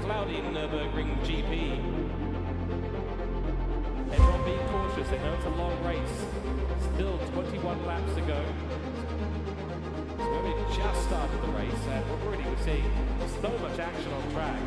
cloudy Nürburgring GP. Everyone being cautious, they know it's a long race. Still 21 laps to go. So when we just started the race, and already we're seeing so much action on track.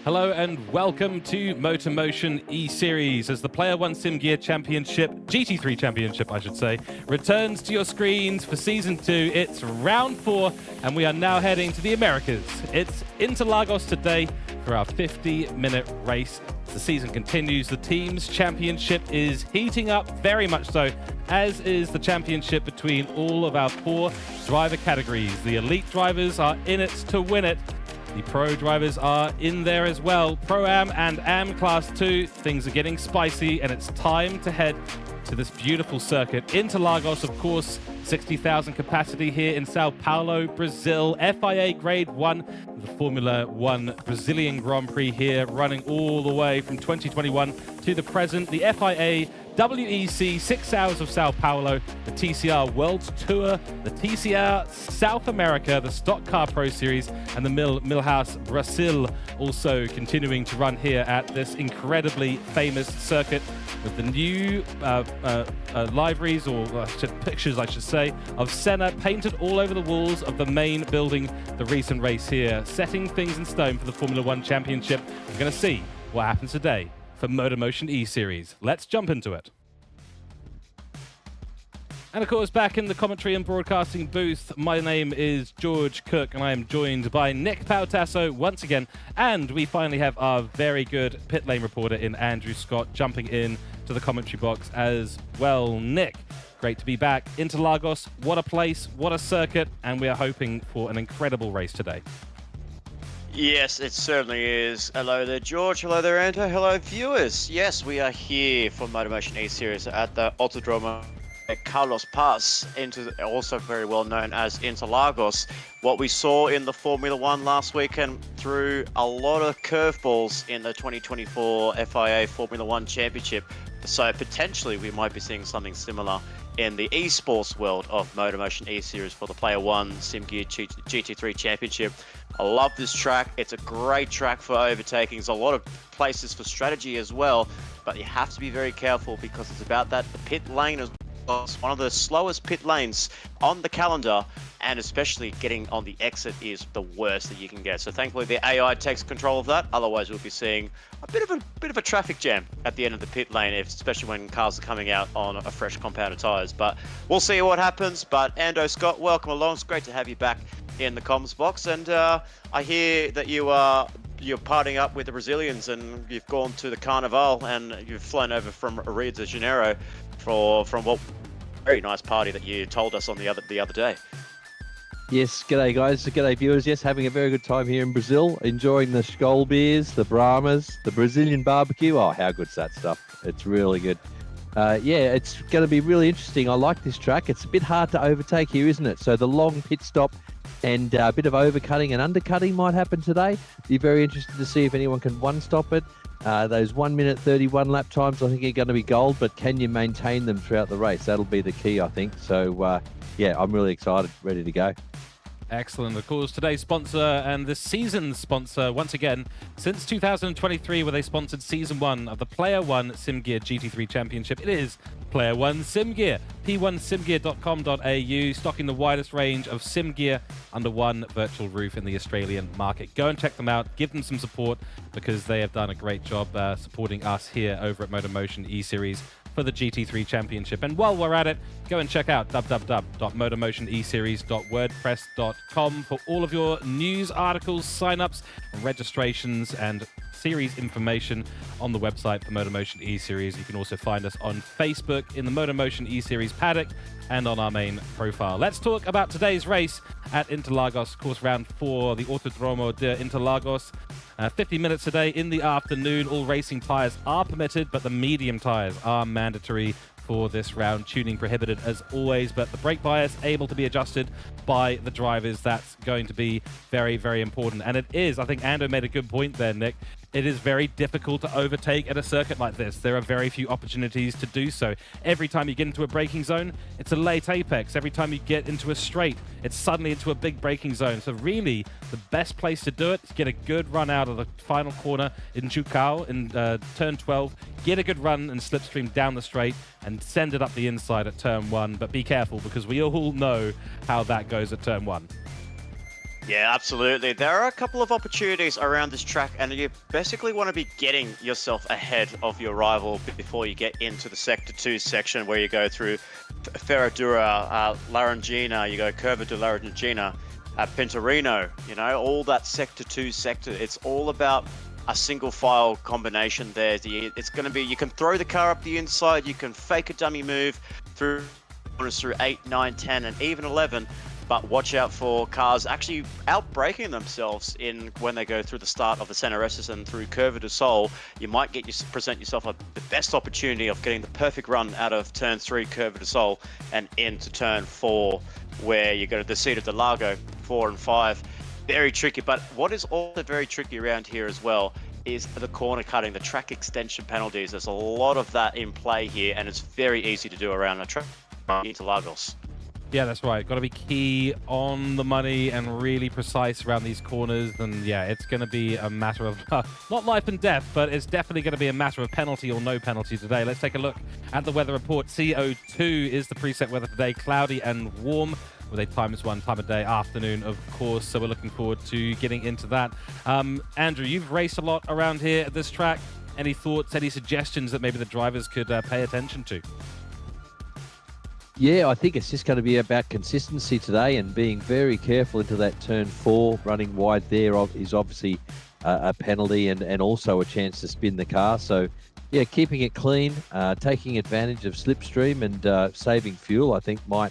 Hello and welcome to MotorMotion E-Series as the Player 1 Sim Gear Championship, GT3 Championship I should say, returns to your screens for Season 2. It's round 4 and we are now heading to the Americas. It's Interlagos today for our 50-minute race. The season continues. The team's championship is heating up very much so, as is the championship between all of our 4 driver categories. The elite drivers are in it to win it. The pro drivers are in there as well. Pro-Am and Am Class 2. Things are getting spicy and it's time to head to this beautiful circuit. Interlagos, of course, 60,000 capacity here in Sao Paulo, Brazil. FIA Grade 1, the Formula 1 Brazilian Grand Prix here, running all the way from 2021 to the present. The FIA WEC 6 Hours of Sao Paulo, the TCR World Tour, the TCR South America, the Stock Car Pro Series, and the Milhouse Brazil also continuing to run here at this incredibly famous circuit with the new liveries, or pictures I should say, of Senna painted all over the walls of the main building, the recent race here, setting things in stone for the Formula 1 Championship. We're going to see what happens today for MotorMotion E-Series. Let's jump into it. And of course, back in the commentary and broadcasting booth, my name is George Cooke, and I am joined by Nick Pautasso once again. And we finally have our very good pit lane reporter in Andrew Scott jumping in to the commentary box as well. Nick, great to be back. Interlagos, what a place, what a circuit, and we are hoping for an incredible race today. Yes, it certainly is. Hello there, George. Hello there, Ando. Hello, viewers. Yes, we are here for MotorMotion E-Series at the Autodromo Carlos Paz, also very well known as Interlagos. What we saw in the Formula 1 last weekend threw a lot of curveballs in the 2024 FIA Formula 1 Championship. So potentially we might be seeing something similar in the esports world of MotorMotion E-Series for the Player 1 Sim Gear GT3 Championship. I love this track. It's a great track for overtaking. There's a lot of places for strategy as well, but you have to be very careful because it's about that. The pit lane is one of the slowest pit lanes on the calendar, and especially getting on the exit is the worst that you can get. So thankfully the AI takes control of that. Otherwise we'll be seeing a bit of a traffic jam at the end of the pit lane, especially when cars are coming out on a fresh compound of tires. But we'll see what happens. But Ando Scott, welcome along. It's great to have you back in the comms box. And I hear that you're partying up with the Brazilians, and you've gone to the Carnival, and you've flown over from Rio de Janeiro from what very nice party that you told us on the other day. Yes, g'day guys, g'day viewers. Yes, having a very good time here in Brazil, enjoying the Skol beers, the Brahmas, the Brazilian barbecue. Oh, how good's that stuff? It's really good. Yeah, it's going to be really interesting. I like this track. It's a bit hard to overtake here, isn't it? So the long pit stop and a bit of overcutting and undercutting might happen today. Be very interested to see if anyone can one-stop it. Those 1 minute 31 lap times I think are going to be gold, but can you maintain them throughout the race? That'll be the key, I think. So yeah, I'm really excited, ready to go. Excellent. Of course, today's sponsor and the season's sponsor, once again, since 2023, where they sponsored Season 1 of the Player 1 Sim Gear GT3 Championship, it is Player One Sim Gear, p1simgear.com.au, stocking the widest range of sim gear under one virtual roof in the Australian market. Go and check them out, give them some support, because they have done a great job supporting us here over at MotorMotion E-Series for the GT3 Championship. And while we're at it, go and check out www.motormotioneseries.wordpress.com for all of your news articles, sign-ups, registrations, and series information on the website for MotorMotion E-Series. You can also find us on Facebook in the MotorMotion E-Series paddock and on our main profile. Let's talk about today's race at Interlagos, course round 4, the Autodromo de Interlagos. 50 minutes a day in the afternoon. All racing tyres are permitted, but the medium tyres are mandatory for this round. Tuning prohibited as always, but the brake bias able to be adjusted by the drivers. That's going to be very, very important. And it is, I think Ando made a good point there, Nick. It is very difficult to overtake at a circuit like this. There are very few opportunities to do so. Every time you get into a braking zone, it's a late apex. Every time you get into a straight, it's suddenly into a big braking zone. So really, the best place to do it is get a good run out of the final corner in Cooke in turn 12. Get a good run and slipstream down the straight and send it up the inside at turn 1. But be careful, because we all know how that goes at turn 1. Yeah, absolutely. There are a couple of opportunities around this track, and you basically want to be getting yourself ahead of your rival before you get into the Sector 2 section, where you go through Ferradura, Larangina, you go Curva de Larangina, Pintorino, you know, all that Sector 2 sector. It's all about a single file combination there. It's going to be, you can throw the car up the inside, you can fake a dummy move through 8, 9, 10, and even 11. But watch out for cars actually out-braking themselves when they go through the start of the Cenaresses and through Curva do Sol. You might present yourself the best opportunity of getting the perfect run out of turn 3, Curva do Sol, and into turn 4, where you go to the Cita de Lago, 4 and 5. Very tricky, but what is also very tricky around here as well is the corner cutting, the track extension penalties. There's a lot of that in play here, and it's very easy to do around a track Interlagos. Yeah, that's right. Got to be key, on the money, and really precise around these corners. And yeah, it's going to be a matter of not life and death, but it's definitely going to be a matter of penalty or no penalty today. Let's take a look at the weather report. CO2 is the preset weather today, cloudy and warm, with a -1 time of day, afternoon, of course. So we're looking forward to getting into that. Andrew, you've raced a lot around here at this track. Any thoughts, any suggestions that maybe the drivers could pay attention to? Yeah, I think it's just going to be about consistency today and being very careful into that turn 4. Running wide there is obviously a penalty and also a chance to spin the car. So, yeah, keeping it clean, taking advantage of slipstream and saving fuel, I think might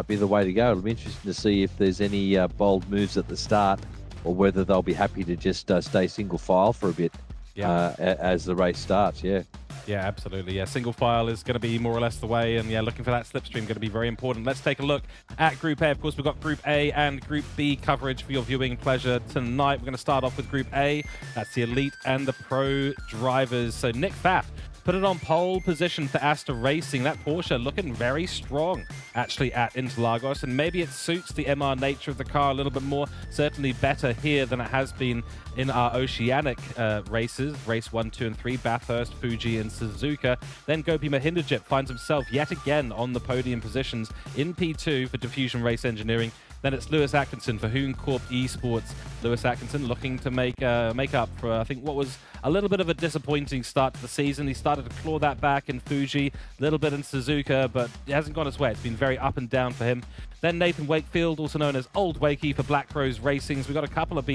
be the way to go. It'll be interesting to see if there's any bold moves at the start, or whether they'll be happy to just stay single file for a bit as the race starts. Yeah, absolutely. Yeah, single file is going to be more or less the way, and yeah, looking for that slipstream going to be very important. Let's take a look at Group A. Of course, we've got Group A and Group B coverage for your viewing pleasure tonight. We're going to start off with Group A. That's the elite and the pro drivers. So Nick Pfaff put it on pole position for Asta Racing. That Porsche looking very strong, actually, at Interlagos, and maybe it suits the MR nature of the car a little bit more. Certainly better here than it has been in our oceanic races, race 1, 2, and 3, Bathurst, Fuji, and Suzuka. Then Gopi Mahindajit finds himself yet again on the podium positions in P2 for Diffusion Race Engineering. Then it's Lewis Atkinson for Hoon Corp Esports. Lewis Atkinson looking to make up for, I think, what was a little bit of a disappointing start to the season. He started to claw that back in Fuji, a little bit in Suzuka, but it hasn't gone his way. It's been very up and down for him. Then Nathan Wakefield, also known as Old Wakey for Black Rose Racings. We've got a couple of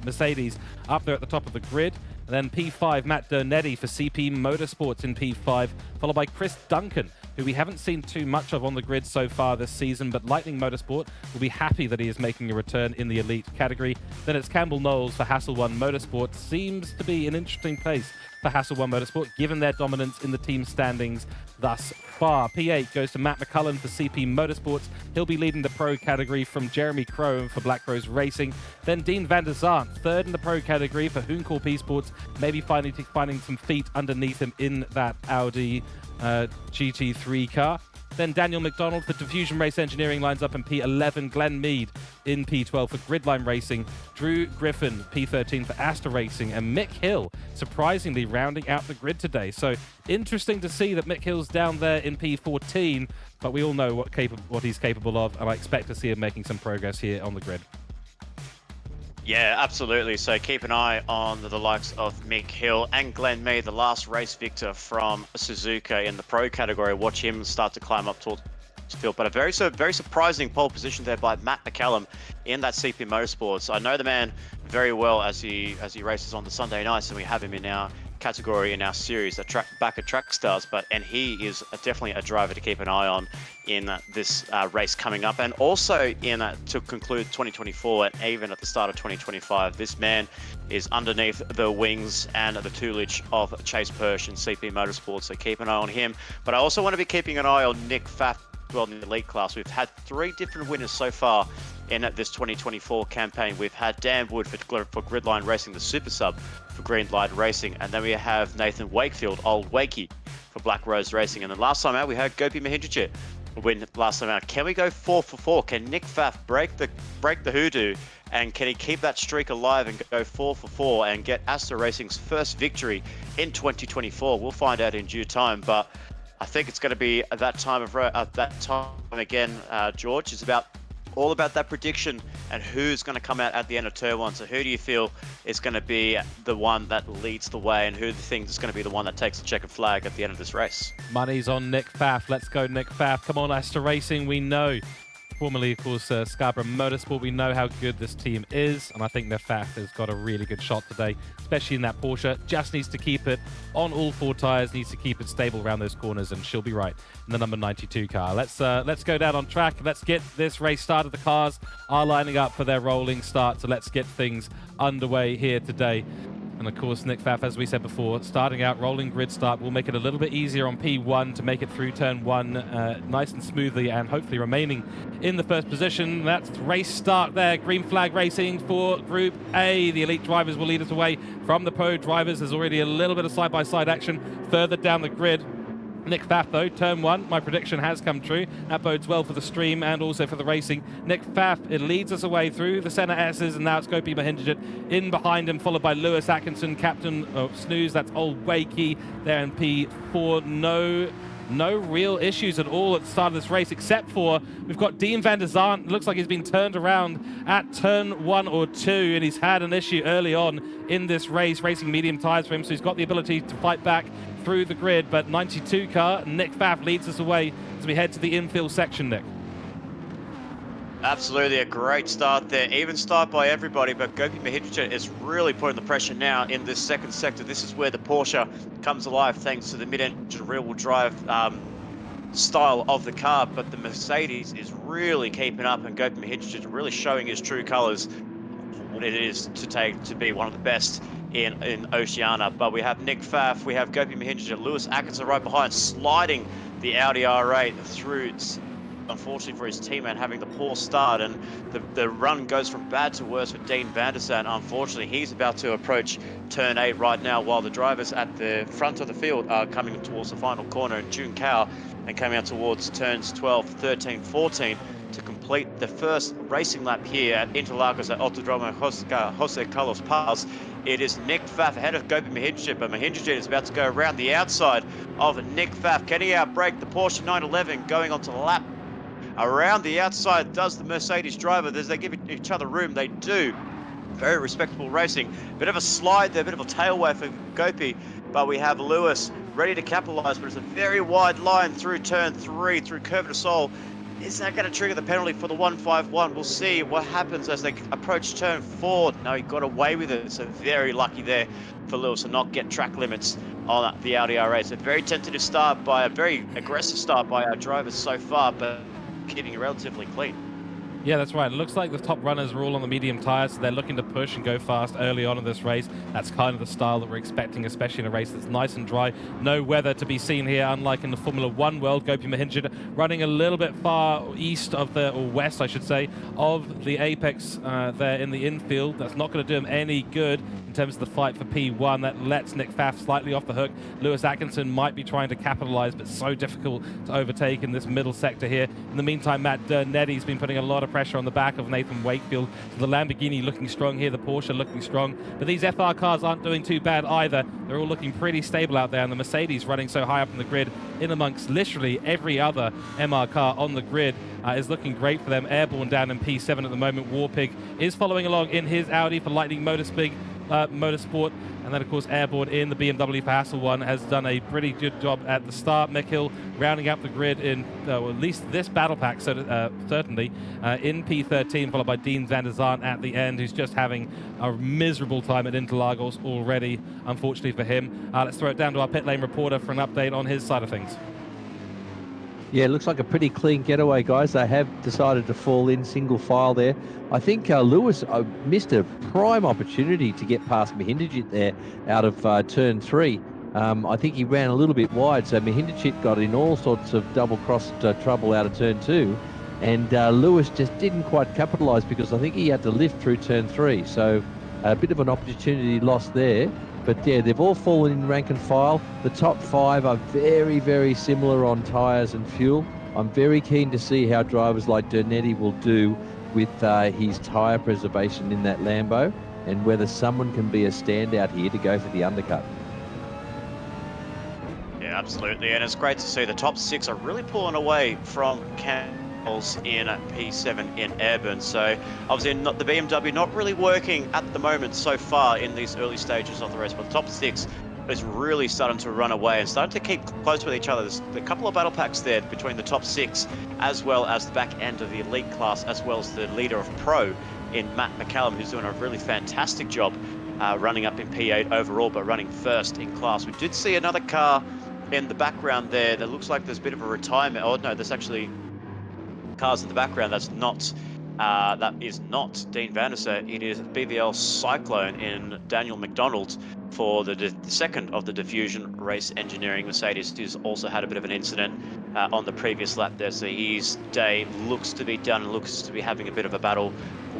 Mercedes up there at the top of the grid. And then P5, Matt Dernetti for CP Motorsports in P5, followed by Chris Duncan, who we haven't seen too much of on the grid so far this season, but Lightning Motorsport will be happy that he is making a return in the elite category. Then it's Campbell Knowles for Hassel 1 Motorsport. Seems to be an interesting place for Hassel 1 Motorsport, given their dominance in the team standings thus far. P8 goes to Matt McCullen for CP Motorsports. He'll be leading the pro category from Jeremy Crow for Black Rose Racing. Then Dean van der Zandt, third in the pro category for Hoon Corp Esports, maybe finding some feet underneath him in that Audi GT3 car. Then Daniel McDonald for Diffusion Race Engineering lines up in P11. Glenn Mead in P12 for Gridline Racing. Drew Griffin, P13 for Asta Racing. And Mick Hill, surprisingly, rounding out the grid today. So interesting to see that Mick Hill's down there in P14, but we all know what he's capable of, and I expect to see him making some progress here on the grid. Yeah, absolutely. So keep an eye on the likes of Mick Hill and Glenn Mead, the last race victor from Suzuka in the pro category. Watch him start to climb up towards the field. But a very surprising pole position there by Matt McCallum in that CP Motorsports. I know the man very well as he races on the Sunday nights, and we have him in our category in our series, back at Track Stars, and he is definitely a driver to keep an eye on in this race coming up, and also in to conclude 2024 and even at the start of 2025. This man is underneath the wings and the tutelage of Chase Persh and CP Motorsports, so keep an eye on him. But I also want to be keeping an eye on Nick Pfaff well in the elite class. We've had 3 different winners so far in this 2024 campaign. We've had Dan Wood for Gridline Racing, the Super Sub for Greenlight Racing, and then we have Nathan Wakefield, Old Wakey, for Black Rose Racing. And then last time out we had Gopi Mahindrajit win last time out. Can we go 4 for 4? Can Nick Pfaff break the hoodoo, and can he keep that streak alive and go 4 for 4 and get Asta Racing's first victory in 2024? We'll find out in due time, but I think it's going to be at that time again, George. It's all about that prediction and who's going to come out at the end of turn 1. So who do you feel is going to be the one that leads the way, and who do you think is going to be the one that takes the checkered flag at the end of this race? Money's on Nick Pfaff. Let's go, Nick Pfaff. Come on, Asta Racing. We know, formerly, of course, Scarborough Motorsport, we know how good this team is, and I think Nick Pfaff has got a really good shot today, especially in that Porsche. Just needs to keep it on all 4 tires, needs to keep it stable around those corners, and she'll be right in the number 92 car. Let's go down on track. Let's get this race started. The cars are lining up for their rolling start, so let's get things underway here today. And of course, Nick Pfaff, as we said before, starting out rolling grid start will make it a little bit easier on P1 to make it through turn 1 nice and smoothly, and hopefully remaining in the first position. That's race start there. Green flag racing for Group A. The elite drivers will lead us away from the pro drivers. There's already a little bit of side-by-side action further down the grid. Nick Pfaff, though, turn 1, my prediction has come true. That bodes well for the stream and also for the racing. Nick Pfaff, it leads us away through the center S's, and now it's Gopi Mahindrajit in behind him, followed by Lewis Atkinson, captain of Snooze. That's Old Wakey there in P4. No real issues at all at the start of this race, except for we've got Dean van der Zandt. Looks like he's been turned around at turn 1 or 2, and he's had an issue early on in this race, racing medium tires for him, so he's got the ability to fight back through the grid. But 92 car, Nick Pfaff leads us away as we head to the infield section, Nick. Absolutely, a great start there. Even start by everybody, but Gopi Mahindrajit is really putting the pressure now in this second sector. This is where the Porsche comes alive thanks to the mid-engine rear-wheel drive style of the car, but the Mercedes is really keeping up, and Gopi Mahindrajit really showing his true colors, what it is to be one of the best in Oceania. But we have Nick Pfaff, we have Gopi Mahindrajit, Lewis Atkinson right behind, sliding the Audi R8 through, unfortunately for his teammate, having the poor start, and the run goes from bad to worse for Dean van der Zandt. Unfortunately, he's about to approach turn 8 right now, while the drivers at the front of the field are coming towards the final corner, and June Cow and coming out towards turns 12, 13, 14 to complete the first racing lap here at Interlagos at Autodromo Jose Carlos Paz. It is Nick Pfaff ahead of Gopi Mahindrajit, but Mahindrajit is about to go around the outside of Nick Pfaff. Can he outbrake the Porsche 911 going onto the lap? Around the outside does the Mercedes driver. As they give each other room, they do. Very respectable racing. Bit of a slide there, bit of a tailway for Gopi, but we have Lewis ready to capitalize, but it's a very wide line through turn 3, through Curve de Sol. Is that going to trigger the penalty for the 151? We'll see what happens as they approach turn 4. No, he got away with it, so very lucky there for Lewis to not get track limits on the Audi R8. It's a very tentative start by a very aggressive start by our drivers so far, but keeping it relatively clean. Yeah, that's right. It looks like the top runners are all on the medium tires, so they're looking to push and go fast early on in this race. That's kind of the style that we're expecting, especially in a race that's nice and dry. No weather to be seen here, unlike in the Formula 1 world. Gopi Mahindrajit running a little bit far east of or west, I should say, of the apex there in the infield. That's not going to do him any good in terms of the fight for P1. That lets Nick Pfaff slightly off the hook. Lewis Atkinson might be trying to capitalize, but so difficult to overtake in this middle sector here. In the meantime, Matt Dernetti's been putting a lot of pressure on the back of Nathan Wakefield. So the Lamborghini looking strong here, the Porsche looking strong, but these FR cars aren't doing too bad either. They're all looking pretty stable out there, and the Mercedes running so high up in the grid in amongst literally every other MR car on the grid is looking great for them. Airborne down in P7 at the moment. Warpig is following along in his Audi for Lightning Motorsport, and then of course Airborne in the BMW for Hasselone has done a pretty good job at the start. Mick rounding up the grid in well, at least this battle pack, so certainly in P13, followed by Dean van der Zaan at the end, who's just having a miserable time at Interlagos already, unfortunately for him. Let's throw it down to our pit lane reporter for an update on his side of things. Yeah, it looks like a pretty clean getaway, guys. They have decided to fall in single file there. I think Lewis missed a prime opportunity to get past Mahindajit there out of turn 3. I think he ran a little bit wide, so Mahindajit got in all sorts of double-crossed trouble out of turn 2, and Lewis just didn't quite capitalise because I think he had to lift through turn 3. So a bit of an opportunity lost there. But yeah, they've all fallen in rank and file. The top 5 are very, very similar on tyres and fuel. I'm very keen to see how drivers like Dernetti will do with his tyre preservation in that Lambo, and whether someone can be a standout here to go for the undercut. Yeah, absolutely. And it's great to see the top 6 are really pulling away from in P7 in Airborne. So obviously the BMW not really working at the moment so far in these early stages of the race, but the top 6 is really starting to run away and starting to keep close with each other. There's a couple of battle packs there between the top 6 as well as the back end of the elite class, as well as the leader of Pro in Matt McCallum, who's doing a really fantastic job running up in P8 overall, but running first in class. We did see another car in the background there that looks like there's a bit of a retirement. Oh no, there's actually cars in the background. That is not Dean van der Zaan. It is BVL Cyclone in Daniel McDonald for the second of the Diffusion Race Engineering Mercedes, who's also had a bit of an incident on the previous lap there. So his day looks to be done and looks to be having a bit of a battle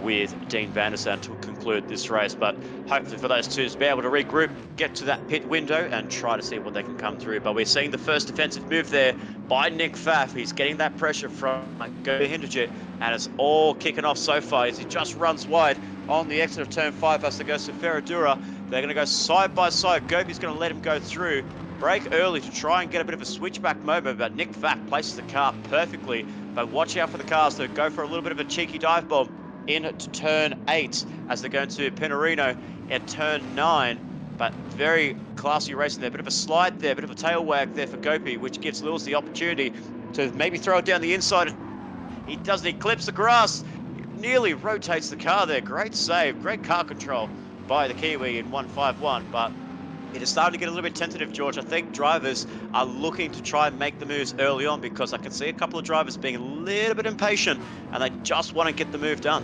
with Dean van der Zaan to conclude this race. But hopefully for those two to be able to regroup, get to that pit window and try to see what they can come through. But we're seeing the first defensive move there by Nick Pfaff. He's getting that pressure from Hinderjit, and it's all kicking off so far as he just runs wide on the exit of turn 5 as they go to Ferradura. They're going to go side by side. Gopi's going to let him go through. Brake early to try and get a bit of a switchback moment, but Nick Pfaff places the car perfectly. But watch out for the cars that go for a little bit of a cheeky dive bomb into turn 8 as they're going to Pinarino at turn 9. But very classy racing there. Bit of a slide there, bit of a tail wag there for Gopi, which gives Lewis the opportunity to maybe throw it down the inside. He doesn't, he clips the grass, nearly rotates the car there. Great save, great car control by the Kiwi in 151, but it is starting to get a little bit tentative, George. I think drivers are looking to try and make the moves early on, because I can see a couple of drivers being a little bit impatient and they just want to get the move done.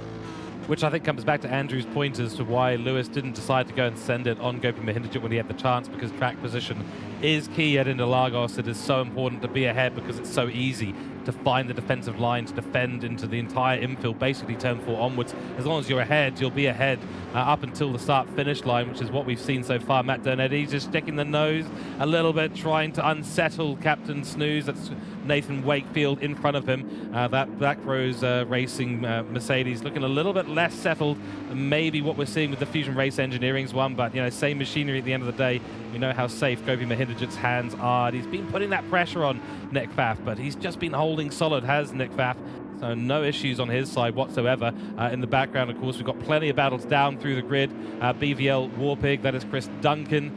Which I think comes back to Andrew's point as to why Lewis didn't decide to go and send it on Gopi Mahindajit when he had the chance, because track position is key at Interlagos. It is so important to be ahead because it's so easy to find the defensive line to defend into the entire infield, basically turn 4 onwards. As long as you're ahead, you'll be ahead up until the start-finish line, which is what we've seen so far. Matt Dernetti just sticking the nose a little bit, trying to unsettle Captain Snooze. That's Nathan Wakefield in front of him. That Black Rose Racing Mercedes looking a little bit less settled than maybe what we're seeing with the Fusion Race Engineering's one, but you know, same machinery at the end of the day. We know how safe Gopi Mahindajit's hands are. He's been putting that pressure on Nick Pfaff, but he's just been holding solid, has Nick Pfaff. So no issues on his side whatsoever. In the background, of course, we've got plenty of battles down through the grid. BVL Warpig, that is Chris Duncan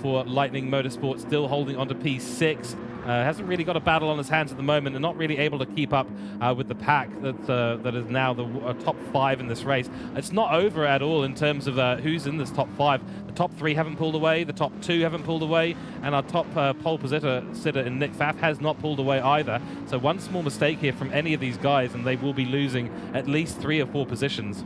for Lightning Motorsport, still holding on to P6. Hasn't really got a battle on his hands at the moment, and not really able to keep up with the pack that is now the top 5 in this race. It's not over at all in terms of who's in this top 5. The top 3 haven't pulled away, the top 2 haven't pulled away, and our top pole sitter in Nick Pfaff has not pulled away either. So one small mistake here from any of these guys, and they will be losing at least 3 or 4 positions.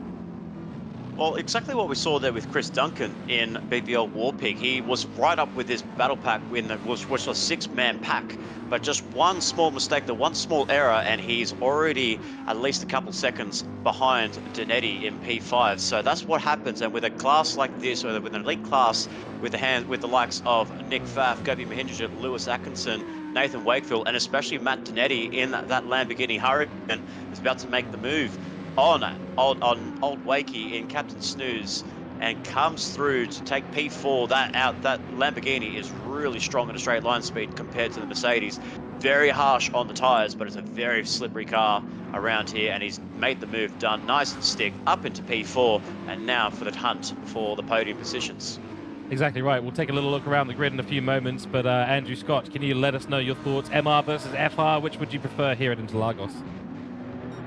Well, exactly what we saw there with Chris Duncan in BBL Warpig. He was right up with his battle pack which was a 6-man pack. But just one small mistake, the one small error, and he's already at least a couple seconds behind Donetti in P5. So that's what happens. And with a class like this, or with an elite class with the likes of Nick Pfaff, Gopi Mahindra, Lewis Atkinson, Nathan Wakefield, and especially Matt Donetti in that Lamborghini Hurricane is about to make the move on old Wakey in Captain Snooze and comes through to take P4. That Lamborghini is really strong at a straight line speed compared to the Mercedes. Very harsh on the tires, but it's a very slippery car around here, and he's made the move done nice and stick up into P4, and now for the hunt for the podium positions. Exactly right. We'll take a little look around the grid in a few moments, but Andrew Scott, can you let us know your thoughts? MR versus FR, which would you prefer here at Interlagos?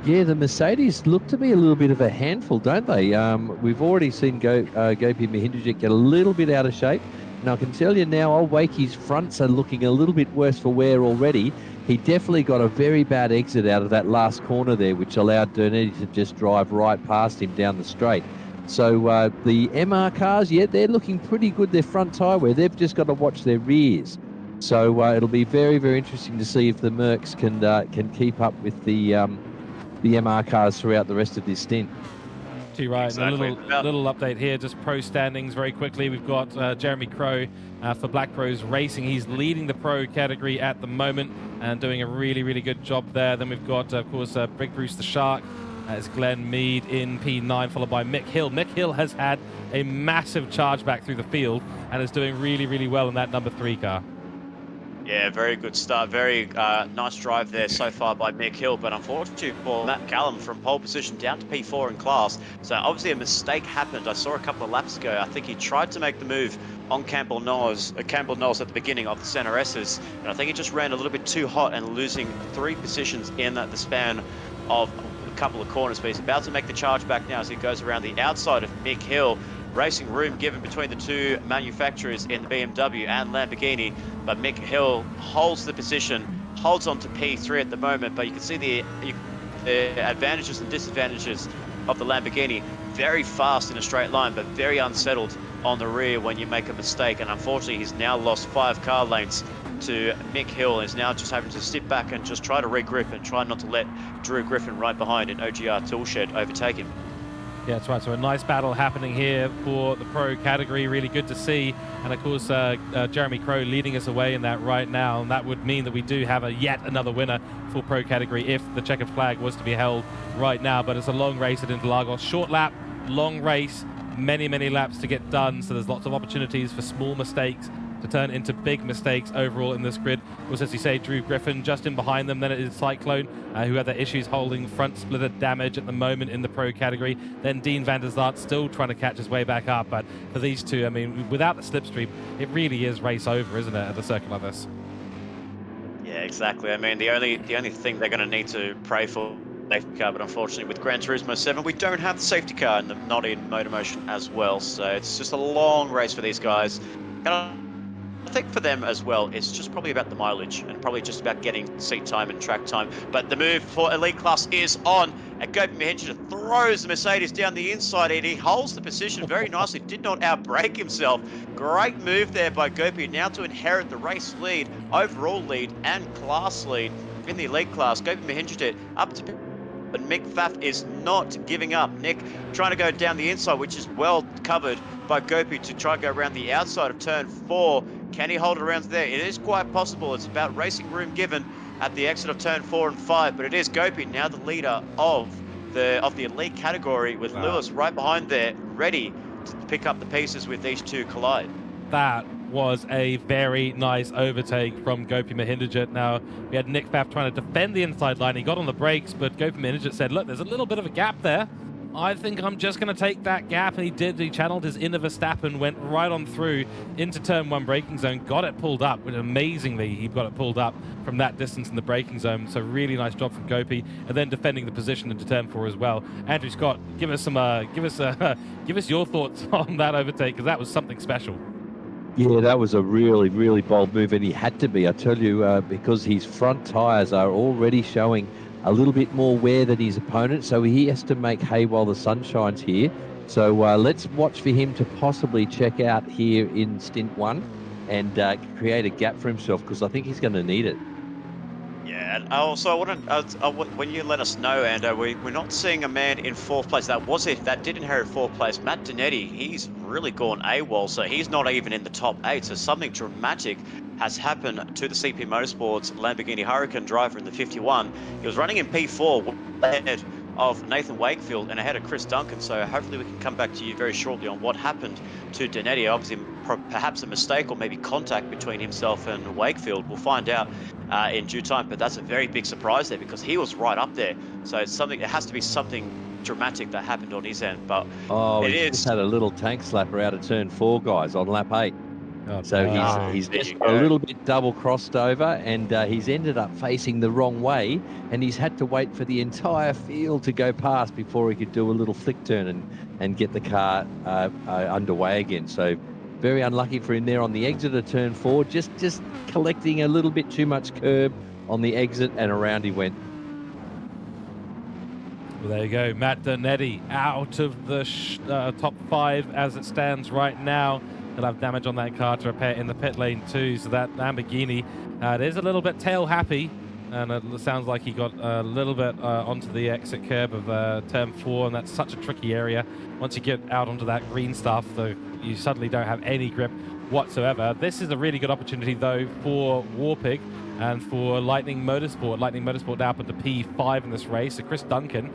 Yeah, the Mercedes look to be a little bit of a handful, don't they? We've already seen Gopi Mahindra get a little bit out of shape. And I can tell you now, old Wakey's fronts are looking a little bit worse for wear already. He definitely got a very bad exit out of that last corner there, which allowed Donetti to just drive right past him down the straight. So the MR cars, yeah, they're looking pretty good. Their front tyre wear, they've just got to watch their rears. So it'll be very, very interesting to see if the Mercs can keep up with the MR cars throughout the rest of this stint. Too right. Exactly. A little update here, just pro standings very quickly. We've got Jeremy Crow for Black Pros Racing. He's leading the pro category at the moment and doing a really, really good job there. Then we've got, of course, Big Bruce the Shark. As Glenn Mead in P9, followed by Mick Hill. Mick Hill has had a massive charge back through the field and is doing really, really well in that number 3 car. Yeah, very good start. Very nice drive there so far by Mick Hill, but unfortunately for Matt Callum from pole position down to P4 in class. So obviously a mistake happened. I saw a couple of laps ago. I think he tried to make the move on Campbell Knowles at the beginning of the Center S's, and I think he just ran a little bit too hot and losing 3 positions in the span of a couple of corners. But he's about to make the charge back now as he goes around the outside of Mick Hill. Racing room given between the two manufacturers in the BMW and Lamborghini, but Mick Hill holds the position, holds on to P3 at the moment, but you can see the advantages and disadvantages of the Lamborghini. Very fast in a straight line, but very unsettled on the rear when you make a mistake, and unfortunately he's now lost 5 car lengths to Mick Hill. Is now just having to sit back and just try to regrip and try not to let Drew Griffin right behind in OGR Toolshed overtake him. Yeah, that's right. So a nice battle happening here for the pro category. Really good to see. And of course, Jeremy Crow leading us away in that right now. And that would mean that we do have yet another winner for pro category if the checkered flag was to be held right now. But it's a long race at Interlagos. Short lap, long race, many, many laps to get done. So there's lots of opportunities for small mistakes to turn into big mistakes overall in this grid. Was, as you say, Drew Griffin just in behind them. Then it is Cyclone, who had their issues holding front splitter damage at the moment in the pro category. Then Dean van der Zart still trying to catch his way back up. But for these two, I mean, without the slipstream, it really is race over, isn't it, at a circuit like this? Yeah, exactly. I mean, the only thing they're going to need to pray for safety car, but unfortunately with Gran Turismo 7 we don't have the safety car and not in MotorMotion as well. So it's just a long race for these guys. I think for them as well, it's just probably about the mileage and probably just about getting seat time and track time. But the move for elite class is on, and Gopi Mahindra throws the Mercedes down the inside and he holds the position very nicely, did not outbrake himself. Great move there by Gopi, now to inherit the race lead, overall lead and class lead in the elite class. Gopi Mahindra up to, but Mick Pfaff is not giving up. Nick trying to go down the inside, which is well covered by Gopi to try and go around the outside of turn 4. Can he hold it around there? It is quite possible. It's about racing room given at the exit of turn 4 and 5, but it is Gopi now the leader of the elite category, with Lewis right behind there, ready to pick up the pieces with these two collide. That was a very nice overtake from Gopi Mahindra. Now, we had Nick Pfaff trying to defend the inside line. He got on the brakes, but Gopi Mahindra said, look, there's a little bit of a gap there. I think I'm just going to take that gap. And he did. He channeled his inner Verstappen, went right on through into turn 1 braking zone, got it pulled up. And amazingly, he got it pulled up from that distance in the braking zone. So really nice job from Gopi, and then defending the position into turn 4 as well. Andrew Scott, give us your thoughts on that overtake, because that was something special. Yeah, that was a really, really bold move, and he had to be, I tell you, because his front tyres are already showing a little bit more wear than his opponent, so he has to make hay while the sun shines here. So let's watch for him to possibly check out here in stint 1 and create a gap for himself, because I think he's going to need it. Yeah, and also I want to, when you let us know, Ando, we're not seeing a man in 4th place. That did inherit 4th place. Matt Donetti, he's really gone AWOL, so he's not even in the top 8. So something dramatic has happened to the CP Motorsports Lamborghini Huracan driver in the 51. He was running in P4 ahead of Nathan Wakefield and ahead of Chris Duncan. So hopefully we can come back to you very shortly on what happened to Donetti. Obviously, perhaps a mistake or maybe contact between himself and Wakefield. We'll find out in due time, but that's a very big surprise there because he was right up there. So it's something. It has to be something dramatic that happened on his end. But Oh, it he's is. just had a little tank slapper out of turn 4, guys, on lap 8. Oh, So no. he's There just you got a go. little bit double crossed over, and he's ended up facing the wrong way, and he's had to wait for the entire field to go past before he could do a little flick turn and get the car underway again. So very unlucky for him there on the exit of turn 4, just collecting a little bit too much curb on the exit, and around he went. Well, there you go. Matt Donetti out of the top 5 as it stands right now. He'll have damage on that car to repair in the pit lane too. So that Lamborghini, it is a little bit tail happy. And it sounds like he got a little bit onto the exit curb of turn 4. And that's such a tricky area. Once you get out onto that green stuff, you suddenly don't have any grip whatsoever. This is a really good opportunity though for Warpig and for Lightning Motorsport. Lightning Motorsport now up into P5 in this race. So Chris Duncan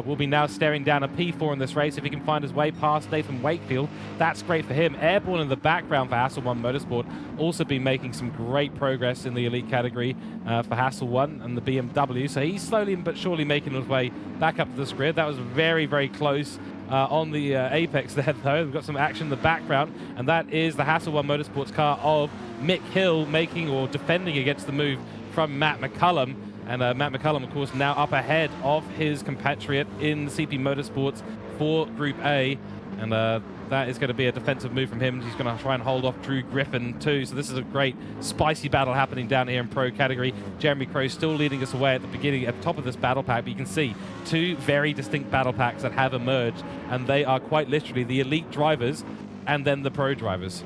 will be now staring down a P4 in this race. If he can find his way past Nathan Wakefield, that's great for him. Airborne in the background for Hassel 1 Motorsport, also been making some great progress in the elite category for Hassel 1 and the BMW. So he's slowly but surely making his way back up to this grid. That was very, very close on the apex there, though. We've got some action in the background, and that is the Hassel 1 Motorsports car of Mick Hill making or defending against the move from Matt McCullum. And Matt McCullum, of course, now up ahead of his compatriot in CP Motorsports for Group A. And that is going to be a defensive move from him. He's going to try and hold off Drew Griffin too. So this is a great spicy battle happening down here in pro category. Jeremy Crow still leading us away at the beginning, at the top of this battle pack. But you can see 2 very distinct battle packs that have emerged, and they are quite literally the elite drivers and then the pro drivers.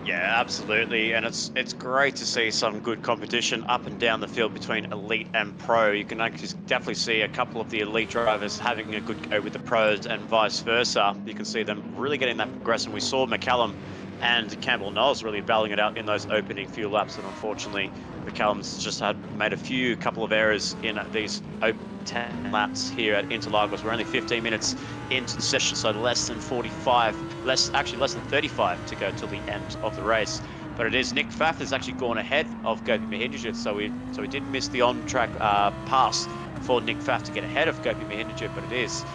Yeah, absolutely, and it's great to see some good competition up and down the field between elite and pro. You can actually definitely see a couple of the elite drivers having a good go with the pros and vice versa. You can see them really getting that progression. We saw McCallum and Campbell Knowles really battling it out in those opening few laps, and unfortunately McCallum's just made a couple of errors in these open 10 laps here at Interlagos. We're only 15 minutes into the session, so less than 35, less than 35 to go till the end of the race. But it is Nick Pfaff has actually gone ahead of Gopi Mahindra, so we did miss the on-track pass for Nick Pfaff to get ahead of Gopi Mahindra, but it is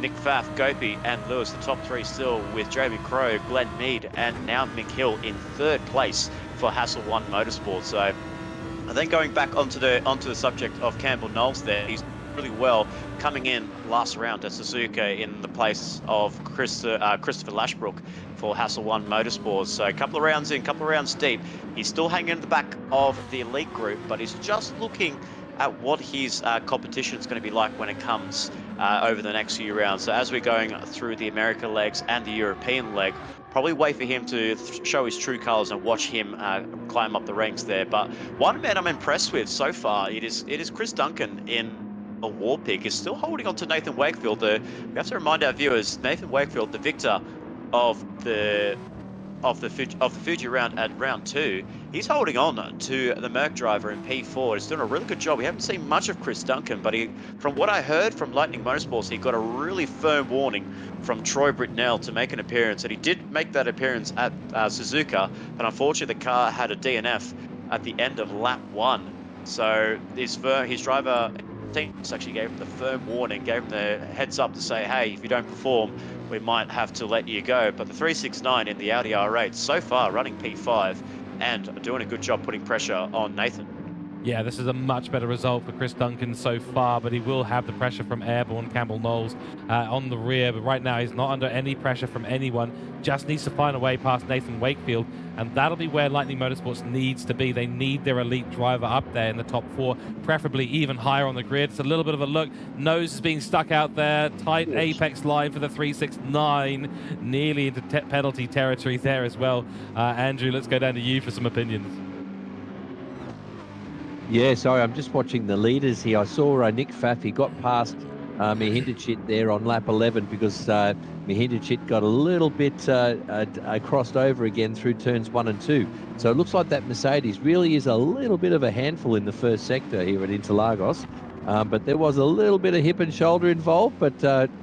Nick Pfaff, Gopi, and Lewis, the top 3 still, with Jeremy Crow, Glenn Mead, and now Mick Hill in 3rd place for Hassel 1 Motorsport. So and then going back onto the subject of Campbell Knowles there, he's really well coming in last round at Suzuka in the place of Christopher Lashbrook for Hassel 1 Motorsports. So a couple of rounds in, couple of rounds deep. He's still hanging in the back of the elite group, but he's just looking at what his competition is going to be like when it comes over the next few rounds. So as we're going through the America legs and the European leg, probably wait for him to show his true colors and watch him climb up the ranks there. But one man I'm impressed with so far, it is Chris Duncan in a Warpig, is still holding on to Nathan Wakefield. We have to remind our viewers, Nathan Wakefield, the victor of the Fuji round at round 2, he's holding on to the Merc driver in P4. He's doing a really good job. We haven't seen much of Chris Duncan, but from what I heard from Lightning Motorsports, he got a really firm warning from Troy Britnell to make an appearance, and he did make that appearance at Suzuka, but unfortunately the car had a DNF at the end of lap 1. So his driver actually gave him the firm warning, gave him the heads up to say, hey, if you don't perform, we might have to let you go. But the 369 in the Audi R8 so far running P5 and doing a good job putting pressure on Nathan. Yeah, this is a much better result for Chris Duncan so far, but he will have the pressure from Airborne Campbell Knowles on the rear. But right now, he's not under any pressure from anyone. Just needs to find a way past Nathan Wakefield, and that'll be where Lightning Motorsports needs to be. They need their elite driver up there in the top 4, preferably even higher on the grid. It's a little bit of a look. Nose is being stuck out there. Tight apex line for the 369. Nearly into penalty territory there as well. Andrew, let's go down to you for some opinions. Yeah, sorry, I'm just watching the leaders here. I saw Nick Pfaff, he got past Mihindicic there on lap 11 because Mihindicic got a little bit crossed over again through turns 1 and 2. So it looks like that Mercedes really is a little bit of a handful in the first sector here at Interlagos. But there was a little bit of hip and shoulder involved, but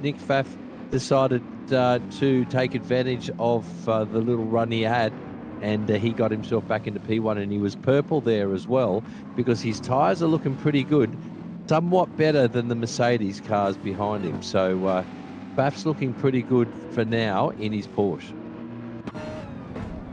Nick Pfaff decided to take advantage of the little run he had. And he got himself back into P1, and he was purple there as well because his tyres are looking pretty good, somewhat better than the Mercedes cars behind him. So Pfaff's looking pretty good for now in his Porsche.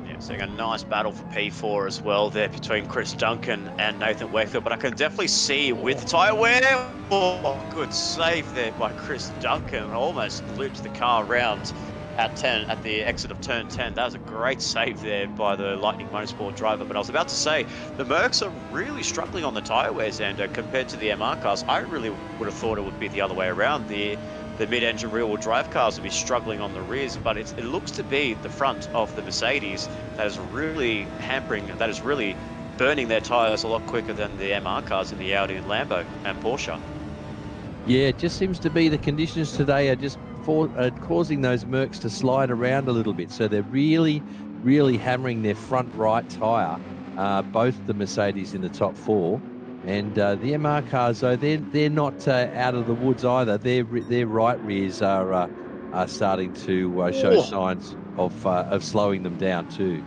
Yeah, seeing a nice battle for P4 as well there between Chris Duncan and Nathan Wakefield, but I can definitely see with tyre wear, oh, good save there by Chris Duncan, almost loops the car around at the exit of turn 10. That was a great save there by the Lightning Motorsport driver. But I was about to say, the Mercs are really struggling on the tyre wear, Xander, compared to the MR cars. I really would have thought it would be the other way around. The mid-engine rear-wheel drive cars would be struggling on the rears, but it looks to be the front of the Mercedes that is really hampering, that is really burning their tyres a lot quicker than the MR cars in the Audi and Lambo and Porsche. Yeah, it just seems to be the conditions today are just causing those Mercs to slide around a little bit. So they're really, really hammering their front right tyre, both the Mercedes in the top 4. And the MR cars, though, they're not out of the woods either. Their right rears are starting to show signs of slowing them down too.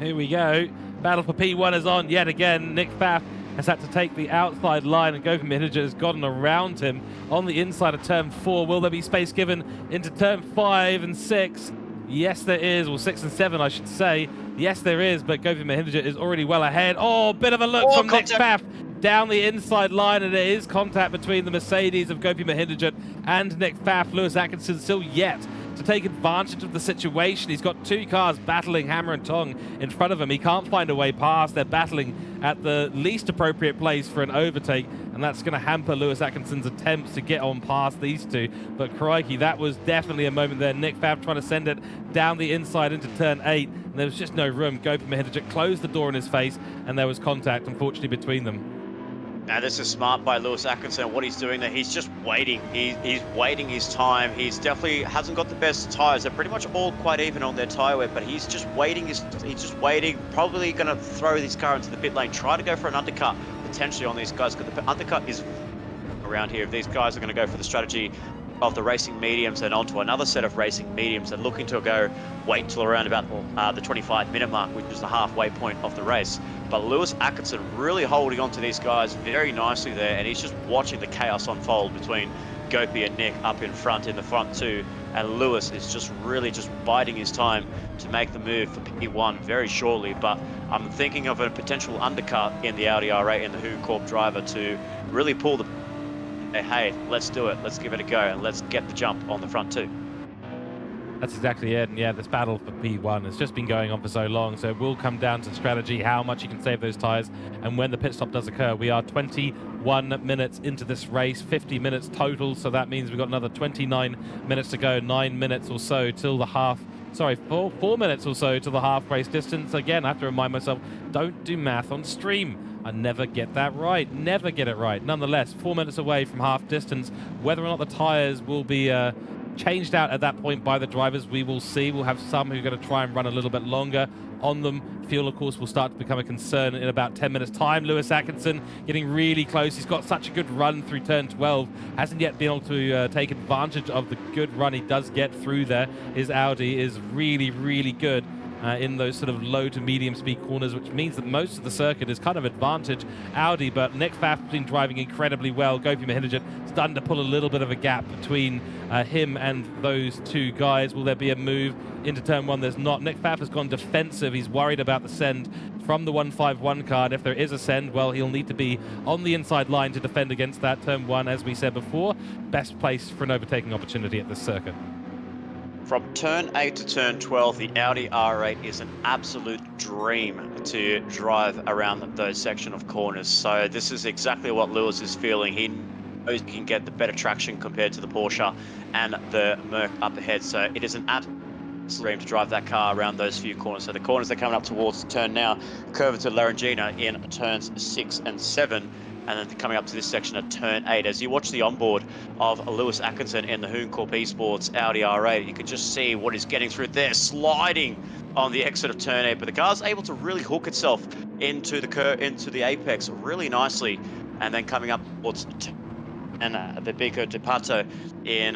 Here we go. Battle for P1 is on yet again. Nick Pfaff has had to take the outside line, and Gopher Manager has gotten around him on the inside of turn 4. Will there be space given into turn 5 and 6? Yes, there is. Well, 6 and 7, I should say. Yes, there is, but Gopher Manager is already well ahead. Oh, bit of a look from Nick Pfaff down the inside line, and there is contact between the Mercedes of Gopi Mahindra and Nick Pfaff. Lewis Atkinson still yet to take advantage of the situation. He's got 2 cars battling hammer and tong in front of him. He can't find a way past. They're battling at the least appropriate place for an overtake, and that's going to hamper Lewis Atkinson's attempts to get on past these 2. But crikey, that was definitely a moment there. Nick Pfaff trying to send it down the inside into turn 8, and there was just no room. Gopi Mahindra closed the door in his face, and there was contact, unfortunately, between them. Now this is smart by Lewis Atkinson. What he's doing there, he's just waiting. He's waiting his time. He's definitely hasn't got the best tyres. They're pretty much all quite even on their tyre wear, but he's just waiting. He's just waiting. Probably going to throw this car into the pit lane, try to go for an undercut potentially on these guys, because the undercut is around here. If these guys are going to go for the strategy of the racing mediums and onto another set of racing mediums, and looking to go wait till around about the 25-minute mark, which is the halfway point of the race. But Lewis Atkinson really holding on to these guys very nicely there, and he's just watching the chaos unfold between Gopi and Nick up in front in the front 2, and Lewis is just really just biding his time to make the move for P1 very shortly. But I'm thinking of a potential undercut in the Audi R8 and the Who Corp driver to really pull the hey, let's do it, let's give it a go, and let's get the jump on the front 2. That's exactly it. And yeah, this battle for P1 has just been going on for so long, so it will come down to strategy, how much you can save those tyres, and when the pit stop does occur. We are 21 minutes into this race, 50 minutes total, so that means we've got another 29 minutes to go, 9 minutes or so till the half, sorry, 4 minutes or so to the half race distance. Again, I have to remind myself, don't do math on stream. I never get that right, never get it right. Nonetheless, 4 minutes away from half distance. Whether or not the tyres will be changed out at that point by the drivers, we will see. We'll have some who are going to try and run a little bit longer on them. Fuel, of course, will start to become a concern in about 10 minutes' time. Lewis Atkinson getting really close. He's got such a good run through turn 12. Hasn't yet been able to take advantage of the good run he does get through there. His Audi is really, really good in those sort of low to medium speed corners, which means that most of the circuit is kind of advantage Audi. But Nick Pfaff has been driving incredibly well. Gopi Mahindra starting to pull a little bit of a gap between him and those 2 guys. Will there be a move into turn 1? There's not. Nick Pfaff has gone defensive. He's worried about the send from the 151 car. And if there is a send, well, he'll need to be on the inside line to defend against that turn 1, as we said before. Best place for an overtaking opportunity at this circuit. From turn 8 to turn 12, the Audi R8 is an absolute dream to drive around those section of corners. So this is exactly what Lewis is feeling. He knows he can get the better traction compared to the Porsche and the Merc up ahead. So it is an absolute dream to drive that car around those few corners. So the corners are coming up towards the turn now, curve to Larangina in turns 6 and 7. And then coming up to this section at turn 8. As you watch the onboard of Lewis Atkinson in the Hoon Corp Esports Audi R8, you can just see what he's getting through there, sliding on the exit of turn 8. But the car's able to really hook itself into the apex really nicely, and then coming up towards and the Bico de Pato in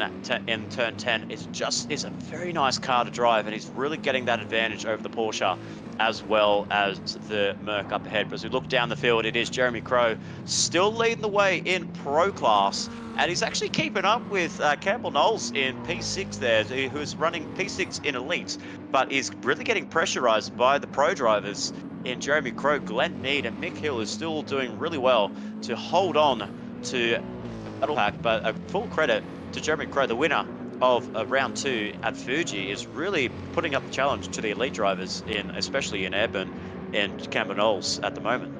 turn 10 is a very nice car to drive, and he's really getting that advantage over the Porsche as well as the Merc up ahead. But as we look down the field, it is Jeremy Crow still leading the way in Pro class, and he's actually keeping up with Campbell Knowles in P6 there, who's running P6 in Elite, but is really getting pressurized by the Pro drivers in Jeremy Crow, Glenn Mead, and Mick Hill is still doing really well to hold on to battle pack. But a full credit to Jeremy Crow, the winner of round 2 at Fuji, is really putting up the challenge to the elite drivers, especially in Airburn and Campbell Knowles at the moment.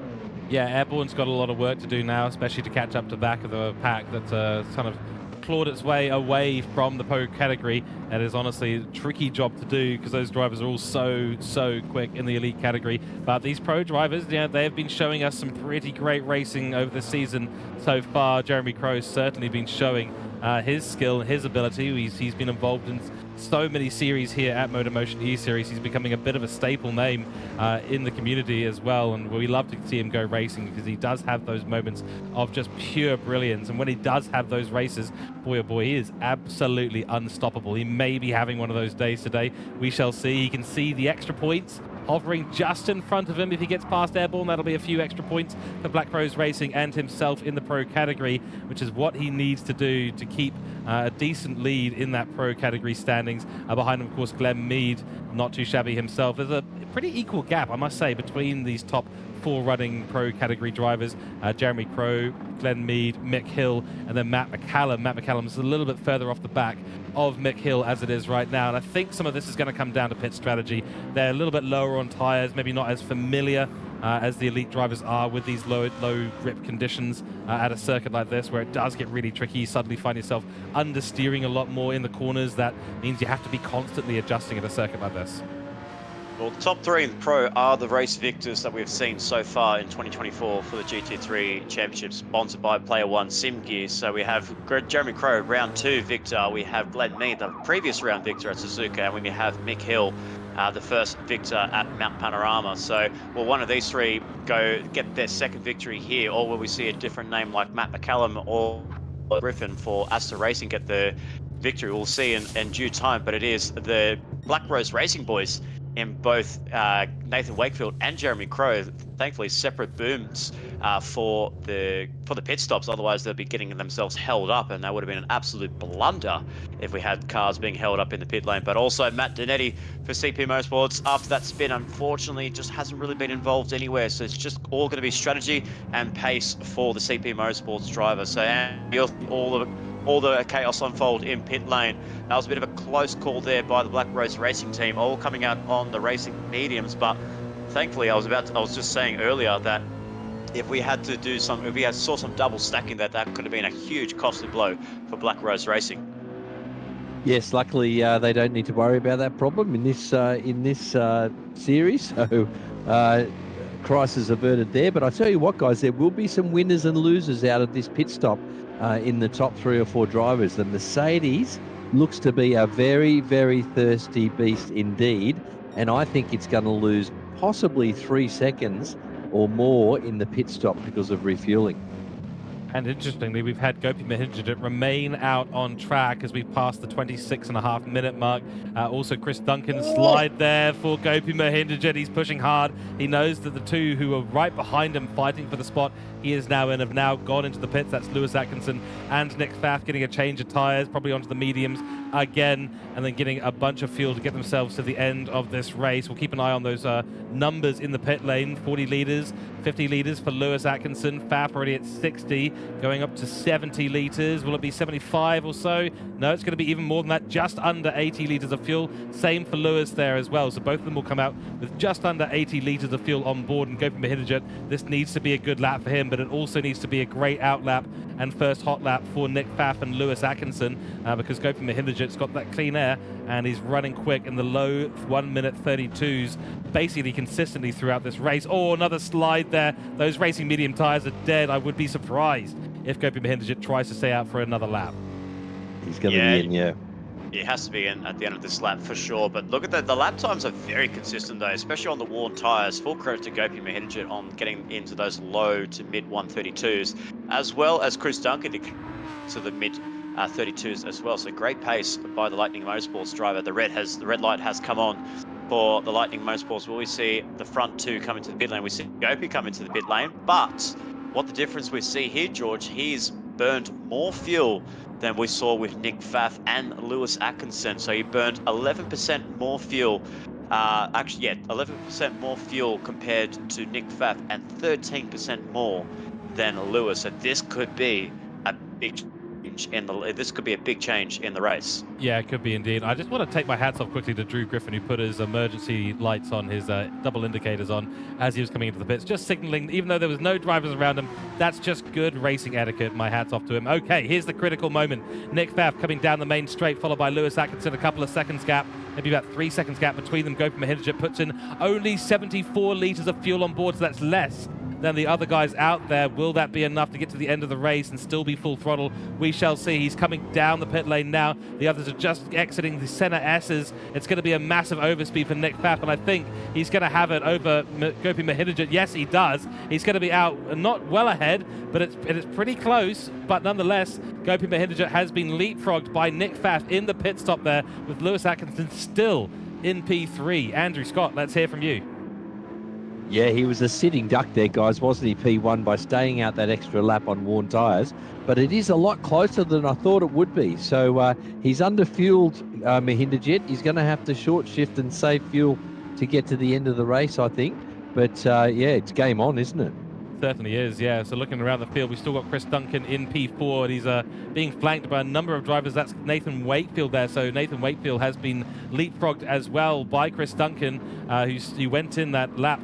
Yeah, Airborne's got a lot of work to do now, especially to catch up to the back of the pack that's kind of clawed its way away from the Pro category. It is honestly a tricky job to do because those drivers are all so quick in the elite category. But these Pro drivers, yeah, they have been showing us some pretty great racing over the season so far. Jeremy Crow's certainly been showing his skill and his ability. He's been involved in so many series here at MotorMotion E-Series. He's becoming a bit of a staple name in the community as well, and we love to see him go racing because he does have those moments of just pure brilliance. And when he does have those races, boy oh boy, he is absolutely unstoppable. He may be having one of those days today. We shall see. He can see the extra points hovering just in front of him. If he gets past Airborne, that'll be a few extra points for Black Rose Racing and himself in the Pro category, which is what he needs to do to keep a decent lead in that Pro category standings. Behind him, of course, Glenn Mead, not too shabby himself. There's a pretty equal gap, I must say, between these top 4 running Pro category drivers. Jeremy Crow, Glenn Mead, Mick Hill, and then Matt McCallum. Matt McCallum's a little bit further off the back of Mick Hill as it is right now, and I think some of this is going to come down to pit strategy. They're a little bit lower on tyres, maybe not as familiar as the elite drivers are with these low grip conditions at a circuit like this, where it does get really tricky. You suddenly find yourself understeering a lot more in the corners. That means you have to be constantly adjusting at a circuit like this. Well, the top 3 in the Pro are the race victors that we've seen so far in 2024 for the GT3 Championship, sponsored by Player One Sim Gear. So we have Jeremy Crow, round 2 victor. We have Glenn Mead, the previous round victor at Suzuka, and we have Mick Hill, the first victor at Mount Panorama. So will one of these 3 go get their second victory here, or will we see a different name like Matt McCallum or Griffin for Asta Racing get the victory? We'll see in due time, but it is the Black Rose Racing boys in both Nathan Wakefield and Jeremy Crow, thankfully separate booms for the pit stops. Otherwise, they'll be getting themselves held up, and that would have been an absolute blunder if we had cars being held up in the pit lane. But also Matt Donetti for CP Motorsports, after that spin, unfortunately, just hasn't really been involved anywhere. So it's just all going to be strategy and pace for the CP Motorsports driver. So all the chaos unfold in pit lane. That was a bit of a close call there by the Black Rose Racing team, all coming out on the racing mediums. But thankfully, I was just saying earlier that if we saw some double stacking, that could have been a huge costly blow for Black Rose Racing. Yes, luckily they don't need to worry about that problem in this series. So crisis averted there. But I tell you what, guys, there will be some winners and losers out of this pit stop in the top 3 or 4 drivers. The Mercedes looks to be a very, very thirsty beast indeed, and I think it's going to lose possibly 3 seconds or more in the pit stop because of refueling. And interestingly, we've had Gopi Mahindra remain out on track as we've passed the 26.5-minute mark. Also, Chris Duncan slide there for Gopi Mahindra. He's pushing hard. He knows that the two who are right behind him fighting for the spot he is now in have now gone into the pits. That's Lewis Atkinson and Nick Pfaff getting a change of tyres, probably onto the mediums again, and then getting a bunch of fuel to get themselves to the end of this race. We'll keep an eye on those numbers in the pit lane. 40 litres, 50 litres for Lewis Atkinson. Pfaff already at 60, going up to 70 litres. Will it be 75 or so? No, it's going to be even more than that, just under 80 litres of fuel. Same for Lewis there as well. So both of them will come out with just under 80 litres of fuel on board. And Gopi Mahindra, this needs to be a good lap for him, but it also needs to be a great out lap and first hot lap for Nick Pfaff and Lewis Atkinson, because Gopi Mahindra's got that clean air and he's running quick in the low 1-minute 32s basically consistently throughout this race. Oh, another slide there. Those racing medium tyres are dead. I would be surprised if Gopi Mahindra tries to stay out for another lap. He's going to be in, yeah. It has to be in at the end of this lap for sure. But look at the lap times are very consistent though, especially on the worn tyres. Full credit to Gopi Mahindra on getting into those low to mid 132s, as well as Chris Duncan to the mid 32s as well. So great pace by the Lightning Motorsports driver. The red light has come on for the Lightning Motorsports. Will we see the front two come into the pit lane? We see Gopi come into the pit lane, but what the difference we see here, George, he's burned more fuel than we saw with Nick Pfaff and Lewis Atkinson. So he burned 11% more fuel. 11% more fuel compared to Nick Pfaff and 13% more than Lewis. So this could be a big change in the race. Yeah, it could be indeed. I just want to take my hats off quickly to Drew Griffin, who put his emergency lights on, his double indicators on as he was coming into the pits, just signaling, even though there was no drivers around him. That's just good racing etiquette. My hats off to him. Okay, here's the critical moment. Nick Pfaff coming down the main straight, followed by Lewis Atkinson, a couple of seconds gap, maybe about 3 seconds gap between them. Gopi Mahindra puts in only 74 litres of fuel on board, so that's less than the other guys out there. Will that be enough to get to the end of the race and still be full throttle? We shall see. He's coming down the pit lane now. The others are just exiting the center S's. It's going to be a massive overspeed for Nick Pfaff, and I think he's going to have it over Gopi Mahindra. Yes, he does. He's going to be out, not well ahead, but it's pretty close. But nonetheless, Gopi Mahindra has been leapfrogged by Nick Pfaff in the pit stop there, with Lewis Atkinson still in P3. Andrew Scott, let's hear from you. Yeah, he was a sitting duck there, guys, wasn't he, P1, by staying out that extra lap on worn tyres. But it is a lot closer than I thought it would be. So he's under-fueled, Mahindra. He's going to have to short shift and save fuel to get to the end of the race, I think. But, yeah, it's game on, isn't it? Certainly is, yeah. So looking around the field, we've still got Chris Duncan in P4, and he's being flanked by a number of drivers. That's Nathan Wakefield there. So Nathan Wakefield has been leapfrogged as well by Chris Duncan, who went in that lap,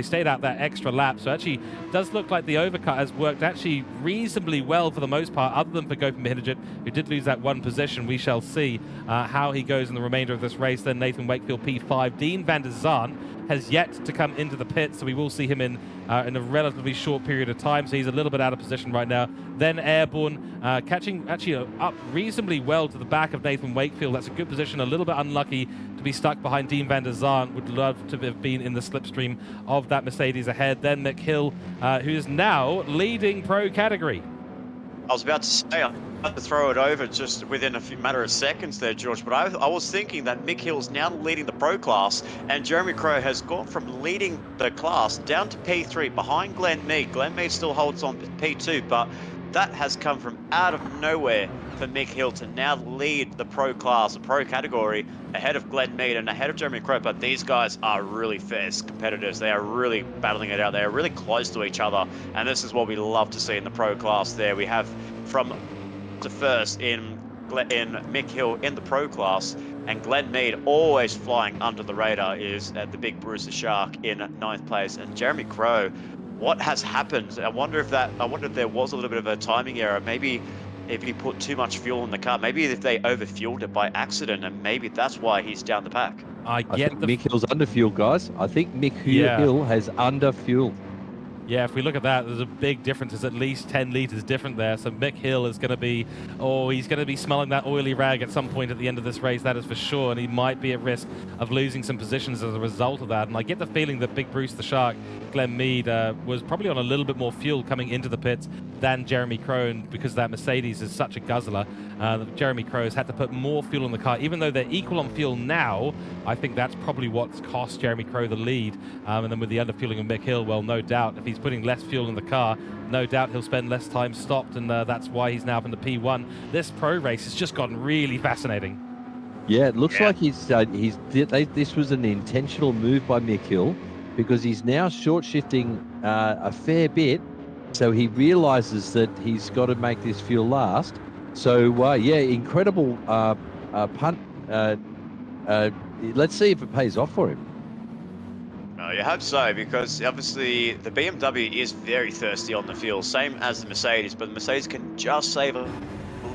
stayed out that extra lap. So actually does look like the overcut has worked actually reasonably well for the most part, other than for Gopi Mahindra, who did lose that one position. We shall see how he goes in the remainder of this race. Then Nathan Wakefield P5. Dean van der Zaan has yet to come into the pit, so we will see him in a relatively short period of time, so he's a little bit out of position right now. Then Airborne, catching actually up reasonably well to the back of Nathan Wakefield. That's a good position, a little bit unlucky to be stuck behind Dean van der Zaan. Would love to have been in the slipstream of that Mercedes ahead. Then Mick Hill, who is now leading pro category. I was about to say, I had to throw it over just within a matter of seconds there, George, but I was thinking that Mick Hill's now leading the pro class, and Jeremy Crow has gone from leading the class down to P3 behind Glenn Mead. Glenn Mead still holds on P2, but that has come from out of nowhere for Mick Hill to now lead the pro class, the pro category, ahead of Glenn Mead and ahead of Jeremy Crow. But these guys are really fierce competitors. They are really battling it out. They are really close to each other, and this is what we love to see in the pro class there. We have from to first in Mick Hill in the pro class, and Glenn Mead, always flying under the radar, is the big Bruce the Shark in 9th place. And Jeremy Crow, what has happened? I wonder if there was a little bit of a timing error. Maybe if he put too much fuel in the car, maybe if they overfueled it by accident, and maybe that's why he's down the pack. I think Mick Hill's underfueled, guys. I think Mick Hill has underfueled. Yeah, if we look at that, there's a big difference. There's at least 10 litres different there. So Mick Hill is going to be, he's going to be smelling that oily rag at some point at the end of this race, that is for sure. And he might be at risk of losing some positions as a result of that. And I get the feeling that Big Bruce the Shark, Glenn Mead, was probably on a little bit more fuel coming into the pits than Jeremy Crow, because that Mercedes is such a guzzler. Jeremy Crow has had to put more fuel in the car. Even though they're equal on fuel now, I think that's probably what's cost Jeremy Crow the lead. And then with the underfueling of Mick Hill, well, no doubt, if he's putting less fuel in the car, no doubt he'll spend less time stopped, and that's why he's now up in the P1. This pro race has just gotten really fascinating. Yeah, it looks like this was an intentional move by Mick Hill, because he's now short shifting a fair bit, so he realizes that he's got to make this fuel last. So yeah, incredible punt. Let's see if it pays off for him. You hope so, because obviously the BMW is very thirsty on the fuel, same as the Mercedes, but the Mercedes can just save a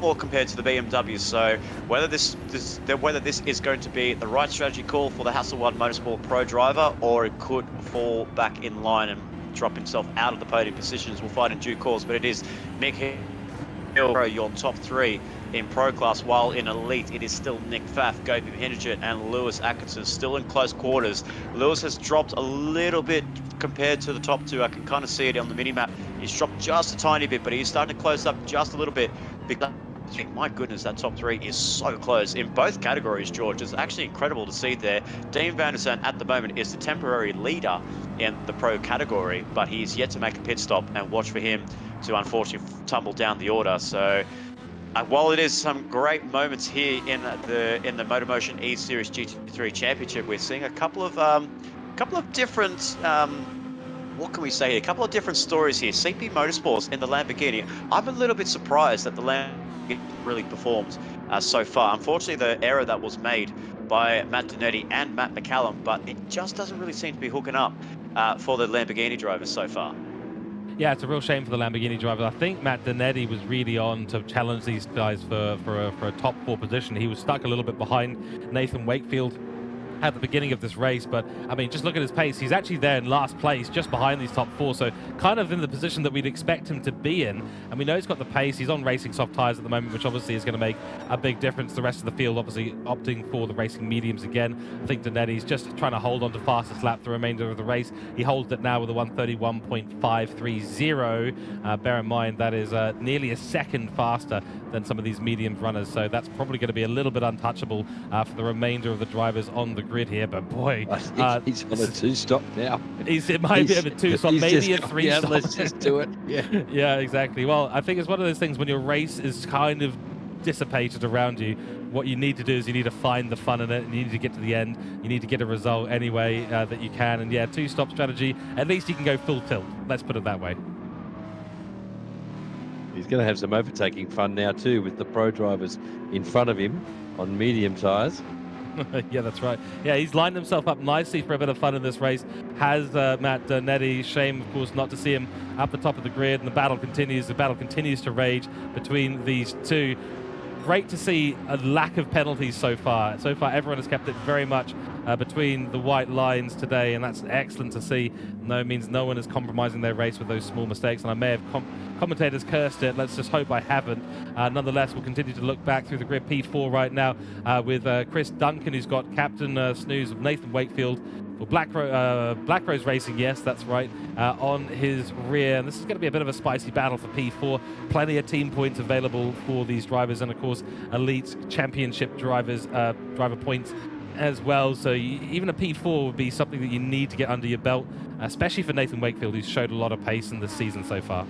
more compared to the BMW. So whether this is going to be the right strategy call for the Hasselblad Motorsport Pro driver, or it could fall back in line and drop himself out of the podium positions, we'll find in due course. But it is Mick Hill, your top three in Pro class, while in Elite it is still Nick Pfaff, Gopi Henderson and Lewis Atkinson still in close quarters. Lewis has dropped a little bit compared to the top two. I can kind of see it on the mini-map. He's dropped just a tiny bit, but he's starting to close up just a little bit. Because, my goodness, that top three is so close in both categories, George. It's actually incredible to see there. Dean van der Zandt at the moment is the temporary leader in the Pro category, but he's yet to make a pit stop, and watch for him to unfortunately tumble down the order. So while it is some great moments here in the MotorMotion E-Series GT3 Championship, we're seeing a couple of different what can we say here? A couple of different stories here. CP Motorsports in the Lamborghini. I'm a little bit surprised that the Lamborghini really performed so far. Unfortunately, the error that was made by Matt Donetti and Matt McCallum, but it just doesn't really seem to be hooking up for the Lamborghini drivers so far. Yeah, it's a real shame for the Lamborghini drivers. I think Matt Donetti was really on to challenge these guys for a top 4 position. He was stuck a little bit behind Nathan Wakefield at the beginning of this race, but I mean, just look at his pace. He's actually there in last place, just behind these top 4, so kind of in the position that we'd expect him to be in. And we know he's got the pace. He's on racing soft tires at the moment, which obviously is going to make a big difference. The rest of the field obviously opting for the racing mediums again. I think Donetti's just trying to hold on to fastest lap the remainder of the race. He holds it now with a 1:31.530. Bear in mind that is nearly a second faster than some of these medium runners, so that's probably going to be a little bit untouchable for the remainder of the drivers on the grid here. But boy, he's on a 2-stop now. It might be a 2-stop, maybe a 3-stop. Let's just do it. Yeah. Yeah, exactly. Well, I think it's one of those things when your race is kind of dissipated around you. What you need to do is you need to find the fun in it, and you need to get to the end. You need to get a result anyway that you can. And yeah, 2-stop strategy. At least you can go full tilt. Let's put it that way. He's going to have some overtaking fun now too, with the pro drivers in front of him on medium tyres. Yeah, that's right. Yeah, he's lined himself up nicely for a bit of fun in this race. Has Matt Donetti. Shame, of course, not to see him at the top of the grid, and the battle continues. The battle continues to rage between these two. Great to see a lack of penalties so far. So far, everyone has kept it very much between the white lines today, and that's excellent to see. No means no one is compromising their race with those small mistakes, and I may have commentators cursed it. Let's just hope I haven't. Nonetheless, we'll continue to look back through the grid. P4 right now with Chris Duncan, who's got Captain Snooze of Nathan Wakefield for Black Rose Racing. Yes, that's right, on his rear. And this is going to be a bit of a spicy battle for P4. Plenty of team points available for these drivers, and of course, Elite Championship drivers, driver points as well. So even a P4 would be something that you need to get under your belt, especially for Nathan Wakefield, who's showed a lot of pace in this season so far.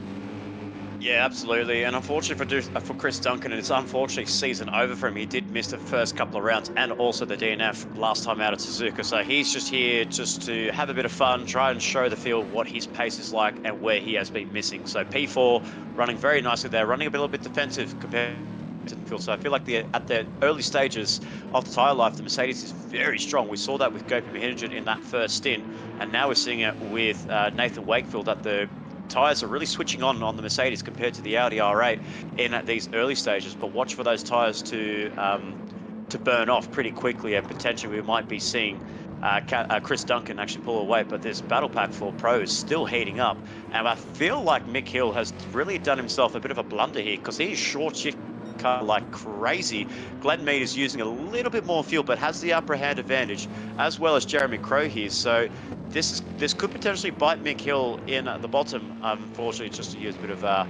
Yeah, absolutely. And unfortunately for Chris Duncan, it's unfortunately season over for him. He did miss the first couple of rounds and also the DNF last time out at Suzuka. So he's just here just to have a bit of fun, try and show the field what his pace is like and where he has been missing. So P4 running very nicely there, running a little bit defensive compared to the field. So I feel like at the early stages of the tyre life, the Mercedes is very strong. We saw that with Gopi Henderson in that first stint, and now we're seeing it with Nathan Wakefield at the tyres are really switching on the Mercedes compared to the Audi R8 in these early stages. But watch for those tyres to burn off pretty quickly, and potentially we might be seeing Chris Duncan actually pull away, but this battle pack for Pro is still heating up. And I feel like Mick Hill has really done himself a bit of a blunder here because he is short shit car like crazy. Glenn Mead is using a little bit more fuel, but has the upper hand advantage, as well as Jeremy Crow here. So this could potentially bite Mick Hill in the bottom. Unfortunately, just to use a bit of a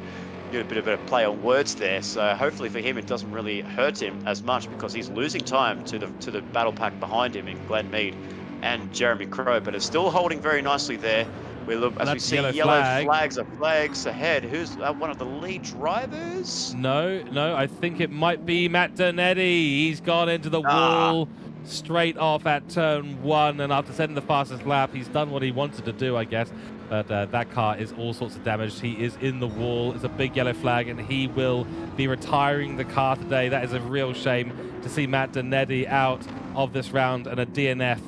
play on words there. So hopefully for him, it doesn't really hurt him as much because he's losing time to the battle pack behind him in Glenn Mead and Jeremy Crow, but it's still holding very nicely there. We look as we see yellow flags ahead. Who's one of the lead drivers? No, I think it might be Matt Donetti. He's gone into the wall straight off at turn 1, and after setting the fastest lap, he's done what he wanted to do, I guess. But that car is all sorts of damaged. He is in the wall. It's a big yellow flag, and he will be retiring the car today. That is a real shame to see Matt Donetti out of this round and a DNF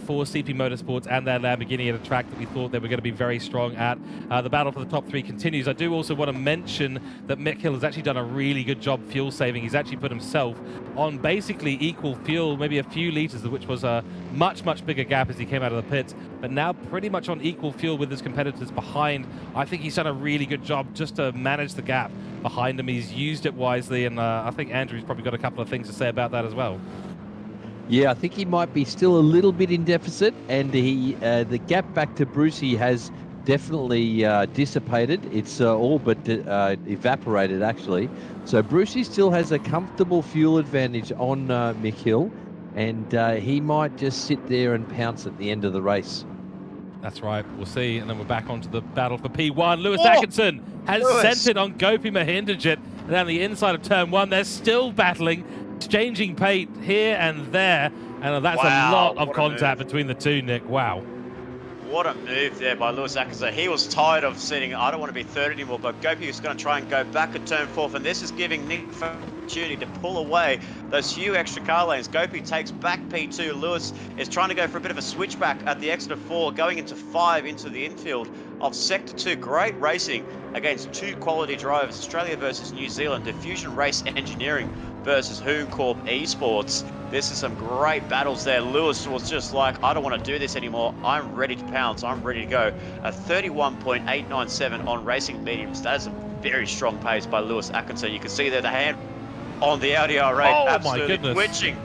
for CP Motorsports and their Lamborghini at a track that we thought they were going to be very strong at. The battle for the top 3 continues. I do also want to mention that Mick Hill has actually done a really good job fuel saving. He's actually put himself on basically equal fuel, maybe a few litres, which was a much bigger gap as he came out of the pits, but now pretty much on equal fuel with his competitors behind. I think he's done a really good job just to manage the gap behind him. He's used it wisely, and I think Andrew's probably got a couple of things to say about that as well. Yeah, I think he might be still a little bit in deficit, and the gap back to Brucey has definitely dissipated. It's all but evaporated, actually. So Brucey still has a comfortable fuel advantage on Mick Hill, and he might just sit there and pounce at the end of the race. That's right. We'll see. And then we're back onto the battle for P1. Lewis Atkinson has sent it on Gopi Mahinderjit down the inside of turn 1. They're still battling, exchanging paint here and there, and that's a lot of contact between the two, Nick. Wow. What a move there by Lewis Atkinson. He was tired of sitting, I don't want to be third anymore, but Gopi is going to try and go back at turn 4, and this is giving Nick an opportunity to pull away those few extra car lanes. Gopi takes back P2. Lewis is trying to go for a bit of a switchback at the exit of 4, going into 5 into the infield of Sector 2. Great racing against 2 quality drivers, Australia versus New Zealand, Diffusion Race Engineering versus Corp Esports. This is some great battles there. Lewis was just like, I don't want to do this anymore. I'm ready to pounce. I'm ready to go. A 31.897 on racing mediums. That is a very strong pace by Lewis Atkinson. You can see there the hand on the Audi R8 absolutely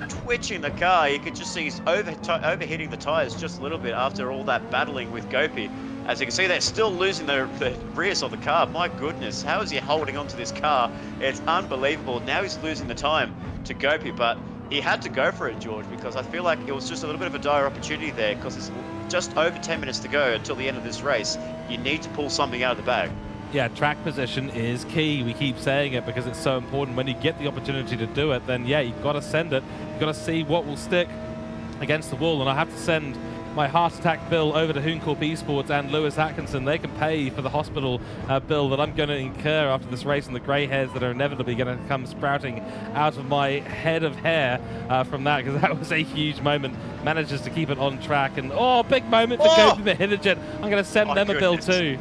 twitching the car. You could just see he's overheating the tires just a little bit after all that battling with Gopi. As you can see, they're still losing the rears of the car. My goodness, how is he holding on to this car? It's unbelievable. Now he's losing the time to Gopi, but he had to go for it, George, because I feel like it was just a little bit of a dire opportunity there, because it's just over 10 minutes to go until the end of this race. You need to pull something out of the bag. Yeah, track position is key. We keep saying it because it's so important. When you get the opportunity to do it, then yeah, you've got to send it. You've got to see what will stick against the wall, and I have to send my heart attack bill over to Corp Esports and Lewis Atkinson. They can pay for the hospital bill that I'm going to incur after this race, and the grey hairs that are inevitably going to come sprouting out of my head of hair from that, because that was a huge moment. Manages to keep it on track, and big moment for Gopi Mahinderjit. I'm going to send them a bill too.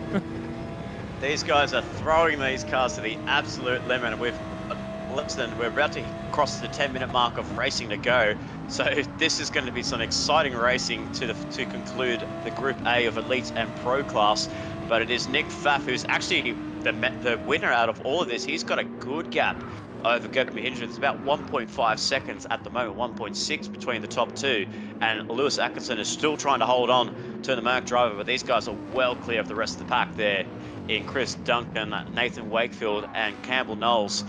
These guys are throwing these cars to the absolute limit, and we're about to cross the 10-minute mark of racing to go. So this is going to be some exciting racing to conclude the Group A of Elite and Pro class. But it is Nick Pfaff who's actually the winner out of all of this. He's got a good gap over Gopi Mahinderjit. It's about 1.5 seconds at the moment, 1.6 between the top 2. And Lewis Atkinson is still trying to hold on to the Merc driver, but these guys are well clear of the rest of the pack there in Chris Duncan, Nathan Wakefield, and Campbell Knowles.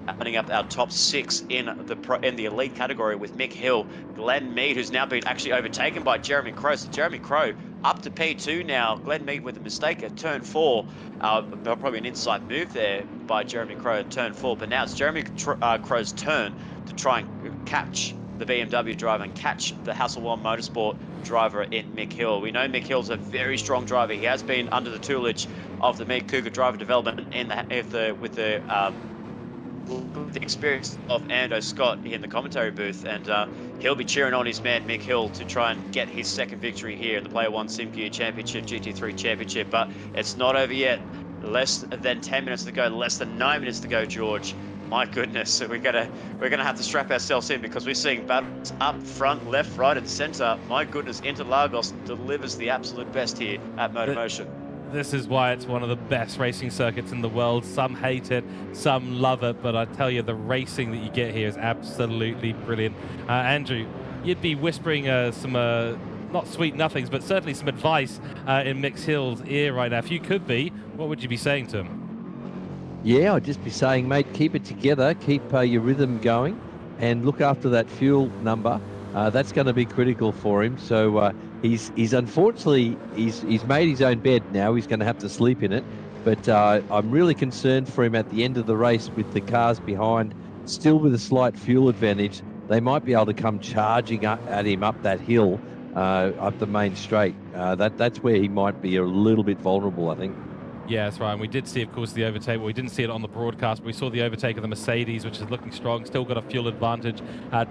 Opening up our top 6 in the elite category with Mick Hill, Glenn Mead, who's now been actually overtaken by Jeremy Crow. So Jeremy Crow up to P2 now. Glenn Mead with a mistake at turn 4. Probably an inside move there by Jeremy Crow at turn 4. But now it's Jeremy Crow's turn to try and catch the BMW driver and catch the Hasselblad Motorsport driver in Mick Hill. We know Mick Hill's a very strong driver. He has been under the tutelage of the Mick Cooke driver development with the experience of Ando Scott in the commentary booth, and he'll be cheering on his man Mick Hill to try and get his second victory here in the Player One Sim Gear Championship, GT3 Championship. But it's not over yet. Less than 10 minutes to go, less than 9 minutes to go, George. My goodness, so we're gonna have to strap ourselves in because we're seeing battles up front, left, right, and center. My goodness, Interlagos delivers the absolute best here at MotorMotion. This is why it's one of the best racing circuits in the world. Some hate it, some love it, but I tell you, the racing that you get here is absolutely brilliant. Andrew, you'd be whispering some, not sweet nothings, but certainly some advice in Mick Hill's ear right now. If you could be, what would you be saying to him? Yeah, I'd just be saying, mate, keep it together, keep your rhythm going, and look after that fuel number. That's going to be critical for him. So he's unfortunately he's made his own bed now. He's going to have to sleep in it. But I'm really concerned for him at the end of the race with the cars behind, still with a slight fuel advantage. They might be able to come charging at him up that hill, up the main straight. That's where he might be a little bit vulnerable, I think. Yeah, that's right. And we did see, of course, the overtake. Well, we didn't see it on the broadcast, but we saw the overtake of the Mercedes, which is looking strong. Still got a fuel advantage.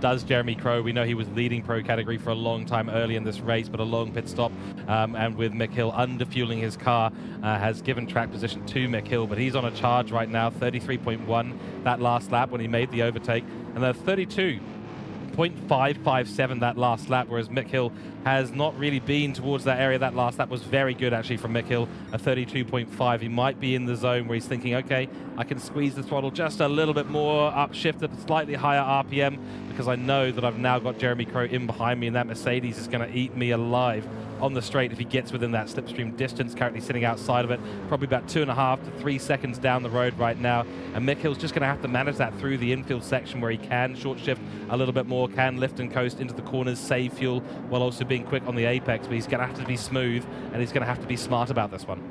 Does Jeremy Crow. We know he was leading pro category for a long time early in this race, but a long pit stop. And with Mick Hill under-fueling his car, has given track position to Mick Hill. But he's on a charge right now, 33.1 that last lap when he made the overtake. And then 32.557 that last lap, whereas Mick Hill has not really been towards that area. That last lap was very good actually from Mick Hill, a 32.5. He might be in the zone where he's thinking, okay, I can squeeze the throttle just a little bit more, upshift at a slightly higher RPM, because I know that I've now got Jeremy Crow in behind me, and that Mercedes is going to eat me alive on the straight if he gets within that slipstream distance, currently sitting outside of it, probably about 2.5 to 3 seconds down the road right now. And Mick Hill's just going to have to manage that through the infield section where he can short shift a little bit more, can lift and coast into the corners, save fuel, while also being quick on the apex. But he's going to have to be smooth, and he's going to have to be smart about this one.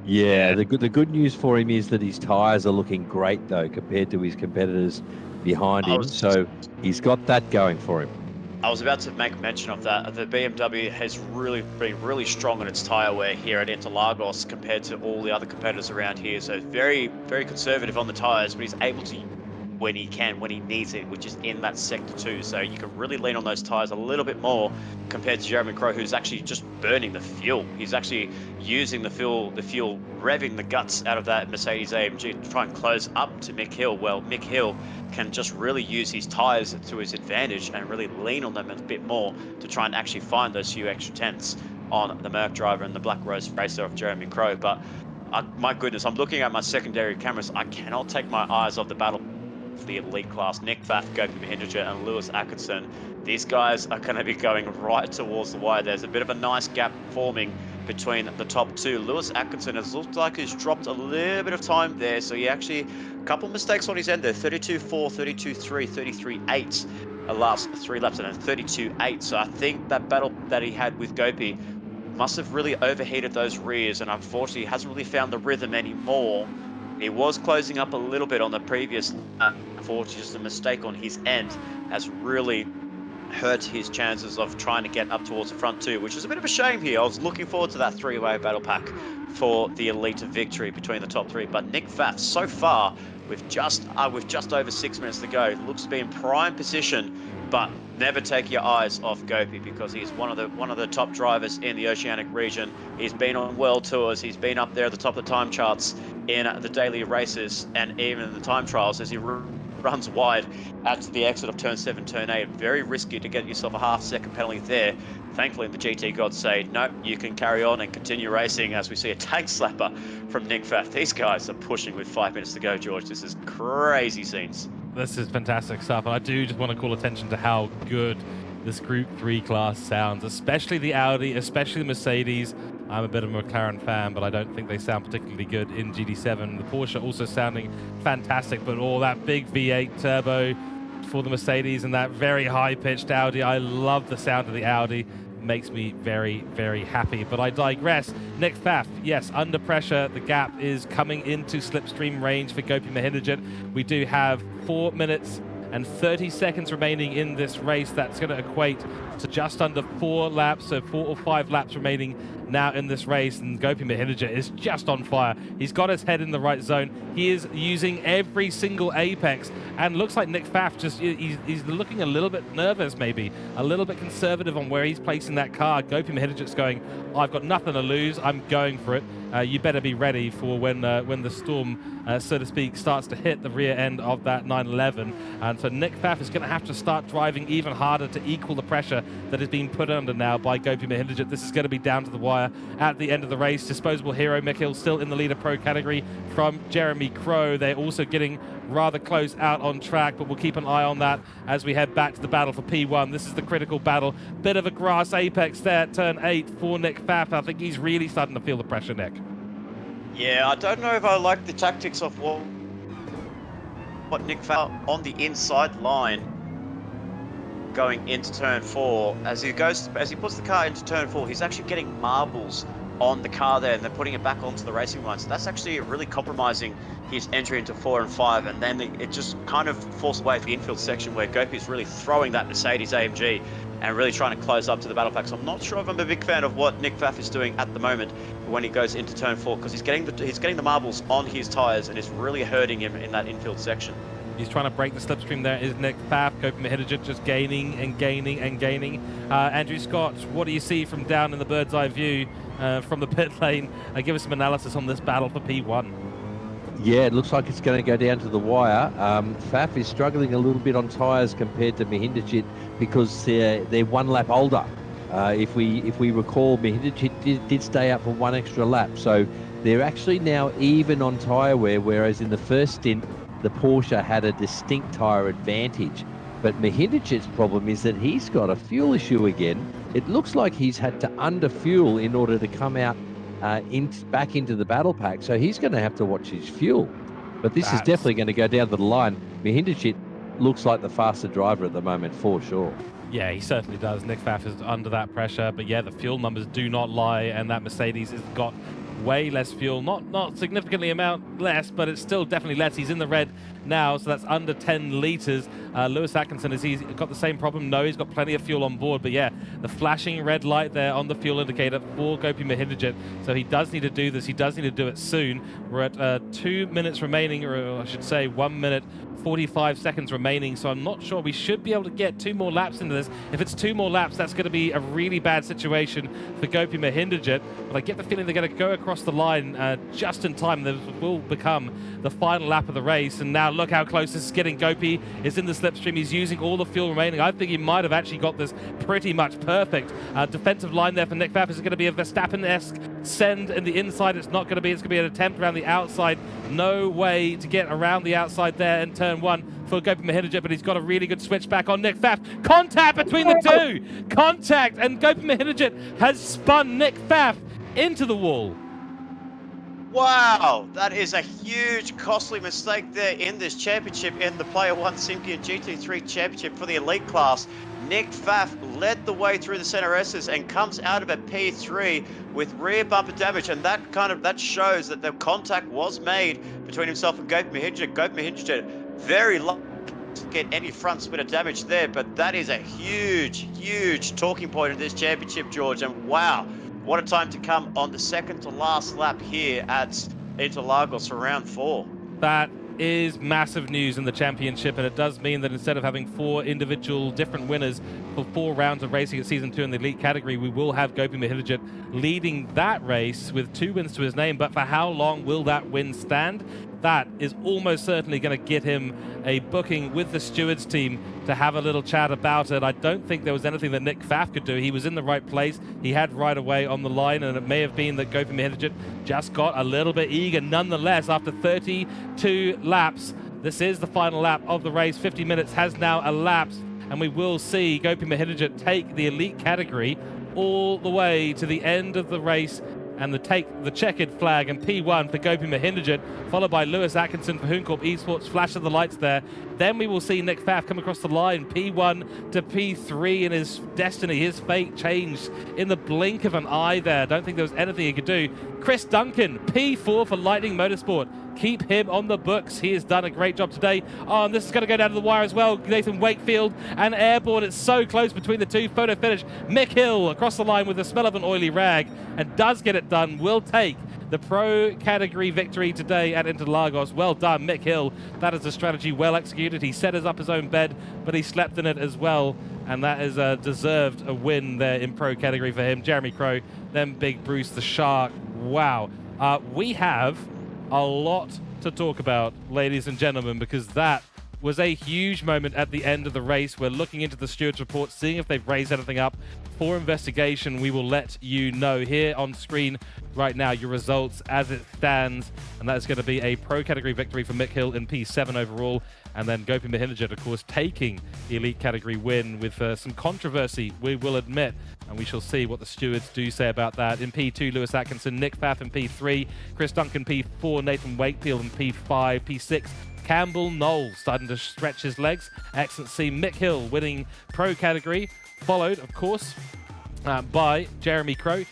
Yeah, the good news for him is that his tyres are looking great, though, compared to his competitors behind him. So he's got that going for him. I was about to make mention of that. The BMW has really been really strong on its tyre wear here at Interlagos compared to all the other competitors around here. So very, very conservative on the tyres, but he's able to when he can, when he needs it, which is in that sector 2. So you can really lean on those tyres a little bit more compared to Jeremy Crow, who's actually just burning the fuel. He's actually using the fuel, revving the guts out of that Mercedes AMG to try and close up to Mick Hill. Well, Mick Hill can just really use his tyres to his advantage and really lean on them a bit more to try and actually find those few extra tenths on the Merc driver and the Black Rose racer of Jeremy Crow. But my goodness, I'm looking at my secondary cameras. I cannot take my eyes off the battle for the elite class. Nick Pfaff, Cooke, and Lewis Atkinson. These guys are going to be going right towards the wire. There's a bit of a nice gap forming between the top two. Lewis Atkinson has looked like he's dropped a little bit of time there, so he actually, a couple of mistakes on his end there. 32.4, 32.3, 33.8 the last 3 laps, and then 32.8. So I think that battle that he had with Gopi must have really overheated those rears, and unfortunately he hasn't really found the rhythm anymore. He was closing up a little bit on the previous lap. Unfortunately, just a mistake on his end has really hurt his chances of trying to get up towards the front two, which is a bit of a shame here. I was looking forward to that 3-way battle pack for the elite victory between the top 3. But Nick Pfaff, so far, with just over 6 minutes to go, looks to be in prime position. But never take your eyes off Gopi, because he's one of the top drivers in the Oceanic region. He's been on world tours. He's been up there at the top of the time charts in the daily races and even in the time trials as he runs wide at the exit of turn 7, turn 8. Very risky to get yourself a half-second penalty there. Thankfully, the GT gods say, no, you can carry on and continue racing, as we see a tank slapper from Nick Pfaff. These guys are pushing with 5 minutes to go, George. This is crazy scenes. This is fantastic stuff, and I do just want to call attention to how good this Group 3 class sounds, especially the Audi, especially the Mercedes. I'm a bit of a McLaren fan, but I don't think they sound particularly good in GT7. The Porsche also sounding fantastic, but all that big V8 turbo for the Mercedes and that very high-pitched Audi. I love the sound of the Audi. Makes me very, very happy. But I digress. Nick Pfaff, yes, under pressure. The gap is coming into slipstream range for Gopi Mahindranjit. We do have 4 minutes and 30 seconds remaining in this race. That's going to equate to just under 4 laps, so 4 or 5 laps remaining now in this race, and Gopi Mahindranjit is just on fire. He's got his head in the right zone. He is using every single apex, and looks like Nick Pfaff he's looking a little bit nervous, maybe a little bit conservative on where he's placing that car. Gopi Mahindranjit's going, I've got nothing to lose, I'm going for it. you better be ready for when the storm, so to speak, starts to hit the rear end of that 911. And so Nick Pfaff is going to have to start driving even harder to equal the pressure that is being put under now by Gopi Mahindranjit. This is going to be down to the wire at the end of the race. Disposable hero Mick Hill still in the leader pro category from Jeremy Crow. They're also getting rather close out on track, but we'll keep an eye on that as we head back to the battle for P1. This is the critical battle. Bit of a grass apex there at turn 8 for Nick Pfaff. I think he's really starting to feel the pressure, Nick. Yeah, I don't know if I like the tactics of what Nick Pfaff on the inside line going into turn 4. As he puts the car into turn 4, he's actually getting marbles on the car there, and they're putting it back onto the racing line. So that's actually really compromising his entry into 4 and 5, and then it just kind of falls away at the infield section where Gopi is really throwing that Mercedes AMG and really trying to close up to the battle pack. So I'm not sure if I'm a big fan of what Nick Pfaff is doing at the moment when he goes into turn 4, because he's getting the marbles on his tyres, and it's really hurting him in that infield section. He's trying to break the slipstream there, is Nick Pfaff. Gopi Mahindranjit just gaining and gaining and gaining. Andrew Scott, what do you see from down in the bird's eye view from the pit lane? Give us some analysis on this battle for P1. Yeah, it looks like it's going to go down to the wire. Pfaff is struggling a little bit on tyres compared to Mahindranjit because they're 1 lap older. If we recall, Mahindranjit did stay up for 1 extra lap. So they're actually now even on tyre wear, whereas in the first stint, the Porsche had a distinct tyre advantage. But Mahindranjit's problem is that he's got a fuel issue again. It looks like he's had to under-fuel in order to come out back into the battle pack. So he's going to have to watch his fuel. But this is definitely going to go down to the line. Mahindranjit looks like the faster driver at the moment, for sure. Yeah, he certainly does. Nick Pfaff is under that pressure. But yeah, the fuel numbers do not lie, and that Mercedes has got way less fuel, not significantly amount less, but it's still definitely less. He's in the red now, so that's under 10 litres. Lewis Atkinson, has he got the same problem? No, he's got plenty of fuel on board, but yeah, the flashing red light there on the fuel indicator for Gopi Mahindranjit. So he does need to do this. He does need to do it soon. We're at 2 minutes remaining, or I should say 1 minute 45 seconds remaining, so I'm not sure. We should be able to get 2 more laps into this. If it's 2 more laps, that's going to be a really bad situation for Gopi Mahindranjit, but I get the feeling they're going to go across the line just in time. This will become the final lap of the race, and now look how close this is getting. Gopi is in the slipstream. He's using all the fuel remaining. I think he might have actually got this pretty much perfect. Defensive line there for Nick Pfaff is going to be a Verstappen-esque send in the inside. It's not going to be. It's going to be an attempt around the outside. No way to get around the outside there in turn 1 for Gopi Mahindranjit, but he's got a really good switch back on Nick Pfaff. Contact between the two! Contact, and Gopi Mahindranjit has spun Nick Pfaff into the wall. Wow, that is a huge, costly mistake there in this championship, in the Player 1 Simca GT3 championship for the elite class. Nick Pfaff led the way through the center S's and comes out of a P3 with rear bumper damage, and that shows that the contact was made between himself and Gopi Mahindranjit. Gopi Mahindranjit very lucky to get any front splitter damage there, but that is a huge talking point in this championship, George. And wow, what a time to come on the second to last lap here at Interlagos for round 4. That is massive news in the championship, and it does mean that instead of having 4 individual different winners for 4 rounds of racing at Season 2 in the elite category, we will have Gopi Mahindranjit leading that race with 2 wins to his name. But for how long will that win stand? That is almost certainly going to get him a booking with the stewards team to have a little chat about it. I don't think there was anything that Nick Pfaff could do. He was in the right place. He had right away on the line, and it may have been that Gopi Mahindranjit just got a little bit eager. Nonetheless, after 32 laps, this is the final lap of the race. 50 minutes has now elapsed, and we will see Gopi Mahindranjit take the elite category all the way to the end of the race, and take the checkered flag and P1 for Gopi Mahindranjit, followed by Lewis Atkinson for Hooncorp Esports. Flash of the lights there. Then we will see Nick Pfaff come across the line, P1 to P3, and his destiny, his fate changed in the blink of an eye there. I don't think there was anything he could do. Chris Duncan, P4 for Lightning Motorsport. Keep him on the books. He has done a great job today. Oh, and this is going to go down to the wire as well. Nathan Wakefield and Airborne. It's so close between the two. Photo finish. Mick Hill across the line with the smell of an oily rag, and does get it done. Will take the pro category victory today at Interlagos. Well done, Mick Hill. That is a strategy well executed. He set us up his own bed, but he slept in it as well. And that is deserved a win there in pro category for him. Jeremy Crow, then Big Bruce the Shark. Wow. We have a lot to talk about, ladies and gentlemen, because that was a huge moment at the end of the race. We're looking into the stewards report, seeing if they've raised anything up for investigation. We will let you know here on screen right now your results as it stands, and that is going to be a pro category victory for Mick Hill in P7 overall, and then Gopi Mahindajit, of course, taking the elite category win with some controversy, we will admit, and we shall see what the stewards do say about that. In P2, Lewis Atkinson, Nick Pfaff in P3, Chris Duncan P4, Nathan Wakefield in P5, P6, Campbell Knowles starting to stretch his legs. Excellent to see Mick Hill winning pro category, followed, of course, by Jeremy Crow.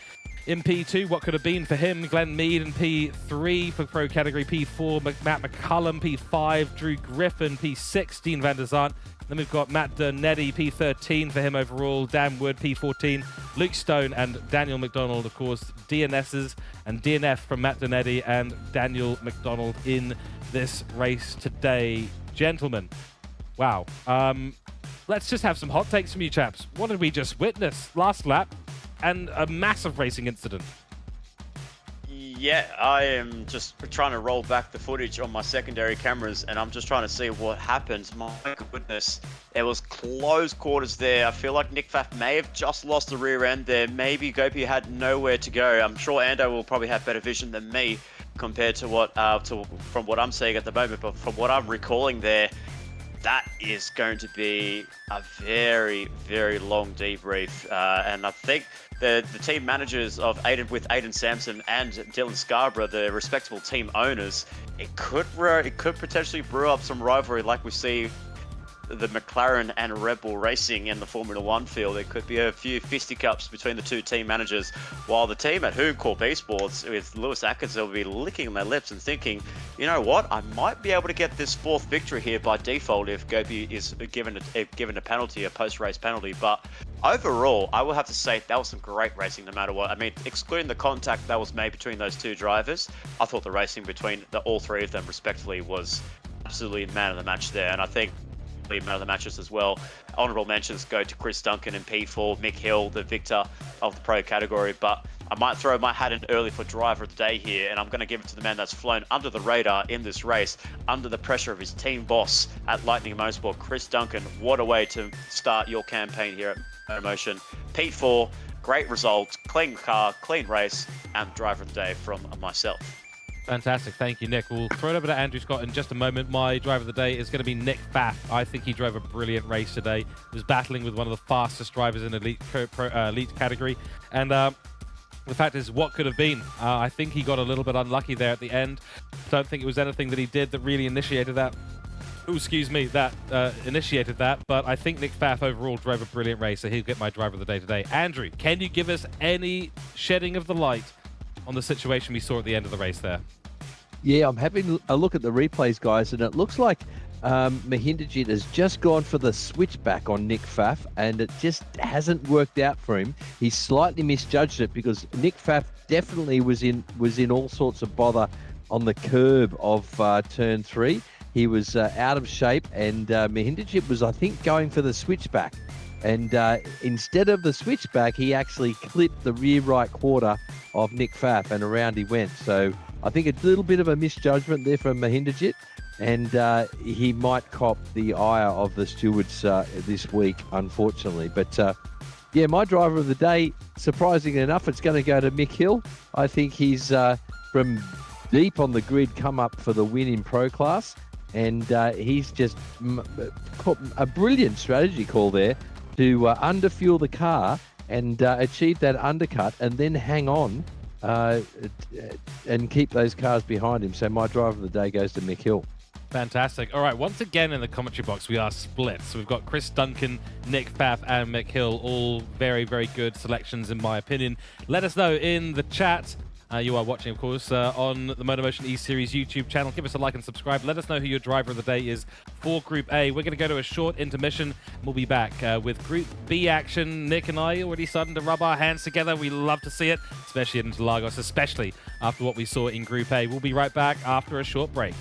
In P2, what could have been for him, Glenn Mead in P3 for pro category, P4, Matt McCullum, P5, Drew Griffin, P16, Van der Zandt. Then we've got Matt Dernetti, P13 for him overall, Dan Wood, P14, Luke Stone and Daniel McDonald, of course, DNSs and DNF from Matt Dernetti and Daniel McDonald in this race today. Gentlemen, wow. Let's just have some hot takes from you chaps. What did we just witness? Last lap and a massive racing incident. Yeah, I am just trying to roll back the footage on my secondary cameras, and I'm just trying to see what happened. My goodness, it was close quarters there. I feel like Nick Pfaff may have just lost the rear end there. Maybe Gopi had nowhere to go. I'm sure Ando will probably have better vision than me compared to what from what I'm seeing at the moment. But from what I'm recalling there, that is going to be a very, very long debrief, and I think the team managers of Aiden Sampson and Dylan Scarborough, the respectable team owners, it could potentially brew up some rivalry like we see the McLaren and Red Bull Racing in the Formula One field. There could be a few fisticuffs between the two team managers, while the team at Hoon Corp Esports with Lewis Atkinson will be licking their lips and thinking, you know what, I might be able to get this fourth victory here by default if Gopi is given a penalty, a post-race penalty. But overall, I will have to say that was some great racing no matter what. I mean, excluding the contact that was made between those two drivers, I thought the racing between all three of them respectively was absolutely man of the match there. And I think man of the matches as well. Honourable mentions go to Chris Duncan in P4, Mick Hill, the victor of the pro category, but I might throw my hat in early for driver of the day here, and I'm going to give it to the man that's flown under the radar in this race, under the pressure of his team boss at Lightning Motorsport, Chris Duncan. What a way to start your campaign here at MotorMotion. P4, great result, clean car, clean race, and driver of the day from myself. Fantastic. Thank you, Nick. We'll throw it over to Andrew Scott in just a moment. My driver of the day is going to be Nick Pfaff. I think he drove a brilliant race today. He was battling with one of the fastest drivers in elite category. And the fact is, what could have been? I think he got a little bit unlucky there at the end. Don't think it was anything that he did that really initiated that. Initiated that. But I think Nick Pfaff overall drove a brilliant race, so he'll get my driver of the day today. Andrew, can you give us any shedding of the light on the situation we saw at the end of the race there? Yeah, I'm having a look at the replays, guys, and it looks like Mahindajit has just gone for the switchback on Nick Pfaff, and it just hasn't worked out for him. He slightly misjudged it because Nick Pfaff definitely was in all sorts of bother on the curb of turn 3. He was out of shape, and Mahindajit was, I think, going for the switchback. And instead of the switchback, he actually clipped the rear right quarter of Nick Pfaff, and around he went. So I think a little bit of a misjudgment there from Mahindajit, and he might cop the ire of the stewards this week, unfortunately. But yeah, my driver of the day, surprisingly enough, it's going to go to Mick Hill. I think he's from deep on the grid come up for the win in pro class, and he's just a brilliant strategy call there to underfuel the car and achieve that undercut and then hang on and keep those cars behind him. So my driver of the day goes to Mick Hill. Fantastic. All right, once again in the commentary box, we are split. So we've got Chris Duncan, Nick Pfaff, and Mick Hill, all very, very good selections in my opinion. Let us know in the chat. You are watching, of course, on the MotorMotion E-Series YouTube channel. Give us a like and subscribe. Let us know who your driver of the day is for Group A. We're going to go to a short intermission. We'll be back with Group B action. Nick and I already starting to rub our hands together. We love to see it, especially in Interlagos, especially after what we saw in Group A. We'll be right back after a short break.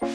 Hello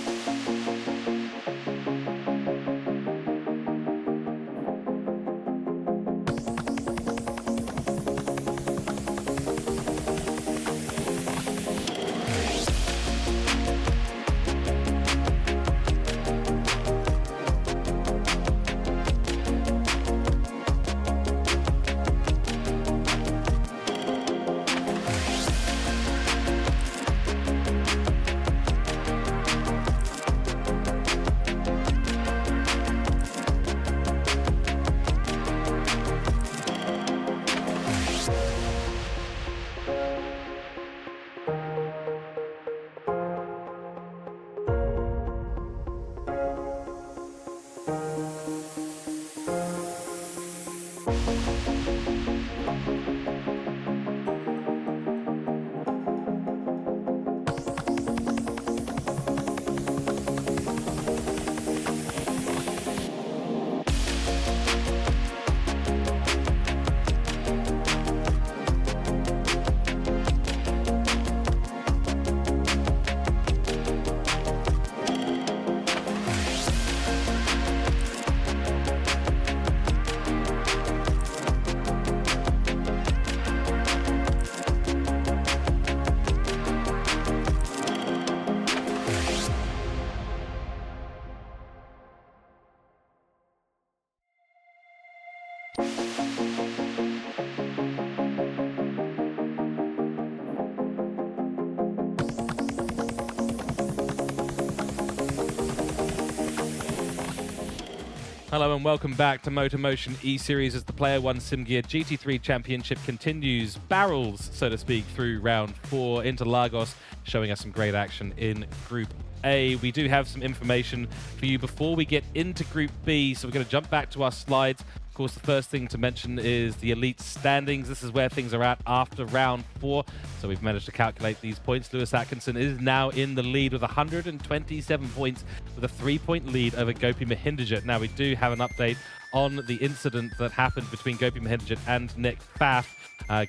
and welcome back to MotorMotion E-Series as the Player 1 Sim Gear GT3 Championship continues barrels, so to speak, through round 4. Interlagos showing us some great action in Group A. We do have some information for you before we get into Group B, so we're going to jump back to our slides. Of course, the first thing to mention is the elite standings. This is where things are at after round 4. So we've managed to calculate these points. Lewis Atkinson is now in the lead with 127 points with a 3-point lead over Gopi Mahindra. Now, we do have an update on the incident that happened between Gopi Mahindra and Nick Pfaff.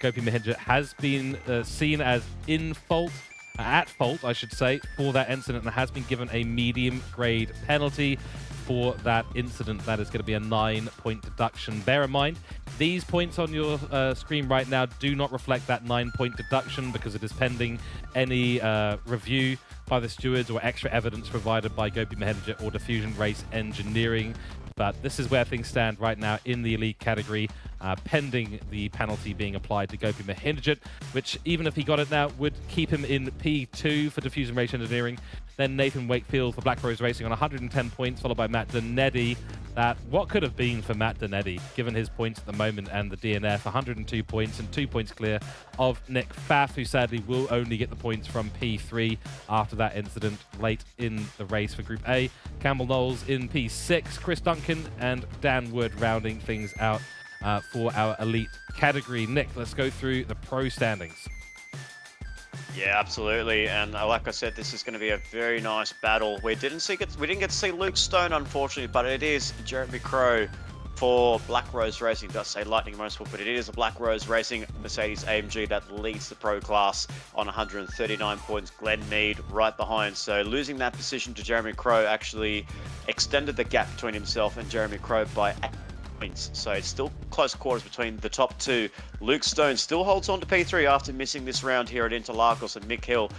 Gopi Mahindra has been seen as at fault, I should say, for that incident and has been given a medium grade penalty for that incident. That is going to be a 9-point deduction. Bear in mind, these points on your screen right now do not reflect that 9-point deduction because it is pending any review by the stewards or extra evidence provided by Gopi Mahindra or Diffusion Race Engineering. But this is where things stand right now in the elite category, pending the penalty being applied to Gopi Mahindra, which, even if he got it now, would keep him in P2 for Diffusion Race Engineering. Then Nathan Wakefield for Black Rose Racing on 110 points, followed by Matt Donetti. What could have been for Matt Donetti, given his points at the moment, and the DNF, 102 points and 2 points clear of Nick Pfaff, who sadly will only get the points from P3 after that incident late in the race for Group A. Campbell Knowles in P6, Chris Duncan and Dan Wood rounding things out for our elite category. Nick, let's go through the pro standings. Yeah, absolutely. And like I said, this is going to be a very nice battle. We didn't get to see Luke Stone, unfortunately, but it is Jeremy Crow for Black Rose Racing. It does say Lightning Motorsport, but it is a Black Rose Racing Mercedes AMG that leads the pro class on 139 points. Glenn Mead right behind. So losing that position to Jeremy Crow actually extended the gap between himself and Jeremy Crow by 8 points. So it's still close quarters between the top two. Luke Stone still holds on to P3 after missing this round here at Interlagos, and Mick Hill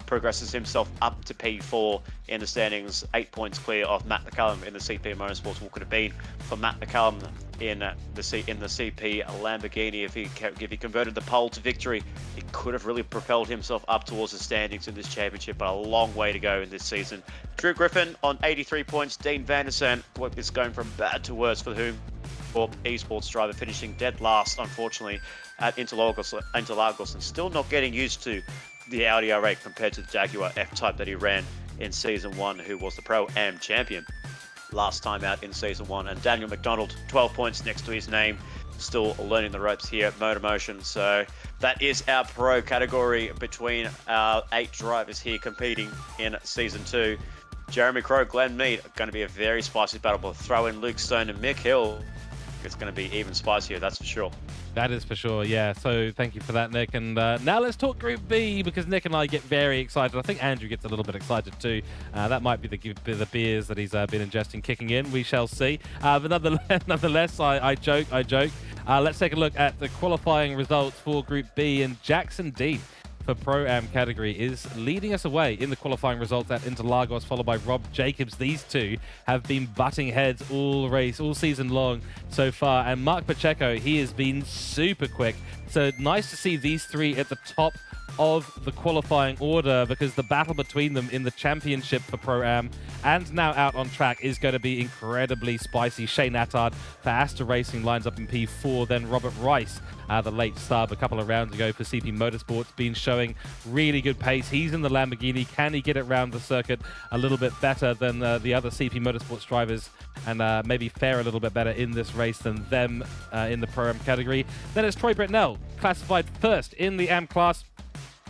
progresses himself up to P4 in the standings, 8 points clear of Matt McCallum in the CP Motorsports. What could have been for Matt McCallum in the CP Lamborghini if he converted the pole to victory, it could have really propelled himself up towards the standings in this championship, but a long way to go in this season. Drew Griffin on 83 points, Dean Vanderson, it's going from bad to worse for whom? For esports driver, finishing dead last, unfortunately, at Interlagos, and still not getting used to the Audi R8 compared to the Jaguar F-Type that he ran in Season 1, who was the Pro-Am champion last time out in Season 1. And Daniel McDonald, 12 points next to his name, still learning the ropes here at MotorMotion. So that is our pro category between our 8 drivers here competing in Season 2. Jeremy Crow, Glenn Mead, going to be a very spicy battle. We'll throw in Luke Stone and Mick Hill. It's going to be even spicier, that's for sure. That is for sure, yeah. So thank you for that, Nick. And now let's talk Group B, because Nick and I get very excited. I think Andrew gets a little bit excited too. That might be the beers that he's been ingesting kicking in. We shall see. But nonetheless, I joke. Let's take a look at the qualifying results for Group B. And Jackson Dean for Pro-Am category is leading us away in the qualifying results at Interlagos, followed by Rob Jacobs. These two have been butting heads all season long so far. And Mark Pacheco, he has been super quick. So nice to see these three at the top of the qualifying order, because the battle between them in the championship for Pro-Am and now out on track is going to be incredibly spicy. Shane Attard for Asta Racing lines up in P4. Then Robert Rice, the late sub a couple of rounds ago for CP Motorsports, been showing really good pace. He's in the Lamborghini. Can he get it around the circuit a little bit better than the other CP Motorsports drivers, and maybe fare a little bit better in this race than them in the Pro-Am category? Then it's Troy Britnell, classified first in the AM class.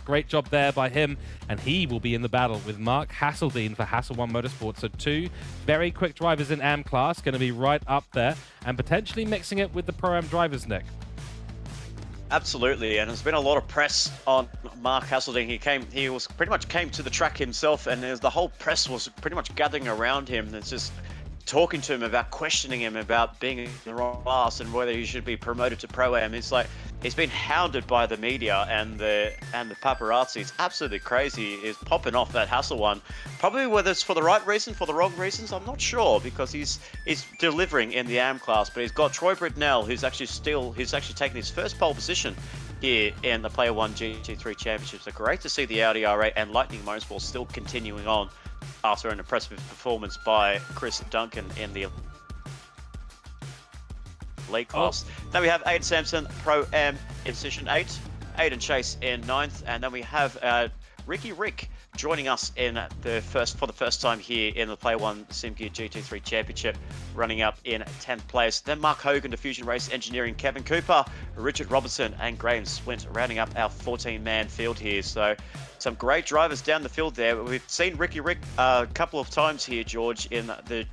Great job there by him, and he will be in the battle with Mark Hasseldine for Hassel 1 Motorsports. So two very quick drivers in AM class, going to be right up there, and potentially mixing it with the Pro-Am drivers, Nick. Absolutely, and there's been a lot of press on Mark Hasseldine. He was pretty much came to the track himself, and the whole press was pretty much gathering around him. It's just talking to him about, questioning him about being in the wrong class and whether he should be promoted to Pro-Am. It's like he's been hounded by the media and the paparazzi. It's absolutely crazy. He's popping off that Hassel one. Probably whether it's for the right reason, for the wrong reasons, I'm not sure, because he's delivering in the AM class. But he's got Troy Britnell, who's actually taken his first pole position here in the Player 1 GT3 Championship. So great to see the Audi R8 and Lightning Motorsport still continuing on after an impressive performance by Chris Duncan in the league class. Then we have Aiden Sampson, Pro-Am in Position 8, Aiden Chase in 9th, and then we have Ricky Rick joining us for the first time here in the Player 1 SimGear GT3 Championship, running up in 10th place. Then Mark Hogan, Diffusion Race Engineering, Kevin Cooper, Richard Robertson, and Graham Swint rounding up our 14-man field here. So some great drivers down the field there. We've seen Ricky Rick a couple of times here, George, in the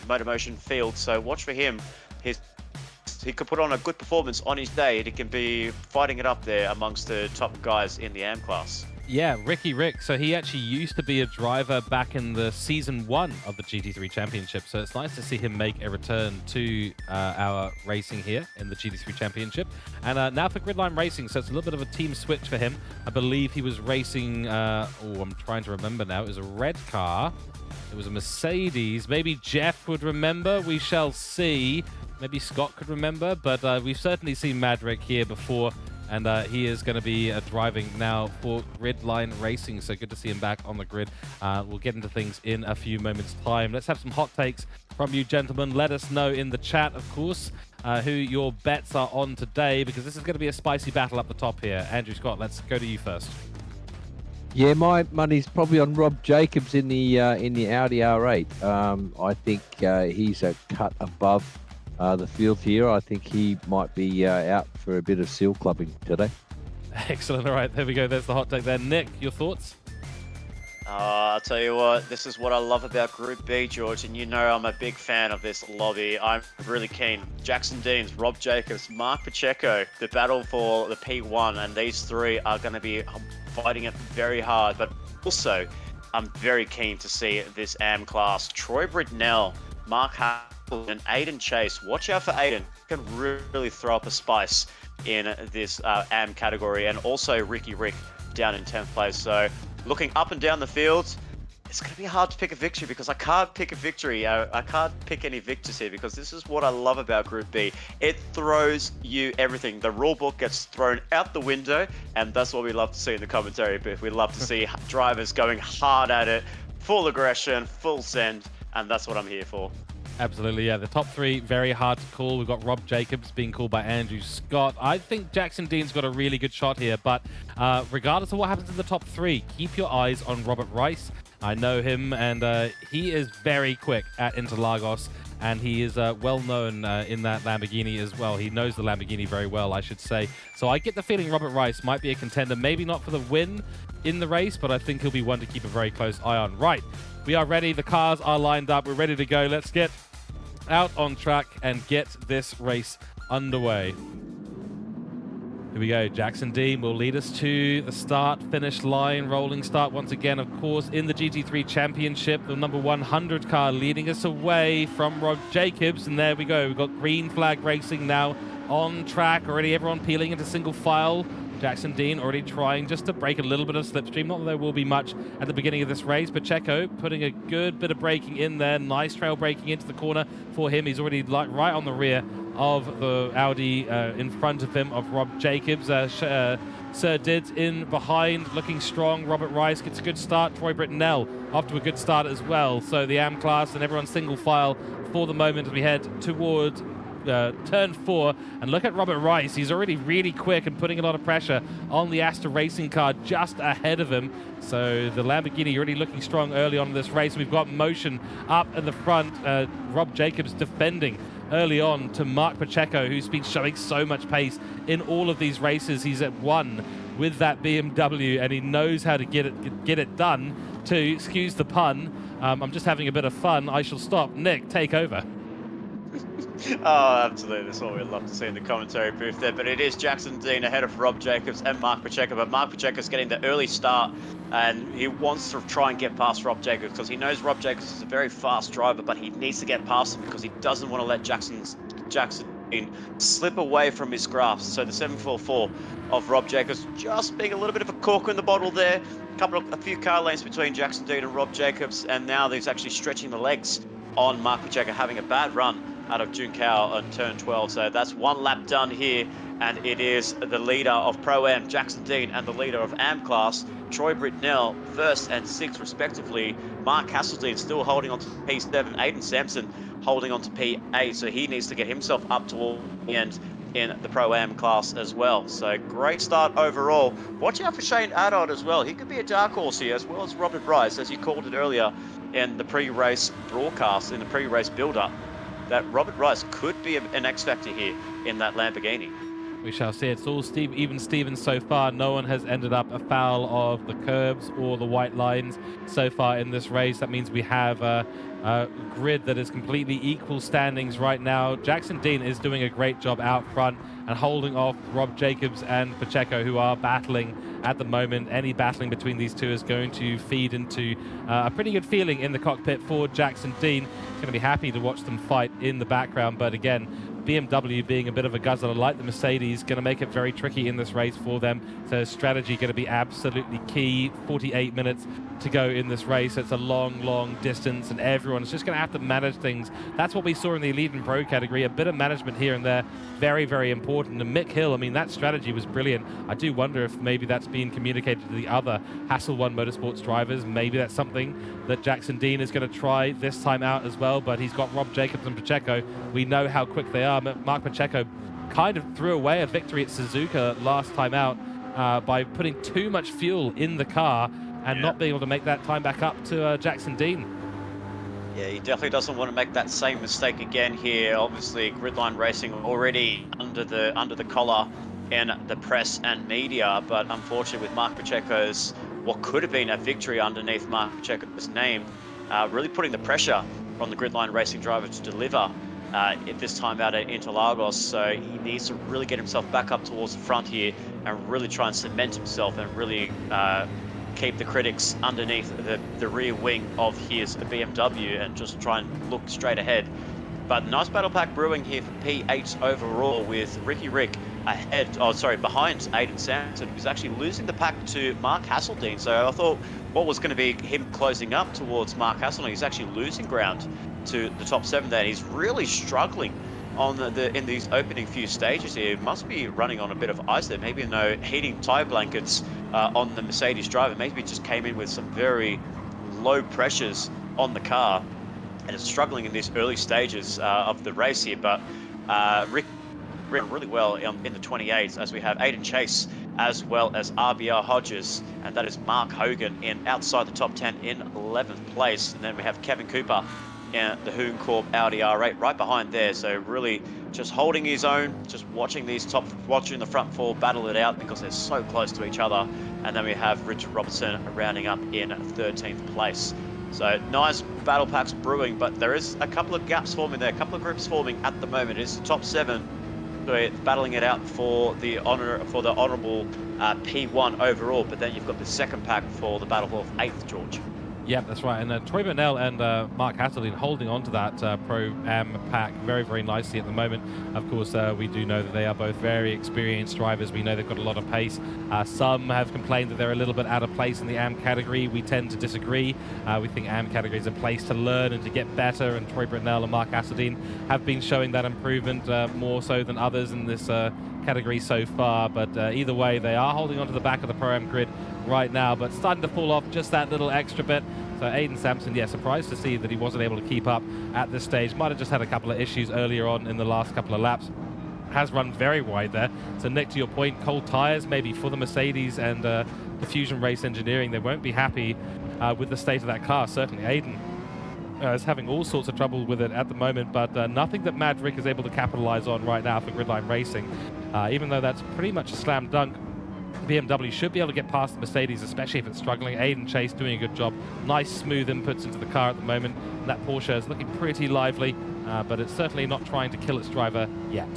MotorMotion field. So watch for him. He could put on a good performance on his day, and he can be fighting it up there amongst the top guys in the AM class. Yeah, Ricky Rick. So he actually used to be a driver back in the Season 1 of the GT3 Championship. So it's nice to see him make a return to our racing here in the GT3 Championship. And now for Gridline Racing. So it's a little bit of a team switch for him. I believe he was racing, I'm trying to remember now. It was a red car. It was a Mercedes. Maybe Jeff would remember. We shall see. Maybe Scott could remember. But we've certainly seen Madrick here before. And he is going to be driving now for Gridline Racing. So good to see him back on the grid. We'll get into things in a few moments' time. Let's have some hot takes from you, gentlemen. Let us know in the chat, of course, who your bets are on today, because this is going to be a spicy battle up the top here. Andrew, Scott, let's go to you first. Yeah, my money's probably on Rob Jacobs in the Audi R8. I think he's a cut above the field here. I think he might be out for a bit of seal clubbing today. Excellent. All right, there we go. There's the hot take there. Nick, your thoughts? I'll tell you what, this is what I love about Group B, George, and you know I'm a big fan of this lobby. I'm really keen. Jackson Deans, Rob Jacobs, Mark Pacheco, the battle for the P1, and these three are going to be fighting it very hard. But also, I'm very keen to see this AM class. Troy Britnell, Mark Hassel, and Aiden Chase. Watch out for Aiden. He can really throw up a spice in this AM category, and also Ricky Rick down in 10th place. So looking up and down the field, it's going to be hard to pick a victory, because I can't pick a victory. I can't pick any victors here, because this is what I love about Group B. It throws you everything. The rule book gets thrown out the window, and that's what we love to see in the commentary booth. We love to see drivers going hard at it, full aggression, full send, and that's what I'm here for. Absolutely, yeah. The top three, very hard to call. We've got Rob Jacobs being called by Andrew Scott. I think Jackson Dean's got a really good shot here, but regardless of what happens in the top three, keep your eyes on Robert Rice. I know him, and he is very quick at Interlagos, and he is well known in that Lamborghini as well. He knows the Lamborghini very well, I should say. So I get the feeling Robert Rice might be a contender, maybe not for the win in the race, but I think he'll be one to keep a very close eye on. Right, we are ready. The cars are lined up. We're ready to go. Let's get out on track and get this race underway. Here we go. Jackson Dean will lead us to the start-finish line. Rolling start once again, of course, in the GT3 Championship. The number 100 car leading us away from Rob Jacobs. And there we go. We've got green flag racing now on track. Already everyone peeling into single file. Jackson Dean already trying just to break a little bit of slipstream. Not that there will be much at the beginning of this race. Pacheco putting a good bit of braking in there. Nice trail braking into the corner for him. He's already right on the rear of the Audi in front of him of Rob Jacobs. Sir Dids in behind, looking strong. Robert Rice gets a good start. Troy Brittenell off to a good start as well. So the AM class and everyone single file for the moment as we head towards turn 4. And look at Robert Rice. He's already really quick and putting a lot of pressure on the Astra racing car just ahead of him. So the Lamborghini already looking strong early on in this race. We've got Motion up in the front. Rob Jacobs defending early on to Mark Pacheco, who's been showing so much pace in all of these races. He's at 1 with that BMW, and he knows how to get it done. To excuse the pun, I'm just having a bit of fun. I shall stop. Nick, take over. Oh, absolutely. That's what we'd love to see in the commentary booth there. But it is Jackson Dean ahead of Rob Jacobs and Mark Pacheco. But Mark Pacheco's getting the early start, and he wants to try and get past Rob Jacobs because he knows Rob Jacobs is a very fast driver, but he needs to get past him because he doesn't want to let Jackson Dean slip away from his grasp. So the 744 of Rob Jacobs just being a little bit of a cork in the bottle there. A few car lengths between Jackson Dean and Rob Jacobs, and now he's actually stretching the legs on Mark Pacheco, having a bad run out of Junkao on turn 12. So that's 1 lap done here, and it is the leader of Pro-Am, Jackson Dean, and the leader of AM class, Troy Brittenell, 1st and 6th respectively. Mark Hasseldean still holding on to P7, Aiden Sampson holding on to P8, so he needs to get himself up toward the end in the Pro-Am class as well. So great start overall. Watch out for Shane Addott as well. He could be a dark horse here, as well as Robert Rice, as you called it earlier in the pre-race broadcast, in the pre-race build-up, that Robert Rice could be an X factor here in that Lamborghini. We shall see. It's all even Stevens so far. No one has ended up afoul of the curbs or the white lines so far in this race. That means we have a grid that is completely equal standings right now. Jackson Dean is doing a great job out front and holding off Rob Jacobs and Pacheco, who are battling at the moment. Any battling between these two is going to feed into a pretty good feeling in the cockpit for Jackson Dean. He's going to be happy to watch them fight in the background, but again, BMW being a bit of a guzzler like the Mercedes, going to make it very tricky in this race for them. So strategy going to be absolutely key. 48 minutes to go in this race. It's a long distance, and everyone's just going to have to manage things. That's what we saw in the Elite and Pro category. A bit of management here and there, very important. And Mick Hill, I mean, that strategy was brilliant. I do wonder if maybe that's being communicated to the other Hassel 1 Motorsports drivers. Maybe that's something that Jackson Dean is going to try this time out as well, but he's got Rob Jacobs and Pacheco. We know how quick they are. Mark Pacheco kind of threw away a victory at Suzuka last time out by putting too much fuel in the car and not being able to make that time back up to Jackson Dean. Yeah, he definitely doesn't want to make that same mistake again here. Obviously, Gridline Racing already under the collar in the press and media, but unfortunately with Mark Pacheco's, what could have been a victory underneath Mark Pacheco's name, really putting the pressure on the Gridline Racing driver to deliver at this time out at Interlagos. So he needs to really get himself back up towards the front here and really try and cement himself and really keep the critics underneath the rear wing of his BMW and just try and look straight ahead. But nice battle pack brewing here for P8 overall, with Ricky Rick behind Aiden Sampson, who's actually losing the pack to Mark Hasseldean. So I thought what was going to be him closing up towards Mark Hasseldean, he's actually losing ground to the top 7 there. He's really struggling on in these opening few stages here. Must be running on a bit of ice there. Maybe no heating tire blankets on the Mercedes driver. Maybe he just came in with some very low pressures on the car and is struggling in these early stages of the race here. But Rick ran really well in the 28s, as we have Aiden Chase as well as RBR Hodges, and that is Mark Hogan in outside the top 10 in 11th place. And then we have Kevin Cooper in the Hoon Corp Audi R8 right behind there. So really just holding his own, just watching the front four battle it out because they're so close to each other. And then we have Richard Robertson rounding up in 13th place. So nice battle packs brewing, but there is a couple of gaps forming there, a couple of groups forming at the moment. It is the top 7 battling it out for the honourable P1 overall. But then you've got the second pack for the battle of 8th, George. Yep, that's right. And Troy Burnell and Mark Hasselin holding on to that Pro-Am pack very, very nicely at the moment. Of course, we do know that they are both very experienced drivers. We know they've got a lot of pace. Some have complained that they're a little bit out of place in the AM category. We tend to disagree. We think AM category is a place to learn and to get better, and Troy Burnell and Mark Hasselin have been showing that improvement more so than others in this category so far. But either way, they are holding on to the back of the Pro-Am grid right now, but starting to fall off just that little extra bit. So Aiden Sampson, yeah, surprised to see that he wasn't able to keep up at this stage. Might have just had a couple of issues earlier on in the last couple of laps. Has run very wide there. So Nick, to your point, cold tyres maybe for the Mercedes and the Fusion Race Engineering. They won't be happy with the state of that car. Certainly Aiden is having all sorts of trouble with it at the moment, but nothing that Mad Rick is able to capitalize on right now for Gridline Racing. Even though that's pretty much a slam dunk, BMW should be able to get past the Mercedes, especially if it's struggling. Aiden Chase doing a good job. Nice smooth inputs into the car at the moment. And that Porsche is looking pretty lively, but it's certainly not trying to kill its driver yet.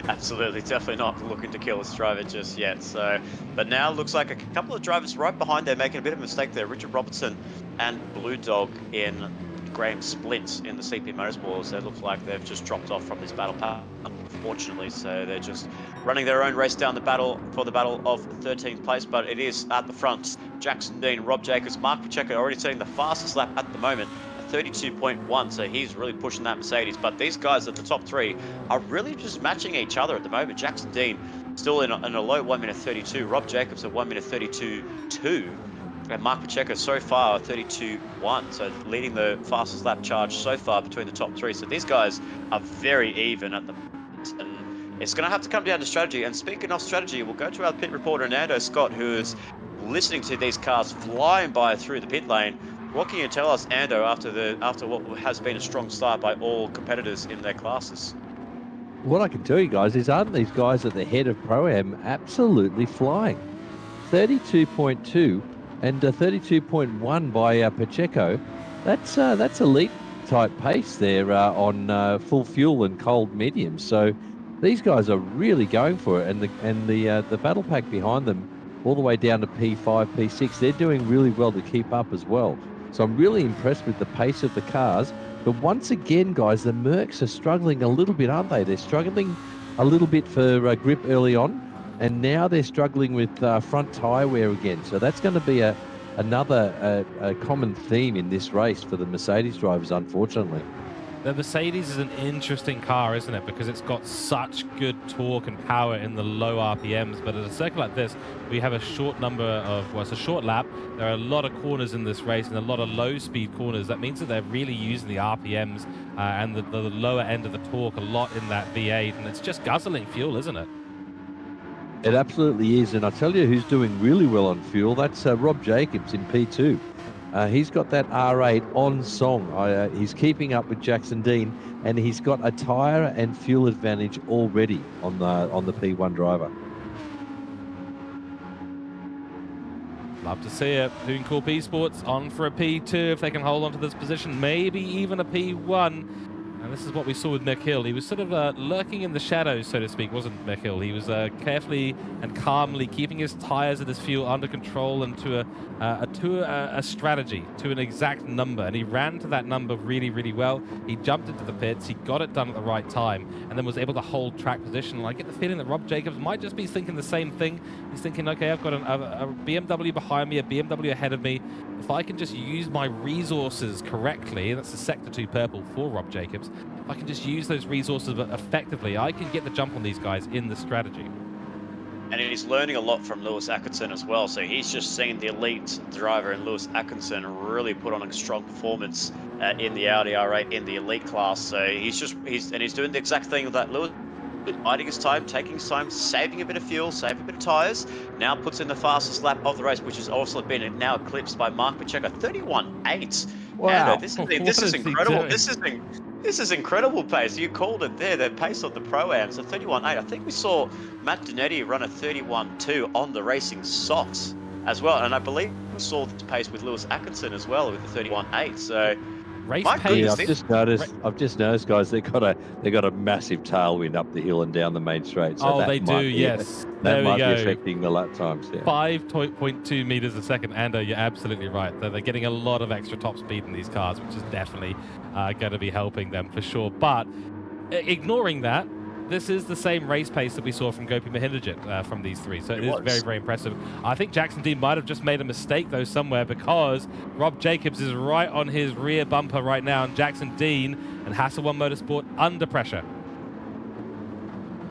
Absolutely, definitely not looking to kill its driver just yet. So, but now looks like a couple of drivers right behind there making a bit of a mistake there. Richard Robertson and Blue Dog in Graham Splint in the CP Motorsports. It looks like they've just dropped off from this battle path, unfortunately. So they're just running their own race down the battle for the battle of 13th place. But it is at the front. Jackson Dean, Rob Jacobs, Mark Pacheco already setting the fastest lap at the moment. 32.1, so he's really pushing that Mercedes. But these guys at the top three are really just matching each other at the moment. Jackson Dean still in a low 1 minute 32. Rob Jacobs at 1 minute 32.2. And Mark Pacheco so far 32.1. So leading the fastest lap charge so far between the top three. So these guys are very even at the moment. And it's going to have to come down to strategy. And speaking of strategy, we'll go to our pit reporter, Nando Scott, who is listening to these cars flying by through the pit lane. What can you tell us, Ando, after what has been a strong start by all competitors in their classes? What I can tell you guys is, aren't these guys at the head of Pro-Am absolutely flying? 32.2 and 32.1 by Pacheco. That's elite type pace there on full fuel and cold medium. So these guys are really going for it, and the battle pack behind them, all the way down to P5, P6, they're doing really well to keep up as well. So I'm really impressed with the pace of the cars. But once again, guys, the Mercs are struggling a little bit, aren't they? They're struggling a little bit for grip early on, and now they're struggling with front tyre wear again. So that's going to be another common theme in this race for the Mercedes drivers, unfortunately. The Mercedes is an interesting car, isn't it? Because it's got such good torque and power in the low RPMs. But at a circuit like this, we have a short number of, well, it's a short lap. There are a lot of corners in this race and a lot of low-speed corners. That means that they're really using the RPMs and the lower end of the torque a lot in that V8. And it's just guzzling fuel, isn't it? It absolutely is. And I tell you who's doing really well on fuel. That's Rob Jacobs in P2. He's got that R8 on song. He's keeping up with Jackson Dean, and he's got a tyre and fuel advantage already on the P1 driver. Love to see it. Doing Corp Esports on for a P2 if they can hold on to this position, maybe even a P1. And this is what we saw with Mick Hill. He was sort of lurking in the shadows, so to speak, wasn't Mick Hill? He was carefully and calmly keeping his tyres and his fuel under control and to a strategy, to an exact number. And he ran to that number really, really well. He jumped into the pits. He got it done at the right time and then was able to hold track position. And I get the feeling that Rob Jacobs might just be thinking the same thing. He's thinking, okay, I've got a BMW behind me, a BMW ahead of me. If I can just use my resources correctly, that's the Sector 2 purple for Rob Jacobs, if I can just use those resources effectively, I can get the jump on these guys in the strategy. And he's learning a lot from Lewis Atkinson as well. So he's just seen the elite driver in Lewis Atkinson really put on a strong performance in the Audi R8 in the elite class. So he's doing the exact thing that Lewis, biding his time, taking his time, saving a bit of fuel, saving a bit of tyres. Now puts in the fastest lap of the race, which has also been now eclipsed by Mark Pacheco, 31.8. Wow, this is incredible. This is incredible pace. You called it there, the pace of the Pro-Am. So 31.8. I think we saw Matt Donetti run a 31.2 on the racing socks as well. And I believe we saw this pace with Lewis Atkinson as well with the 31.8. So race My pace. Yeah, goodness, I've just noticed, guys. They got a massive tailwind up the hill and down the main straight. So Oh, that they do. might be, Yes. that There we might be go. affecting the lap times. Yeah. 5.2 meters a second, and you're absolutely right. They're getting a lot of extra top speed in these cars, which is definitely going to be helping them for sure. But ignoring that, this is the same race pace that we saw from Gopi Mahindra from these three. So it is very, very impressive. I think Jackson Dean might have just made a mistake, though, somewhere, because Rob Jacobs is right on his rear bumper right now, and Jackson Dean and Hasselone Motorsport under pressure.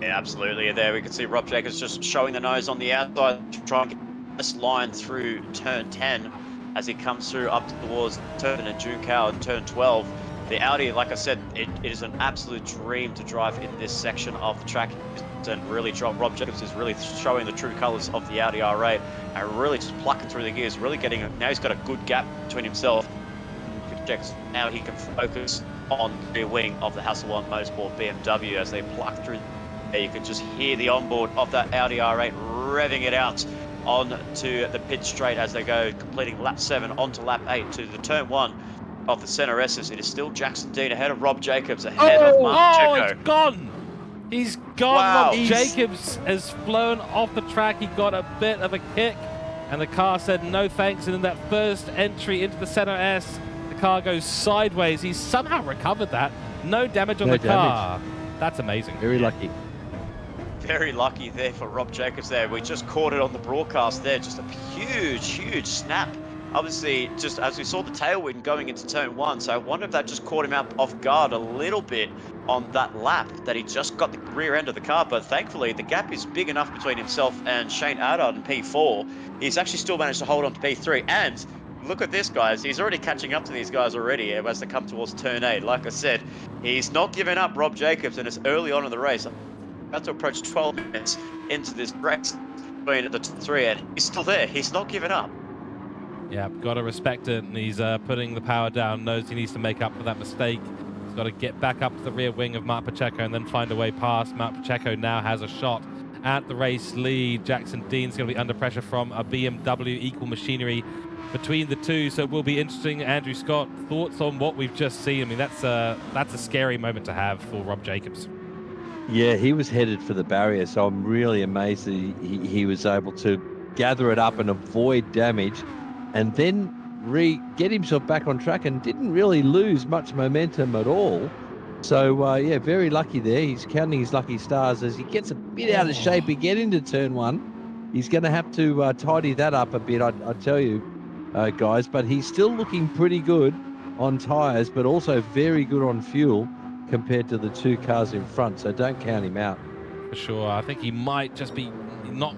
Yeah, absolutely. There we can see Rob Jacobs just showing the nose on the outside to try and get this line through turn 10 as he comes through up towards turn and Junkow and turn 12. The Audi, like I said, it is an absolute dream to drive in this section of the track and really Rob Jacobs is really showing the true colours of the Audi R8 and really just plucking through the gears, really getting now he's got a good gap between himself. Now he can focus on the rear wing of the Hasselone Motorsport BMW as they pluck through. You can just hear the onboard of that Audi R8 revving it out onto the pit straight as they go, completing lap 7 onto lap 8 to the turn 1 of the Center S's. It is still Jackson Dean ahead of Rob Jacobs, ahead of Mark Checo. It's gone! He's gone. Wow. Rob Jacobs has flown off the track. He got a bit of a kick, and the car said no thanks. And in that first entry into the Center S, the car goes sideways. He's somehow recovered that. No damage on the car. That's amazing. Very lucky. Very lucky there for Rob Jacobs there. We just caught it on the broadcast there. Just a huge snap. Obviously, just as we saw the tailwind going into turn 1, so I wonder if that just caught him out off guard a little bit on that lap, that he just got the rear end of the car. But thankfully, the gap is big enough between himself and Shane Adard in P4. He's actually still managed to hold on to P3. And look at this, guys. He's already catching up to these guys already as they come towards turn 8. Like I said, he's not giving up, Rob Jacobs, and it's early on in the race. About to approach 12 minutes into this race between the 3, and he's still there. He's not giving up. Yeah, got to respect it, and he's putting the power down, knows he needs to make up for that mistake. He's got to get back up to the rear wing of Mark Pacheco and then find a way past. Mark Pacheco now has a shot at the race lead. Jackson Dean's going to be under pressure from a BMW equal machinery between the two, so it will be interesting. Andrew Scott, thoughts on what we've just seen? I mean, that's a scary moment to have for Rob Jacobs. Yeah, he was headed for the barrier, so I'm really amazed that he was able to gather it up and avoid damage, and then get himself back on track and didn't really lose much momentum at all. So, yeah, very lucky there. He's counting his lucky stars as he gets a bit out of shape again into turn 1. He's going to have to tidy that up a bit, I tell you, guys. But he's still looking pretty good on tyres, but also very good on fuel compared to the two cars in front. So don't count him out. For sure. I think he might just be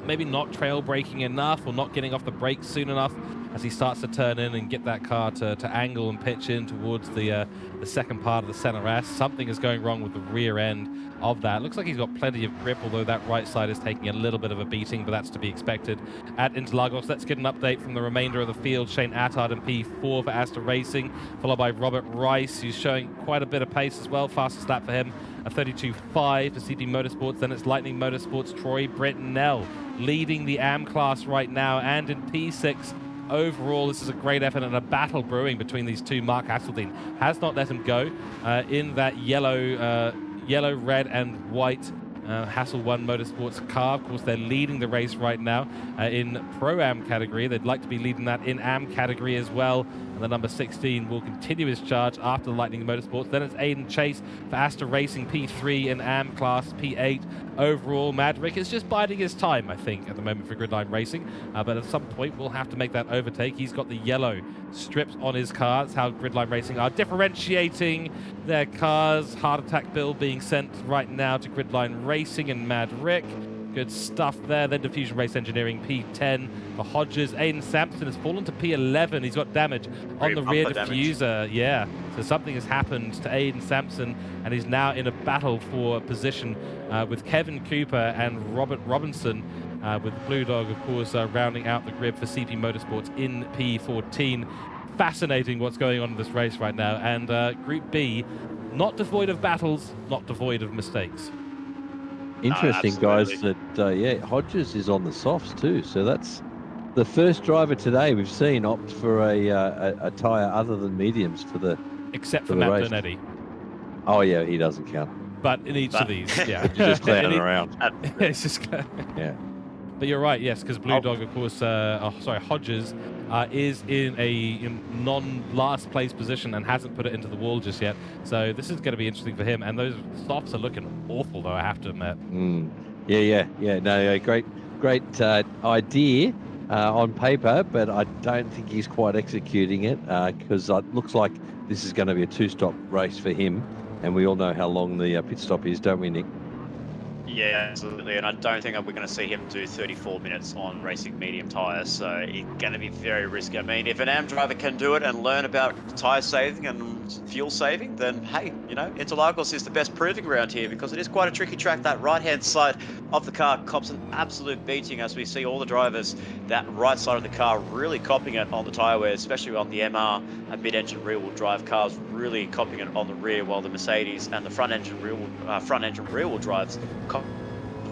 maybe not trail braking enough or not getting off the brakes soon enough as he starts to turn in and get that car to angle and pitch in towards the second part of the Center S. Something is going wrong with the rear end of that. Looks like he's got plenty of grip, although that right side is taking a little bit of a beating, but that's to be expected at Interlagos. Let's get an update from the remainder of the field. Shane Attard in P4 for Asta Racing, followed by Robert Rice, who's showing quite a bit of pace as well. Fastest lap for him, a 32.5 for CT Motorsports. Then it's Lightning Motorsports, Troy Britnell leading the AM class right now, and in P6 overall. This is a great effort and a battle brewing between these two. Mark Hasseldean has not let him go in that yellow, red and white Hasselone Motorsports car. Of course, they're leading the race right now in Pro-Am category. They'd like to be leading that in AM category as well. And the number 16 will continue his charge after the Lightning Motorsports. Then it's Aiden Chase for Asta Racing, P3 in AM class, P8 overall. Madrick is just biding his time, I think, at the moment for Gridline Racing. But at some point, we'll have to make that overtake. He's got the yellow strips on his car. That's how Gridline Racing are differentiating their cars. Heart Attack Bill being sent right now to Gridline Racing and Madrick. Good stuff there. Then Diffusion Race Engineering, P10 for Hodges. Aiden Sampson has fallen to P11. He's got damage on the rear diffuser. Yeah, so something has happened to Aiden Sampson, and he's now in a battle for position with Kevin Cooper and Robert Robinson, with Blue Dog, of course, rounding out the grid for CP Motorsports in P14. Fascinating what's going on in this race right now. And Group B, not devoid of battles, not devoid of mistakes. Interesting, guys, that, yeah, Hodges is on the softs too. So that's the first driver today we've seen opt for a tyre other than mediums for the except For for the Matt race. Bernetti. Oh yeah, he doesn't count. But in each of these, yeah. He's just clowning around. It's just Yeah. But you're right, yes, because Blue Dog, of course, Hodges is in a non-last place position and hasn't put it into the wall just yet. So this is going to be interesting for him. And those softs are looking awful, though, I have to admit. Yeah. No, great idea on paper, but I don't think he's quite executing it because it looks like this is going to be a two-stop race for him. And we all know how long the pit stop is, don't we, Nick? Yeah, absolutely, and I don't think we're going to see him do 34 minutes on racing medium tyres, so it's going to be very risky. I mean, if an AM driver can do it and learn about tyre saving and fuel saving, then hey, you know, Interlagos is the best proving ground here because it is quite a tricky track. That right-hand side of the car cops an absolute beating as we see all the drivers, that right side of the car really copping it on the tyre wear, especially on the MR and mid-engine rear-wheel drive cars really copping it on the rear, while the Mercedes and the front-engine rear-wheel drives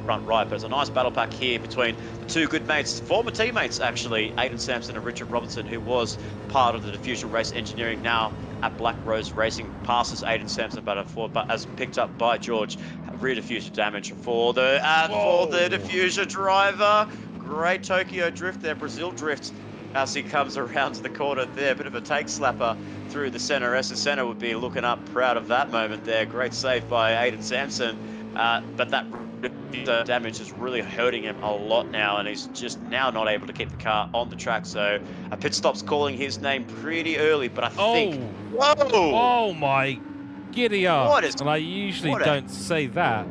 front right. But it's a nice battle pack here between the two good mates, former teammates actually, Aiden Sampson and Richard Robertson, who was part of the Diffusion Race Engineering, now at Black Rose Racing. Passes Aiden Sampson, but as picked up by George. Rear diffuser damage for the diffuser driver. Great Tokyo drift there, Brazil drift as he comes around to the corner there. Bit of a take slapper through the center. S Center would be looking up proud of that moment there. Great save by Aiden Sampson. But that damage is really hurting him a lot now, and he's just now not able to keep the car on the track. So a pit stop's calling his name pretty early, but I think... Whoa! Oh my giddy What and I usually don't say that.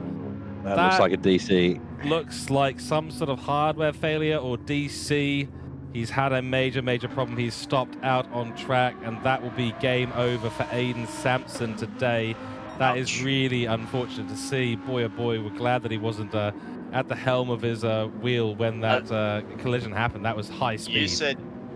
That looks like a DC. Looks like some sort of hardware failure or DC. He's had a major problem. He's stopped out on track, and that will be game over for Aiden Sampson today. That is really unfortunate to see. Boy, oh boy, we're glad that he wasn't at the helm of his wheel when that collision happened. That was high speed.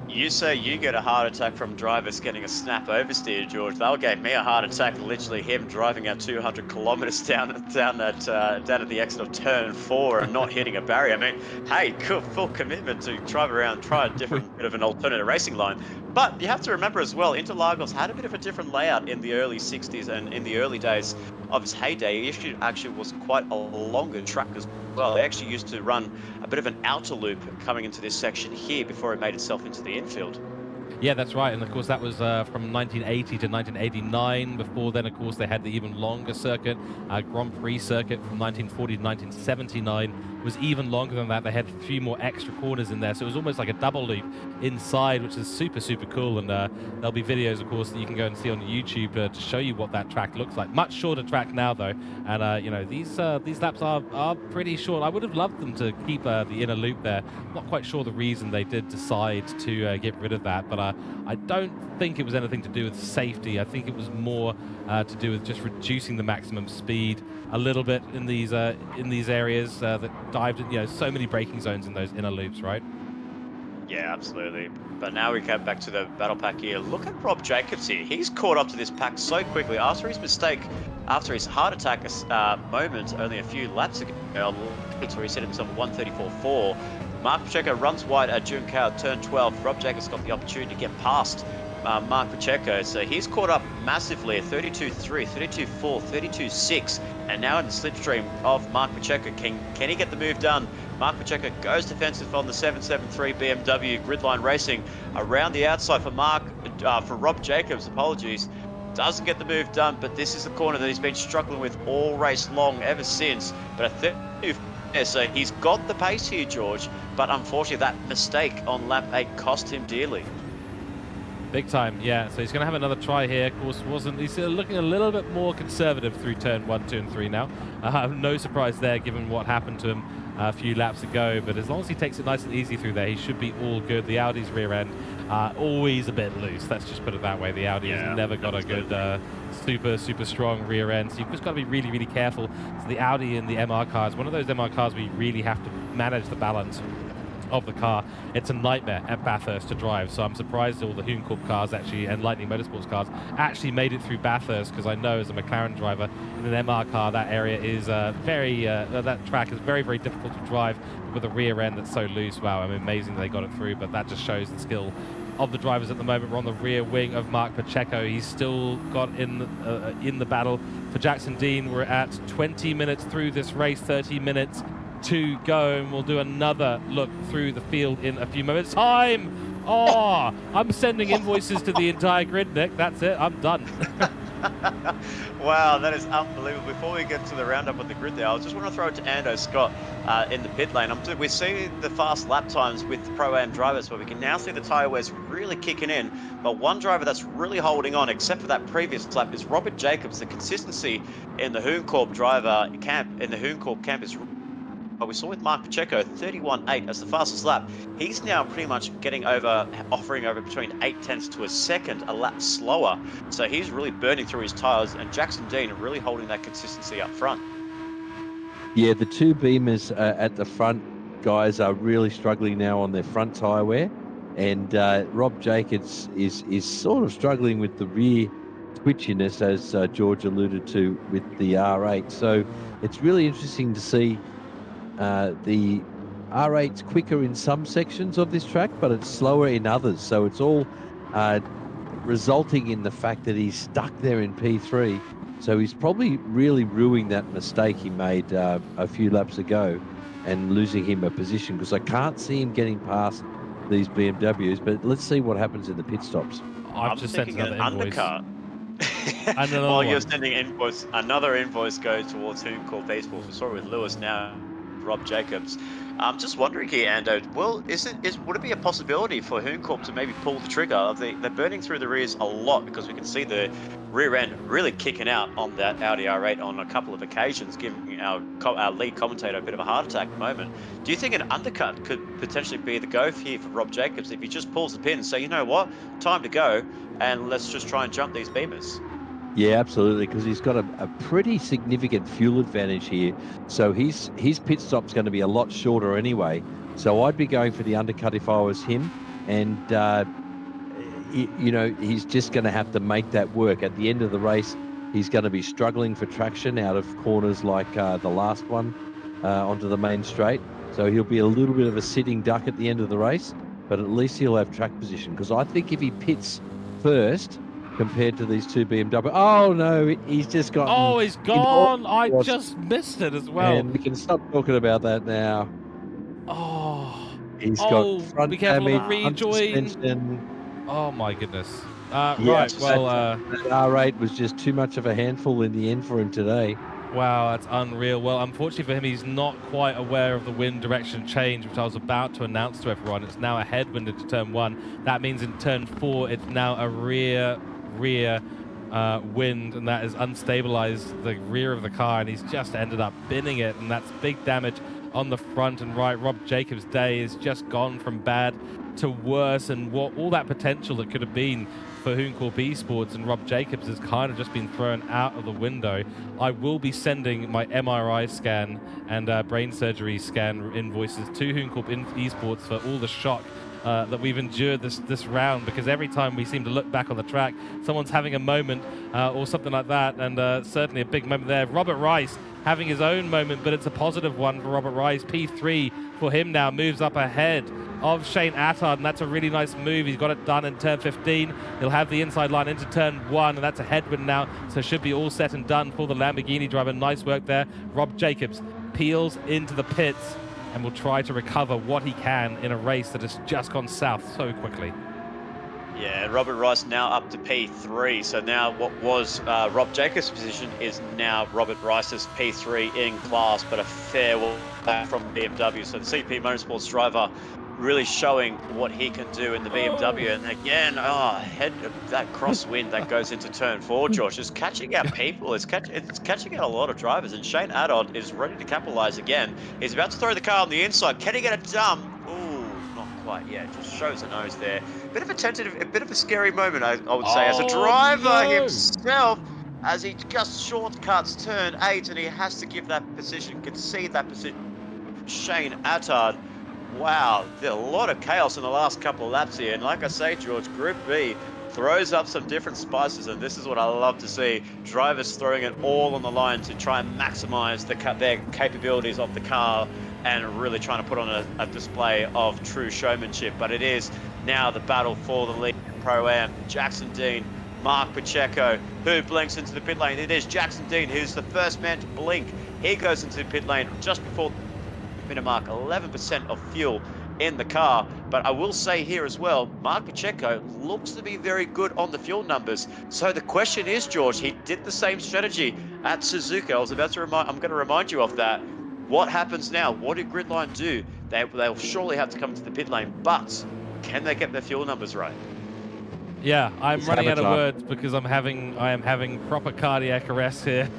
You say you get a heart attack from drivers getting a snap oversteer, George. That gave me a heart attack, literally him driving at 200 kilometers down at the exit of turn 4 and not hitting a barrier. I mean, hey, full commitment to try a different bit of an alternative racing line. But you have to remember as well, Interlagos had a bit of a different layout in the early 60s and in the early days of his heyday. It actually was quite a longer track as well. They actually used to run a bit of an outer loop coming into this section here before it made itself into the infield. Yeah, that's right. And of course, that was from 1980 to 1989. Before then, of course, they had the even longer circuit. Grand Prix circuit from 1940 to 1979 was even longer than that. They had a few more extra corners in there. So it was almost like a double loop inside, which is super cool. And there'll be videos, of course, that you can go and see on YouTube to show you what that track looks like. Much shorter track now, though. And, you know, these laps are pretty short. I would have loved them to keep the inner loop there. Not quite sure the reason they did decide to get rid of that, but I don't think it was anything to do with safety. I think it was more to do with just reducing the maximum speed a little bit in these areas that dived in, you know, so many braking zones in those inner loops, right? Yeah, absolutely. But now we come back to the battle pack here. Look at Rob Jacobs here. He's caught up to this pack so quickly after his mistake, after his heart attack moment only a few laps ago, where he set himself a 134.4. Mark Pacheco runs wide at Juncker at turn 12. Rob Jacobs got the opportunity to get past Mark Pacheco, so he's caught up massively at 32.3, 32.4, 32.6, and now in the slipstream of Mark Pacheco. Can he get the move done? Mark Pacheco goes defensive on the 773 BMW Gridline Racing around the outside for Rob Jacobs, apologies. Doesn't get the move done, but this is the corner that he's been struggling with all race long ever since. But a 32. So he's got the pace here, George, but unfortunately that mistake on lap 8 cost him dearly. Big time, yeah. So he's going to have another try here. Of course, he's looking a little bit more conservative through turn 1, 2, and 3 now. No surprise there, given what happened to him a few laps ago. But as long as he takes it nice and easy through there, he should be all good. The Audi's rear end always a bit loose. Let's just put it that way. The Audi has never got a good, super strong rear end. So you've just got to be really careful. So the Audi and the MR cars, one of those MR cars where you really have to manage the balance of the car. It's a nightmare at Bathurst to drive, so I'm surprised all the Cooke cars actually and Lightning Motorsports cars actually made it through Bathurst, because I know as a McLaren driver in an MR car that area is that track is very difficult to drive with a rear end that's so loose. Wow, I mean, amazing they got it through, but that just shows the skill of the drivers at the moment. We're on the rear wing of Mark Pacheco. He's still got in the battle. For Jackson Dean, we're at 20 minutes through this race, 30 minutes to go, and we'll do another look through the field in a few moments. Time! Oh, I'm sending invoices to the entire grid, Nick. That's it. I'm done. Wow, that is unbelievable. Before we get to the roundup of the grid there, I just want to throw it to Ando Scott in the pit lane. We see the fast lap times with Pro-Am drivers, where we can now see the tyre wears really kicking in. But one driver that's really holding on, except for that previous lap, is Robert Jacobs. The consistency in the Hooncorp driver camp, in the Hooncorp camp, is we saw with Mark Pacheco, 31.8 as the fastest lap. He's now pretty much getting over, offering over between 8/10 to a second, a lap slower. So he's really burning through his tyres, and Jackson Dean really holding that consistency up front. Yeah, the two Beamers at the front, guys, are really struggling now on their front tyre wear. And Rob Jacobs is sort of struggling with the rear twitchiness, as George alluded to with the R8. So it's really interesting to see the R8's quicker in some sections of this track, but it's slower in others. So it's all resulting in the fact that he's stuck there in P3. So he's probably really ruining that mistake he made a few laps ago and losing him a position, because I can't see him getting past these BMWs. But let's see what happens in the pit stops. I've just sent another invoice. While you're sending another invoice goes towards Hooncorp Esports. We saw it with Lewis, now Rob Jacobs. I'm just wondering here, Ando, would it be a possibility for Hooncorp to maybe pull the trigger? They're burning through the rears a lot, because we can see the rear end really kicking out on that Audi R8 on a couple of occasions, giving our lead commentator a bit of a heart attack moment. Do you think an undercut could potentially be the go here for Rob Jacobs if he just pulls the pin and say, you know what, time to go, and let's just try and jump these Beamers? Yeah, absolutely, because he's got a pretty significant fuel advantage here. So his pit stop's going to be a lot shorter anyway. So I'd be going for the undercut if I was him. And, he's just going to have to make that work. At the end of the race, he's going to be struggling for traction out of corners like the last one onto the main straight. So he'll be a little bit of a sitting duck at the end of the race, but at least he'll have track position. Because I think if he pits first, compared to these two BMW. Oh no, he's just got. Oh, he's gone. I just missed it as well. And we can stop talking about that now. Oh, he's got front be careful damage, of the rejoin. suspension. Oh my goodness. Yeah, right, well, that R8 was just too much of a handful in the end for him today. Wow, that's unreal. Well, unfortunately for him, he's not quite aware of the wind direction change, which I was about to announce to everyone. It's now a headwind into turn 1. That means in turn 4, it's now a rear wind, and that has unstabilized the rear of the car, and he's just ended up binning it, and that's big damage on the front and right. Rob Jacobs' day is just gone from bad to worse, and all that potential that could have been for Hooncorp Esports and Rob Jacobs has kind of just been thrown out of the window. I will be sending my MRI scan and brain surgery scan invoices to Hooncorp Esports for all the shock that we've endured this round, because every time we seem to look back on the track, someone's having a moment or something like that, and certainly a big moment there. Robert Rice having his own moment, but it's a positive one for Robert Rice. P3 for him now, moves up ahead of Shane Attard, and that's a really nice move. He's got it done in turn 15. He'll have the inside line into turn 1, and that's a headwind now, so should be all set and done for the Lamborghini driver. Nice work there. Rob Jacobs peels into the pits and will try to recover what he can in a race that has just gone south so quickly. Yeah, Robert Rice now up to P3. So now what was Rob Jacobs' position is now Robert Rice's P3 in class, but a fair one back from BMW. So the CP Motorsports driver really showing what he can do in the BMW. And again, that crosswind that goes into turn 4, Josh, is catching out people. It's catching out a lot of drivers. And Shane Attard is ready to capitalize again. He's about to throw the car on the inside. Can he get it done? Ooh, not quite yet. Just shows a nose there. A bit of a scary moment, I would say, as a driver himself, as he just shortcuts turn 8, and he has to give that position, concede that position. Shane Attard. Wow, there's a lot of chaos in the last couple of laps here. And like I say, George, Group B throws up some different spices, and this is what I love to see. Drivers throwing it all on the line to try and maximize their capabilities of the car and really trying to put on a display of true showmanship. But it is Now the battle for the lead Pro-Am. Jackson Dean, Mark Pacheco, who blinks into the pit lane. It is Jackson Dean who's the first man to blink. He goes into the pit lane just before the minute mark, 11% of fuel in the car. But I will say here as well, Mark Pacheco looks to be very good on the fuel numbers. So the question is, George, he did the same strategy at Suzuka. I'm going to remind you of that. What happens now? What do Gridline do? They'll surely have to come into the pit lane, but can they get their fuel numbers right? Yeah, I'm It's running out of Avatar. words because I am having proper cardiac arrest here.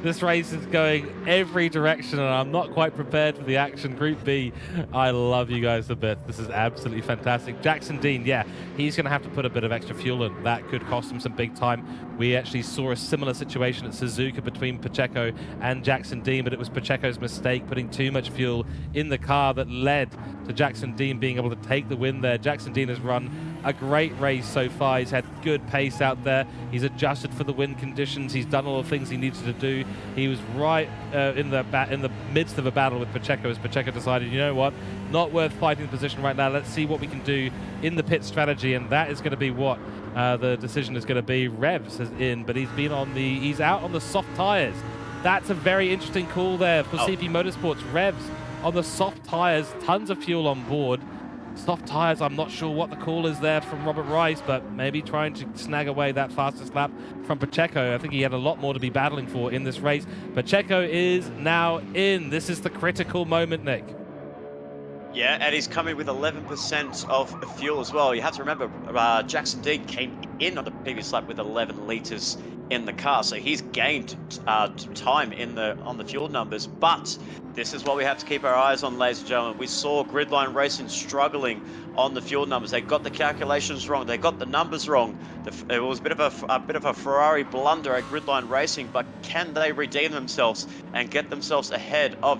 This race is going every direction and I'm not quite prepared for the action. Group B, I love you guys a bit. This is absolutely fantastic. Jackson Dean, yeah, he's going to have to put a bit of extra fuel in. That could cost him some big time. We actually saw a similar situation at Suzuka between Pacheco and Jackson Dean, but it was Pacheco's mistake putting too much fuel in the car that led to Jackson Dean being able to take the win there. Jackson Dean has run a great race so far. He's had good pace out there. He's adjusted for the wind conditions. He's done all the things he needed to do. He was right in the midst of a battle with Pacheco as Pacheco decided, you know what, not worth fighting the position right now. Let's see what we can do in the pit strategy, and that is going to be what the decision is going to be. Revs is in, but he's out on the soft tires. That's a very interesting call there for CP Motorsports. Revs on the soft tires, tons of fuel on board. Soft tires, I'm not sure what the call is there from Robert Rice, but maybe trying to snag away that fastest lap from Pacheco. I think he had a lot more to be battling for in this race. Pacheco is now in. This is the critical moment, Nick. Yeah, and he's coming with 11% of fuel as well. You have to remember, Jackson Dean came in on the previous lap with 11 litres in the car, so he's gained time on the fuel numbers. But this is what we have to keep our eyes on, ladies and gentlemen. We saw Gridline Racing struggling on the fuel numbers. They got the calculations wrong. They got the numbers wrong. It was a bit of a Ferrari blunder at Gridline Racing, but can they redeem themselves and get themselves ahead of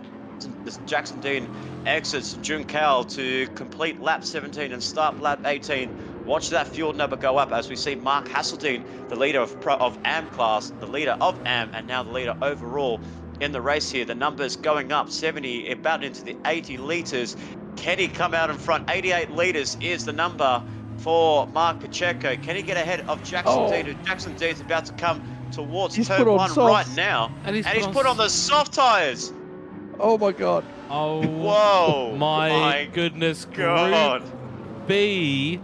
Jackson Dean exits Juncal to complete lap 17 and start lap 18. Watch that fuel number go up as we see Mark Hasseldine, the leader of AM class, the leader of AM, and now the leader overall in the race here. The numbers going up 70, about into the 80 litres. Can he come out in front? 88 litres is the number for Mark Pacheco. Can he get ahead of Jackson Dean? Jackson Dean's about to come towards turn one right now. And he's put on the soft tyres. Oh my God. Oh, whoa. My goodness. God. Group B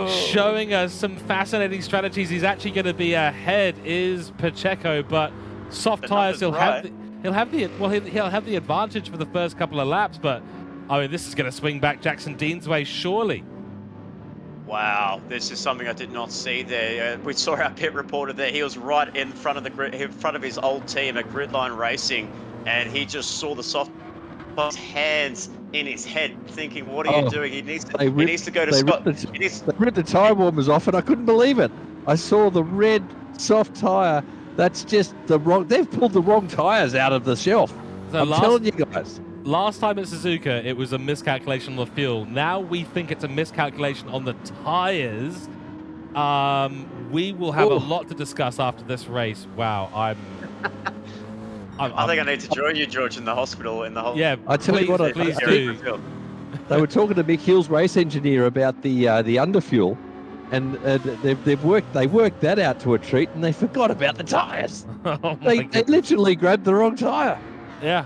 showing us some fascinating strategies. He's actually going to be ahead is Pacheco, but soft tires, he'll have the advantage for the first couple of laps, but I mean, this is going to swing back Jackson Dean's way, surely. Wow, this is something I did not see there. We saw our pit reporter there. He was right in front of his old team at Gridline Racing, and he just saw the soft hands in his head, thinking, "What are you doing?" He needs to go to Scott. They ripped the tire warmers off, and I couldn't believe it. I saw the red soft tire. That's just the wrong. They've pulled the wrong tires out of the shelf. So I'm telling you guys. Last time at Suzuka, it was a miscalculation on the fuel. Now we think it's a miscalculation on the tires. We will have a lot to discuss after this race. Wow, I think I need to join you, George, in the hospital. Yeah, I tell you what, please do. They were talking to Mick Hill's race engineer about the underfuel, and they worked that out to a treat, and they forgot about the tires. They literally grabbed the wrong tire. Yeah.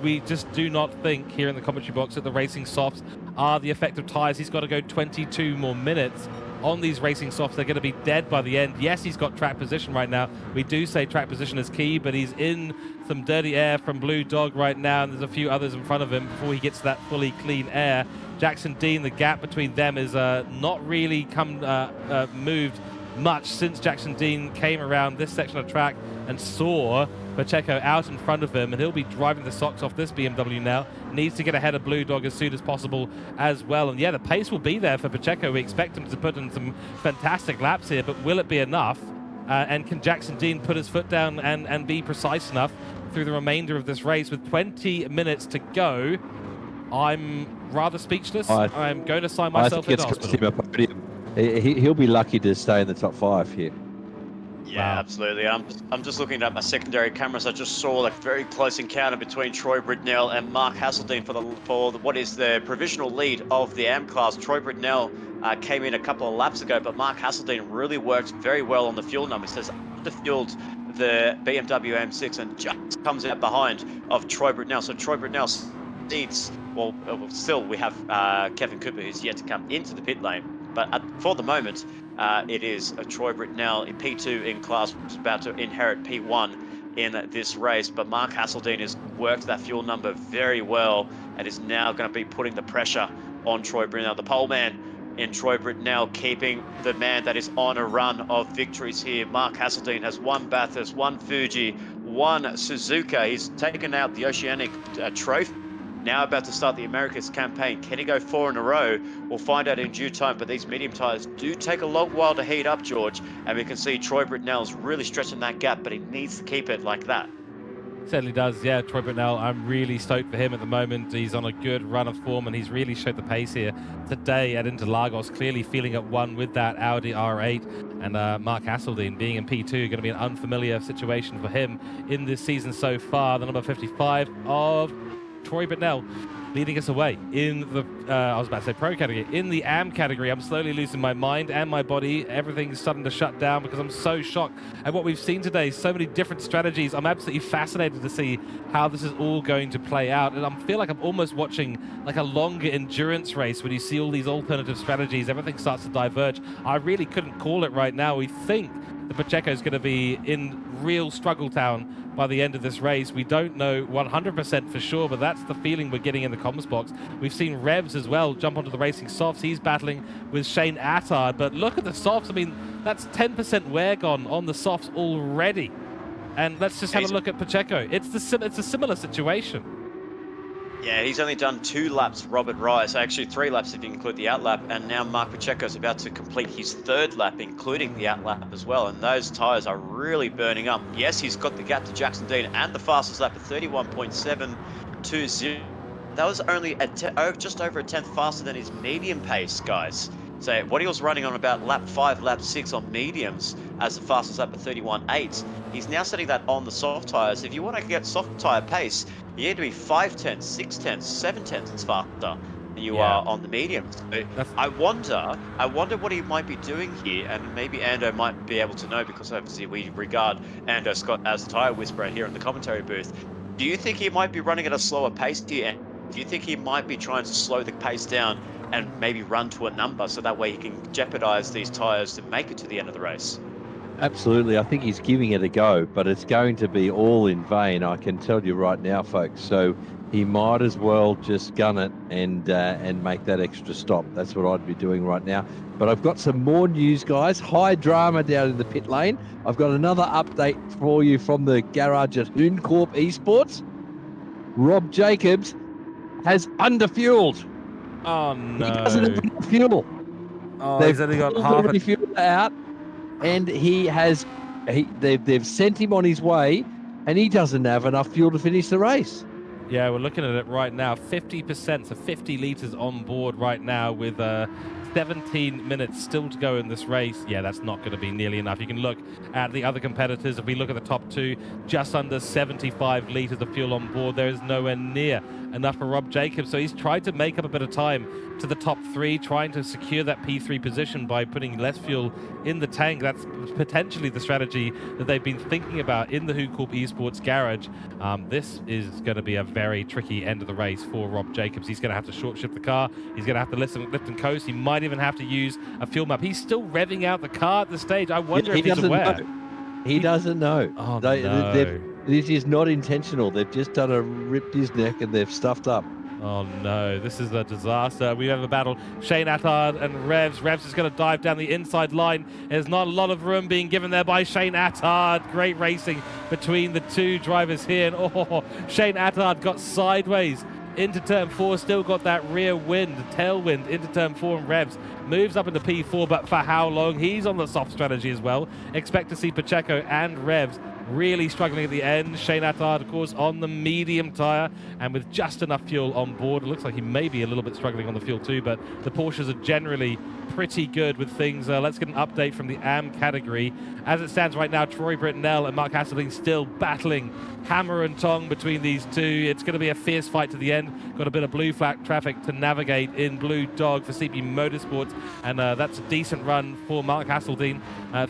We just do not think here in the commentary box that the racing softs are the effective tires. He's got to go 22 more minutes on these racing softs. They're going to be dead by the end. Yes, he's got track position right now. We do say track position is key, but he's in some dirty air from Blue Dog right now, and there's a few others in front of him before he gets to that fully clean air. Jackson Dean, the gap between them is not really moved much since Jackson Dean came around this section of track and saw Pacheco out in front of him, and he'll be driving the socks off this BMW now. Needs to get ahead of Blue Dog as soon as possible as well. And yeah, the pace will be there for Pacheco. We expect him to put in some fantastic laps here, but will it be enough? And can Jackson Dean put his foot down and be precise enough through the remainder of this race with 20 minutes to go? I'm rather speechless. I'm going to sign myself into hospital. He'll be lucky to stay in the top 5 here. Yeah, Wow. absolutely. I'm just looking at my secondary cameras. I just saw a very close encounter between Troy Britnell and Mark Hasseldine for what is the provisional lead of the AM class. Troy Britnell came in a couple of laps ago, but Mark Hasseldine really worked very well on the fuel numbers. Has underfueled the BMW M6 and just comes out behind of Troy Britnell. So Troy Britnell needs, still we have Kevin Cooper, who's yet to come into the pit lane. But for the moment, it is Troy Britnell in P2 in class, who's about to inherit P1 in this race. But Mark Hasseldine has worked that fuel number very well and is now going to be putting the pressure on Troy Britnell. The pole man in Troy Britnell keeping the man that is on a run of victories here. Mark Hasseldine has one Bathurst, one Fuji, one Suzuka. He's taken out the Oceanic trophy. Now about to start the Americas campaign. Can he go 4 in a row? We'll find out in due time, but these medium tyres do take a long while to heat up, George, and we can see Troy Britnell's really stretching that gap, but he needs to keep it like that. Certainly does, yeah. Troy Britnell, I'm really stoked for him at the moment. He's on a good run of form, and he's really showed the pace here today at Interlagos, clearly feeling at one with that Audi R8. And Mark Hasseldine being in P2, going to be an unfamiliar situation for him in this season so far. The number 55 of Troy Britnell leading us away in the, I was about to say pro category. In the AM category, I'm slowly losing my mind and my body. Everything's starting to shut down because I'm so shocked at what we've seen today. So many different strategies. I'm absolutely fascinated to see how this is all going to play out. And I feel like I'm almost watching like a longer endurance race when you see all these alternative strategies. Everything starts to diverge. I really couldn't call it right now. We think the Pacheco is going to be in real struggle town by the end of this race. We don't know 100% for sure, but that's the feeling we're getting in the comms box. We've seen Revs as well jump onto the racing softs. He's battling with Shane Attard, but look at the softs. I mean, that's 10% wear gone on the softs already. And let's just have a look at Pacheco. It's a similar situation. Yeah, he's only done 2 laps, Robert Rice. Actually, 3 laps if you include the outlap. And now Mark Pacheco's about to complete his 3rd lap, including the outlap as well. And those tyres are really burning up. Yes, he's got the gap to Jackson Dean and the fastest lap at 31.720. That was only just over a tenth faster than his medium pace, guys. So what he was running on about lap 5, lap 6 on mediums as the fastest lap at 31.8. He's now setting that on the soft tyres. If you want to get soft tyre pace, you need to be 5 tenths, 6 tenths, 7 tenths faster than you are on the mediums. So I wonder what he might be doing here, and maybe Ando might be able to know, because obviously we regard Ando Scott as the tyre whisperer here in the commentary booth. Do you think he might be running at a slower pace here? Do you think he might be trying to slow the pace down and maybe run to a number so that way he can jeopardize these tyres to make it to the end of the race? Absolutely. I think he's giving it a go, but it's going to be all in vain, I can tell you right now, folks. So he might as well just gun it and make that extra stop. That's what I'd be doing right now. But I've got some more news, guys. High drama down in the pit lane. I've got another update for you from the garage at Cooke Esports. Rob Jacobs has underfueled. Oh, no. He doesn't have enough fuel. Oh, he's only got half a fuel out. And they've sent him on his way, and he doesn't have enough fuel to finish the race. Yeah, we're looking at it right now. 50%, so 50 litres on board right now with 17 minutes still to go in this race. Yeah, that's not going to be nearly enough. You can look at the other competitors. If we look at the top 2, just under 75 litres of fuel on board. There is nowhere near enough for Rob Jacobs. So he's tried to make up a bit of time to the top 3, trying to secure that P3 position by putting less fuel in the tank. That's potentially the strategy that they've been thinking about in the Cooke Esports garage. This is going to be a very tricky end of the race for Rob Jacobs. He's going to have to short shift the car. He's going to have to lift and coast. He might even have to use a fuel map. He's still revving out the car at the stage. I wonder if he's aware. He doesn't know. Oh, no. This is not intentional. They've just ripped his neck and they've stuffed up. Oh no, this is a disaster. We have a battle. Shane Attard and Revs. Revs is going to dive down the inside line. There's not a lot of room being given there by Shane Attard. Great racing between the 2 drivers here. And Shane Attard got sideways into turn 4, still got that rear wind, tailwind into turn 4, and Revs moves up into P4, but for how long? He's on the soft strategy as well. Expect to see Pacheco and Revs really struggling at the end. Shane Attard, of course, on the medium tyre and with just enough fuel on board. It looks like he may be a little bit struggling on the fuel too, but the Porsches are generally pretty good with things. Let's get an update from the AM category. As it stands right now, Troy Britnell and Mark Hasseltine still battling hammer and tong between these two. It's going to be a fierce fight to the end. Got a bit of blue flag traffic to navigate in Blue Dog for CP Motorsports, and that's a decent run for Mark Hasseltine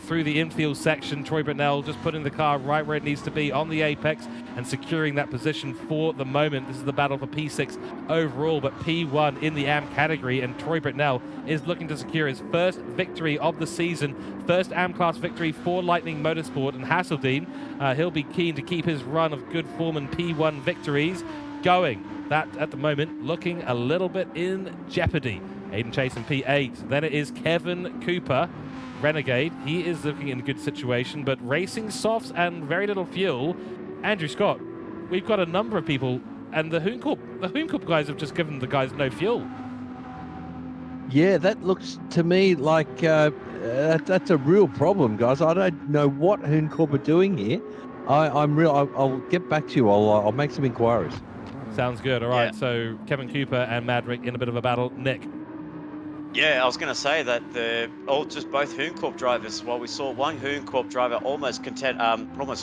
through the infield section. Troy Britnell just putting the car right where it needs to be on the apex and securing that position for the moment. This is the battle for P6 overall, but P1 in the AM category, and Troy Britnell is looking to secure his first victory of the season, first AM class victory for Lightning Motorsport. And Hasseltine, he'll be keen to keep his run of good form and P1 victories going. That at the moment looking a little bit in jeopardy. Aiden Chase in P8. Then it is Kevin Cooper, Renegade. He is looking in a good situation, but racing softs and very little fuel. Andrew Scott, we've got a number of people, and the Hooncorp guys have just given the guys no fuel. Yeah, that looks to me like that's a real problem, guys. I don't know what Hooncorp are doing here. I'll get back to you. I'll make some inquiries. Sounds good. All right. Yeah. So Kevin Cooper and Madrick in a bit of a battle. Nick. Yeah, I was going to say that just both Hooncorp drivers. Well, we saw one Hooncorp driver almost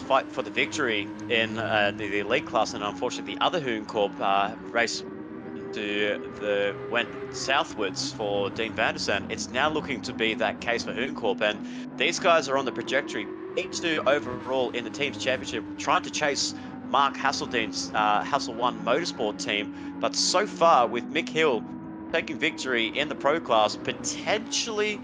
fight for the victory in the elite class, and unfortunately, the other Hooncorp race went southwards for Dean Vandersan. It's now looking to be that case for Hooncorp, and these guys are on the trajectory. P2 overall in the team's championship, trying to chase Mark Hasseltine's Hassel One Motorsport team, but so far with Mick Hill taking victory in the pro class, potentially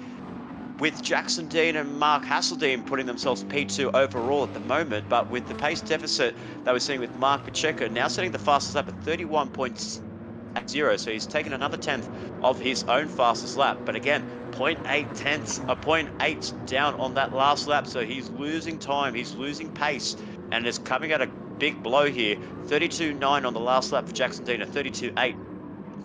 with Jackson Dean and Mark Hasseltine putting themselves P2 overall at the moment, but with the pace deficit that we're seeing with Mark Pacheco now setting the fastest lap at 31.0, so he's taken another tenth of his own fastest lap, but again 0.8 down on that last lap, so he's losing time, he's losing pace, and is coming at a big blow here. 32.9 on the last lap for Jackson Dean, a 32.8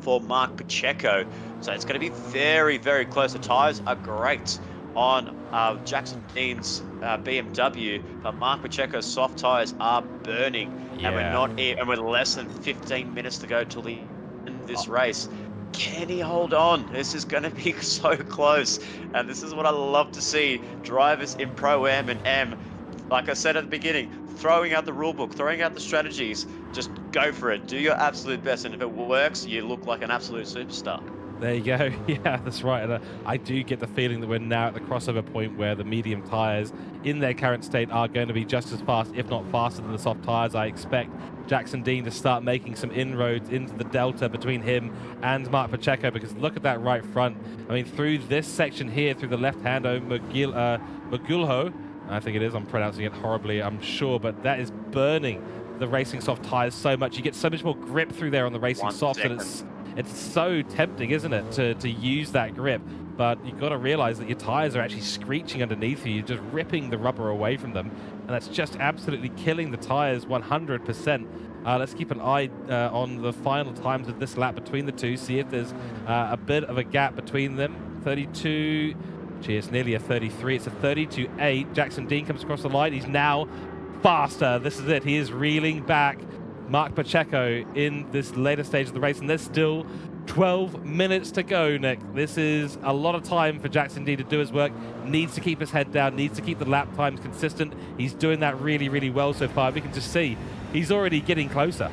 for Mark Pacheco. So it's going to be very, very close. The tyres are great on Jackson Dean's BMW, but Mark Pacheco's soft tyres are burning, and we're less than 15 minutes to go till the end of this race. Can he hold on? This is going to be so close, and this is what I love to see. Drivers in Pro Am and M, like I said at the beginning, throwing out the rule book, throwing out the strategies, just go for it. Do your absolute best, and if it works, you look like an absolute superstar. There you go. Yeah, that's right. And I do get the feeling that we're now at the crossover point where the medium tyres in their current state are going to be just as fast, if not faster than the soft tyres. I expect Jackson Dean to start making some inroads into the delta between him and Mark Pacheco, because look at that right front. I mean, through this section here, through the left-hander, Magulho, I think it is, I'm pronouncing it horribly, I'm sure, but that is burning the racing soft tyres so much. You get so much more grip through there on the racing softs, and it's so tempting, isn't it, to use that grip. But you've got to realize that your tyres are actually screeching underneath you. You're just ripping the rubber away from them, and that's just absolutely killing the tyres 100%. Let's keep an eye on the final times of this lap between the two, see if there's a bit of a gap between them. 32... Cheers, nearly a 33. It's a 32.8. Jackson Dean comes across the line. He's now faster. This is it. He is reeling back Mark Pacheco in this later stage of the race, and there's still 12 minutes to go, Nick. This is a lot of time for Jackson Dean to do his work. Needs to keep his head down, needs to keep the lap times consistent. He's doing that really, really well so far. We can just see he's already getting closer.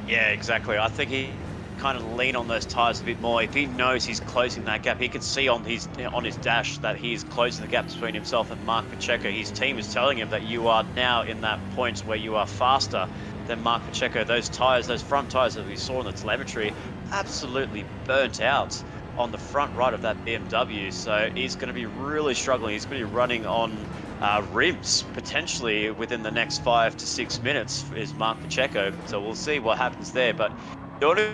Yeah, exactly. I think he kind of lean on those tyres a bit more. If he knows he's closing that gap, he can see on his dash that he's closing the gap between himself and Mark Pacheco. His team is telling him that you are now in that point where you are faster than Mark Pacheco. Those tyres, those front tyres that we saw in the telemetry, absolutely burnt out on the front right of that BMW. So he's going to be really struggling. He's going to be running on rims potentially within the next 5 to 6 minutes is Mark Pacheco. So we'll see what happens there. But the only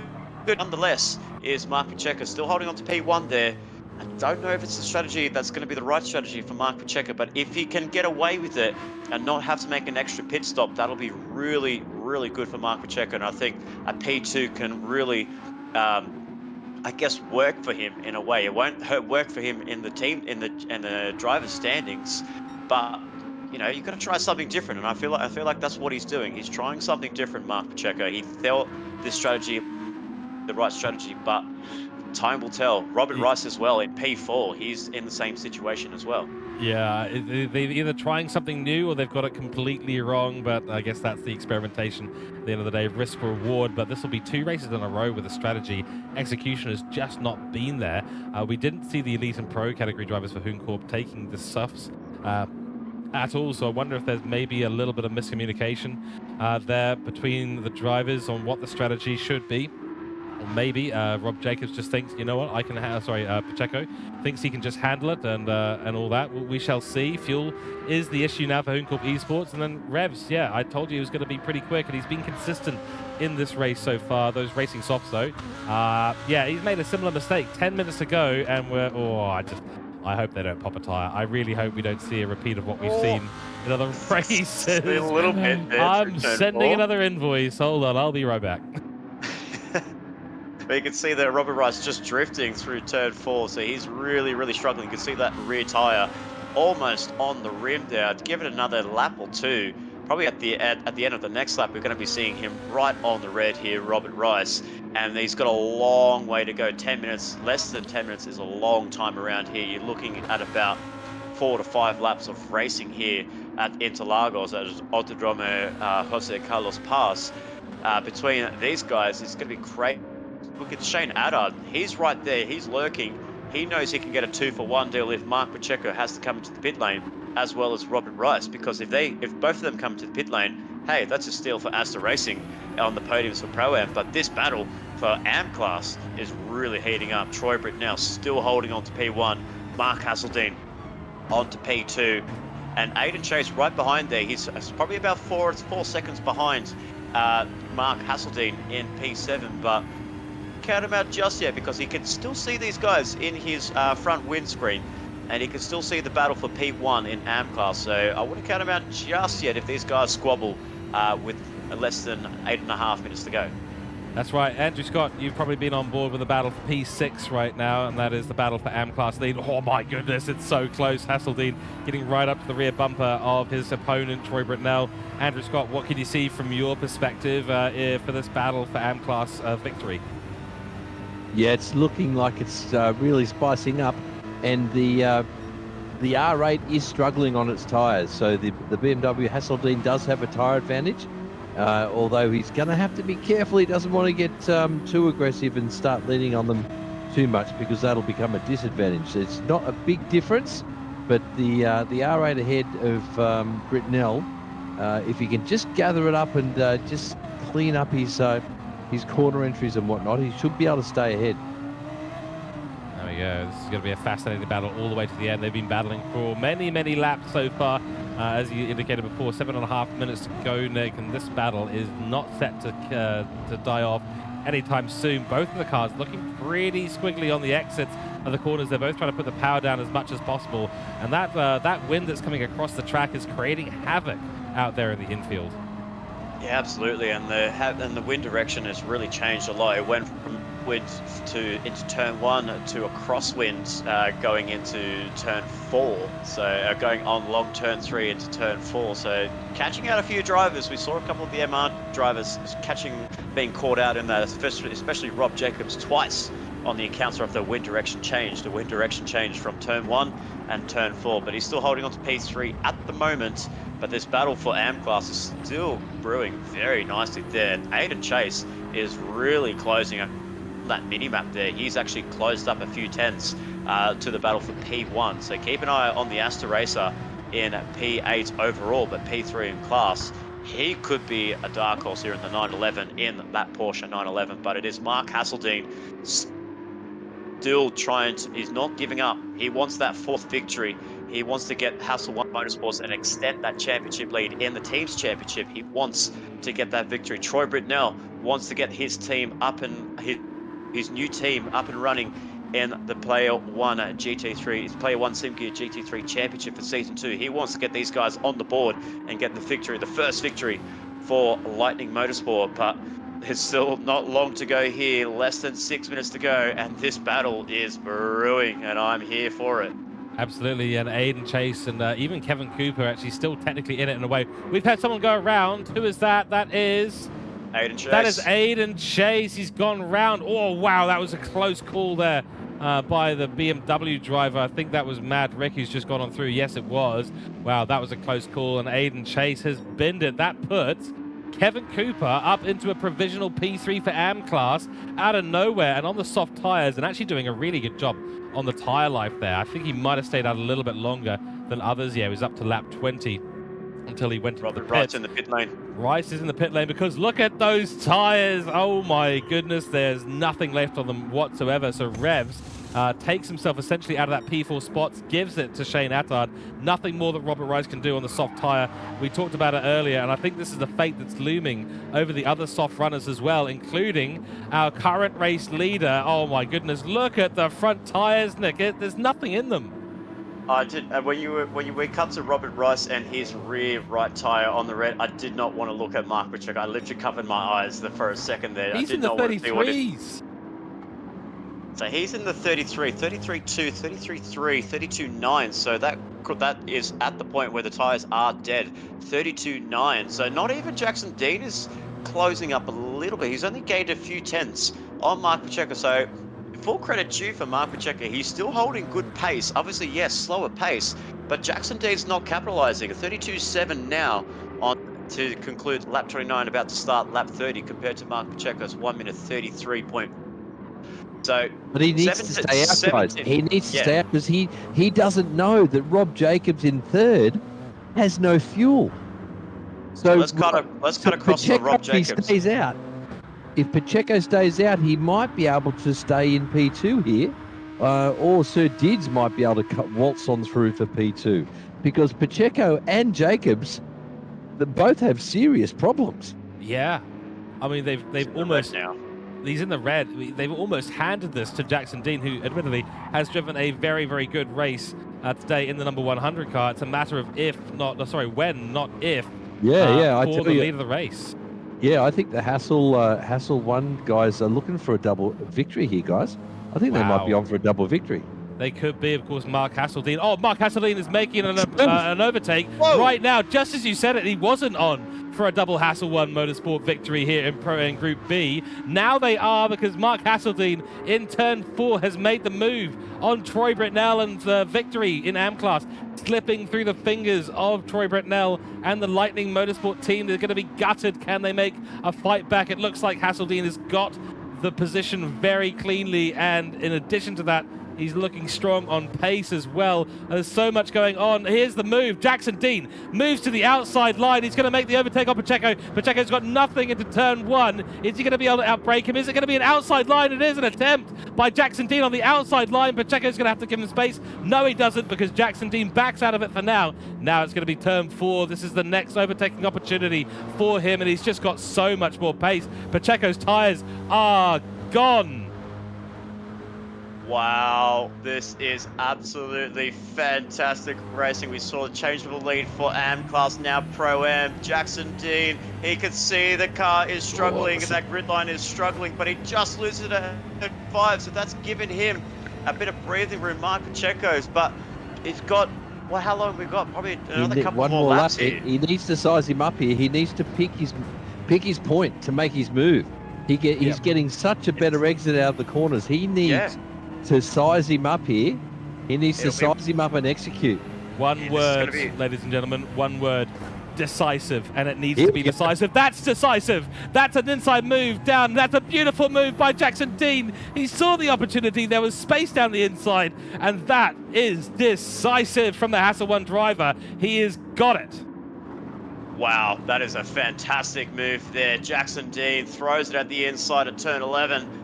good nonetheless is Mark Pacheco still holding on to P1 there. I don't know if it's the strategy that's going to be the right strategy for Mark Pacheco, but if he can get away with it and not have to make an extra pit stop, that'll be really, really good for Mark Pacheco. And I think a P2 can really, I guess, work for him in a way. It won't work for him in the team, in the driver's standings, but you know, you've got to try something different. And I feel like that's what he's doing. He's trying something different, Mark Pacheco. He felt this strategy, the right strategy, but time will tell. Robert Rice as well in P4. He's in the same situation as well. Yeah, they're either trying something new or they've got it completely wrong, but I guess that's the experimentation. At the end of the day, risk reward, but this will be 2 races in a row with a strategy. Execution has just not been there. We didn't see the Elite and Pro category drivers for Hooncorp taking the SUFs at all, so I wonder if there's maybe a little bit of miscommunication there between the drivers on what the strategy should be. Or maybe Rob Jacobs just thinks, you know what, I can Pacheco thinks he can just handle it and all that. We shall see. Fuel is the issue now for Hooncorp Esports. And then Revs, yeah, I told you he was going to be pretty quick, and he's been consistent in this race so far. Those racing softs, though. Yeah, he's made a similar mistake 10 minutes ago, and I hope they don't pop a tyre. I really hope we don't see a repeat of what we've seen in other races. A little bit there. I'm sending another invoice. Hold on, I'll be right back. But you can see that Robert Rice just drifting through turn 4, so he's really, really struggling. You can see that rear tyre almost on the rim there. Give it another lap or two. Probably at the end of the next lap, we're going to be seeing him right on the red here, Robert Rice. And he's got a long way to go. 10 minutes, less than 10 minutes is a long time around here. You're looking at about 4 to 5 laps of racing here at Interlagos, at Autodromo Jose Carlos Pass. Between these guys, it's going to be crazy. Look at Shane Addard. He's right there. He's lurking. He knows he can get a 2-for-1 deal if Mark Pacheco has to come into the pit lane, as well as Robert Rice. Because if both of them come to the pit lane, hey, that's a steal for Asta Racing on the podiums for Pro-Am. But this battle for AM class is really heating up. Troy Britnell still holding on to P1. Mark Hasseldine on to P2. And Aiden Chase right behind there. He's probably about 4 seconds behind Mark Hasseldine in P7. But count him out just yet, because he can still see these guys in his front windscreen, and he can still see the battle for P1 in AM class. So I wouldn't count him out just yet if these guys squabble with less than 8.5 minutes to go. That's right, Andrew Scott, you've probably been on board with the battle for P6 right now, and that is the battle for AM class lead. Oh my goodness, it's so close. Hasseldine getting right up to the rear bumper of his opponent, Troy Britnell. Andrew Scott, what can you see from your perspective for this battle for AM class victory? Yeah, it's looking like it's really spicing up, and the R8 is struggling on its tyres. So the BMW Hasseldine does have a tyre advantage, although he's going to have to be careful. He doesn't want to get too aggressive and start leaning on them too much, because that'll become a disadvantage. It's not a big difference, but the R8 ahead of Britnell, if he can just gather it up and just clean up his corner entries and whatnot, he should be able to stay ahead. There we go. This is going to be a fascinating battle all the way to the end. They've been battling for many, many laps so far. As you indicated before, 7.5 minutes to go, Nick, and this battle is not set to die off anytime soon. Both of the cars looking pretty squiggly on the exits of the corners. They're both trying to put the power down as much as possible, and that wind that's coming across the track is creating havoc out there in the infield. Yeah, absolutely, and the wind direction has really changed a lot. It went from wind into turn 1 to a crosswind going into turn 4. So going on long turn 3 into turn 4. So catching out a few drivers. We saw a couple of the MR drivers being caught out in that, especially Rob Jacobs twice on the encounter of the wind direction change. The wind direction changed from turn 1 and turn 4, but he's still holding on to P3 at the moment. But this battle for AM class is still brewing very nicely there. Aiden Chase is really closing up that mini-map there. He's actually closed up a few tenths to the battle for P1. So keep an eye on the Asta Racer in P8 overall, but P3 in class. He could be a dark horse here in the 911 in that Porsche 911, but it is Mark Hasseldine still he's not giving up. He wants that 4th victory. He wants to get Hassel 1 Motorsports and extend that championship lead in the team's championship. He wants to get that victory. Troy Britnell wants to get his team up and his new team up and running in the Player 1 GT3, Player 1 SimGear GT3 Championship for Season 2. He wants to get these guys on the board and get the victory, the first victory for Lightning Motorsport. But there's still not long to go here, less than 6 minutes to go, and this battle is brewing, and I'm here for it. Absolutely, and Aiden Chase and even Kevin Cooper actually still technically in it in a way. We've had someone go around. Who is that? That is Aiden Chase. That is Aiden Chase. He's gone round. Oh, wow, that was a close call there by the BMW driver. I think that was Mad Rick who's just gone on through. Yes, it was. Wow, that was a close call, and Aiden Chase has binned it. That puts Kevin Cooper up into a provisional P3 for AM class out of nowhere and on the soft tyres, and actually doing a really good job on the tyre life there. I think he might have stayed out a little bit longer than others. Yeah, he was up to lap 20 until he went to the pits. Rice in the pit lane. Rice is in the pit lane because look at those tyres. Oh my goodness, there's nothing left on them whatsoever. So Revs takes himself essentially out of that P4 spots, gives it to Shane Attard. Nothing more that Robert Rice can do on the soft tyre. We talked about it earlier, and I think this is the fate that's looming over the other soft runners as well, including our current race leader. Oh my goodness, look at the front tyres, Nick. There's nothing in them. I did. When we cut to Robert Rice and his rear right tire on the red, I did not want to look at Mark Pacheco. I literally covered my eyes for a second there. He's I did in the not want to see what 33s. So he's in the 33, 33.2, 33.3, 32.9. So that is at the point where the tires are dead. 32.9. So not even Jackson Dean is closing up a little bit. He's only gained a few tenths on Mark Pacheco. So full credit due for Mark Pacheco. He's still holding good pace. Obviously, yes, slower pace, but Jackson Dean's not capitalizing. A 32.7 now on to conclude lap 29, about to start lap 30, compared to Mark Pacheco's 1 minute 33 point. So, but he needs to stay out, guys. He needs to stay out because he doesn't know that Rob Jacobs in third has no fuel. So let's cut across to Rob Jacobs. If he stays out, if Pacheco stays out, he might be able to stay in P2 here, or Sir Dids might be able to waltz on through for P2, because Pacheco and Jacobs, they both have serious problems. Yeah, I mean they've almost. He's in the red. They've almost handed this to Jackson Dean, who admittedly has driven a very, very good race today in the number 100 car. It's a matter of when, not if. I for tell the you, lead of the race. Yeah, I think the Hassel 1 guys are looking for a double victory here, guys. I think they might be on for a double victory. They could be, of course, Mark Hasseldine. Oh, Mark Hasseldine is making an overtake right now. Just as you said it, he wasn't on for a double Hassel 1 Motorsport victory here in Group B. Now they are, because Mark Hasseldine in turn 4 has made the move on Troy Britnell, and the victory in AM class slipping through the fingers of Troy Britnell and the Lightning Motorsport team. They're going to be gutted. Can they make a fight back? It looks like Hasseldine has got the position very cleanly, and in addition to that, he's looking strong on pace as well. There's so much going on. Here's the move. Jackson Dean moves to the outside line. He's going to make the overtake on Pacheco. Pacheco's got nothing into turn 1. Is he going to be able to outbrake him? Is it going to be an outside line? It is an attempt by Jackson Dean on the outside line. Pacheco's going to have to give him space. No, he doesn't, because Jackson Dean backs out of it for now. Now it's going to be turn 4. This is the next overtaking opportunity for him, and he's just got so much more pace. Pacheco's tires are gone. Wow, this is absolutely fantastic racing. We saw the change of the lead for AM class, now Pro-Am. Jackson Dean, he can see the car is struggling, and that grid line is struggling, but he just loses it at 5, so that's given him a bit of breathing room. Mark Pacheco's, but he's got, well, how long have we got? Probably another couple more laps here. He needs to size him up here. He needs to pick his point to make his move. He's getting such a better exit out of the corners. He needs to size him up here. He needs to size him up and execute. One word, ladies and gentlemen, one word. Decisive, and it needs to be decisive. That's decisive. That's an inside move down. That's a beautiful move by Jackson Dean. He saw the opportunity. There was space down the inside, and that is decisive from the Hassel 1 driver. He has got it. Wow, that is a fantastic move there. Jackson Dean throws it at the inside of turn 11.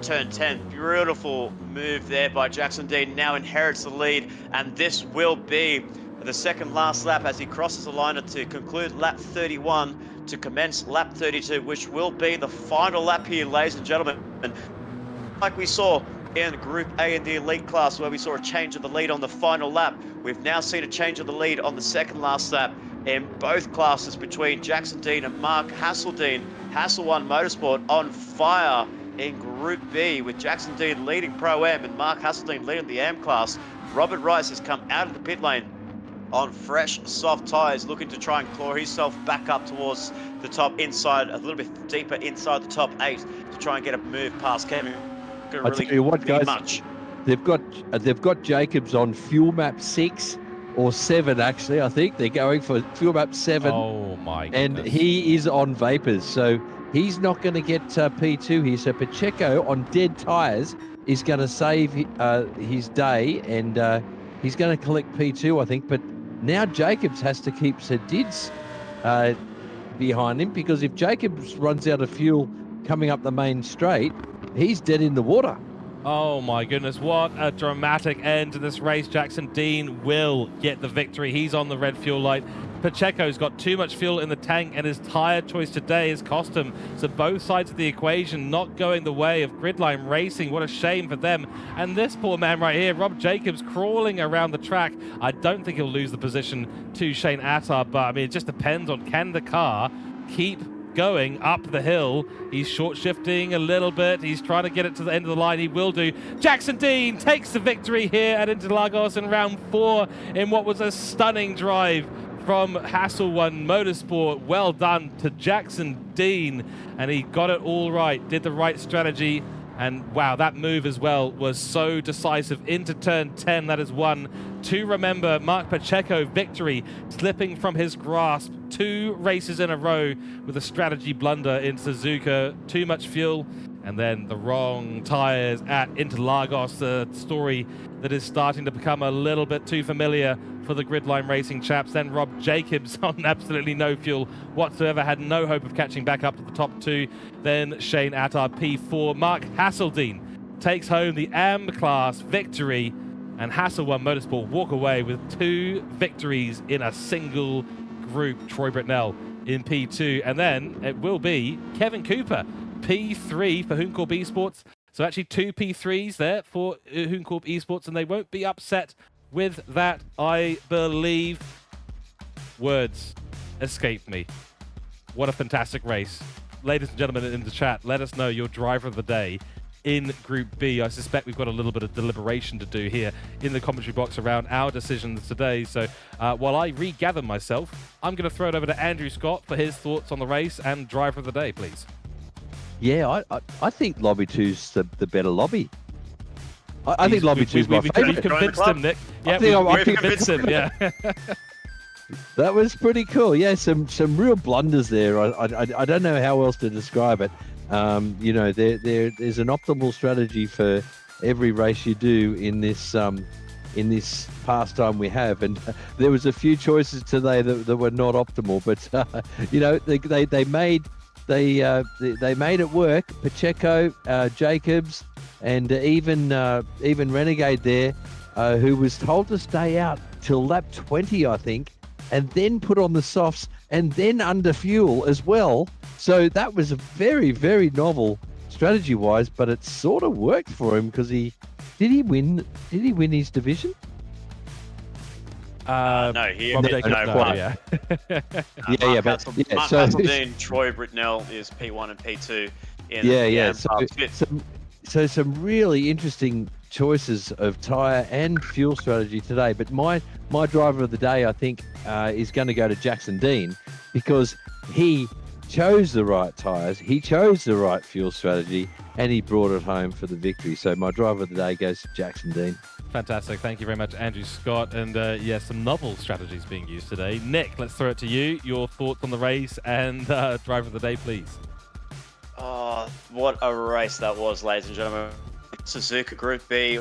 Turn 10. Beautiful move there by Jackson Dean. Now inherits the lead, and this will be the second last lap as he crosses the line to conclude lap 31 to commence lap 32, which will be the final lap here, ladies and gentlemen. And like we saw in Group A in the elite class, where we saw a change of the lead on the final lap, we've now seen a change of the lead on the second last lap in both classes between Jackson Dean and Mark Hasseldine. Hassel 1 Motorsport on fire in Group B, with Jackson Dean leading Pro-Am and Mark Hasseldine leading the AM class. Robert Rice has come out of the pit lane on fresh, soft tyres, looking to try and claw himself back up towards the top inside, a little bit deeper inside the top 8 to try and get a move past Kevin. Gonna I really tell you what, be guys, much. they've got Jacobs on fuel map 6 or 7. Actually, I think they're going for fuel map 7. Oh my And goodness. he is on vapors, so he's not going to get P2 here. So Pacheco on dead tyres is going to save his day, and he's going to collect P2, I think. But now Jacobs has to keep Sadids behind him, because if Jacobs runs out of fuel coming up the main straight, he's dead in the water. Oh my goodness, what a dramatic end to this race. Jackson Dean will get the victory. He's on the red fuel light. Pacheco's got too much fuel in the tank, and his tyre choice today has cost him. So both sides of the equation not going the way of Gridline Racing. What a shame for them. And this poor man right here, Rob Jacobs, crawling around the track. I don't think he'll lose the position to Shane Attar, but I mean, it just depends on, can the car keep going up the hill. He's short shifting a little bit. He's trying to get it to the end of the line. He will do. Jackson Dean takes the victory here at Interlagos in round 4 in what was a stunning drive from Hasselone Motorsport. Well done to Jackson Dean, and he got it all right, did the right strategy. And wow, that move as well was so decisive into turn 10. That is one to remember. Mark Pacheco victory slipping from his grasp 2 races in a row with a strategy blunder in Suzuka. Too much fuel and then the wrong tires at Interlagos. The story that is starting to become a little bit too familiar for the Gridline Racing chaps. Then Rob Jacobs on absolutely no fuel whatsoever, had no hope of catching back up to the top 2. Then Shane Attar P4. Mark Hasseldean takes home the AM class victory, and Hasselone Motorsport walk away with 2 victories in a single group. Troy Britnell in P2, and then it will be Kevin Cooper P3 for Hooncorp Esports. So actually 2 P3s there for Hooncorp Esports, and they won't be upset with that, I believe. Words escape me. What a fantastic race. Ladies and gentlemen in the chat, let us know your driver of the day in Group B. I suspect we've got a little bit of deliberation to do here in the commentary box around our decisions today. So while I regather myself, I'm going to throw it over to Andrew Scott for his thoughts on the race and driver of the day, please. Yeah, I think Lobby 2's the better lobby. I think Lobby 2's my We've favourite. convinced him, Nick. Yeah, I we've convinced him, yeah. That was pretty cool. Yeah, some real blunders there. I don't know how else to describe it. You know, there's an optimal strategy for every race you do in this pastime we have, and there was a few choices today that were not optimal, but you know, they made it work. Pacheco, Jacobs, and even Renegade there, who was told to stay out till lap 20, I think, and then put on the softs and then under fuel as well. So that was a very, very novel strategy-wise, but it sort of worked for him, because did he win his division? No, he Rob did Jacobs, no no, one. yeah. Yeah, but Mark so Hasseldean, Troy Britnell is P1 and P2 in yeah. the So some really interesting choices of tyre and fuel strategy today. But my driver of the day, I think, is going to go to Jackson Dean, because he chose the right tyres, he chose the right fuel strategy, and he brought it home for the victory. So my driver of the day goes to Jackson Dean. Fantastic. Thank you very much, Andrew Scott. And yes, some novel strategies being used today. Nick, let's throw it to you. Your thoughts on the race and driver of the day, please. Oh, what a race that was, ladies and gentlemen. Suzuka Group B,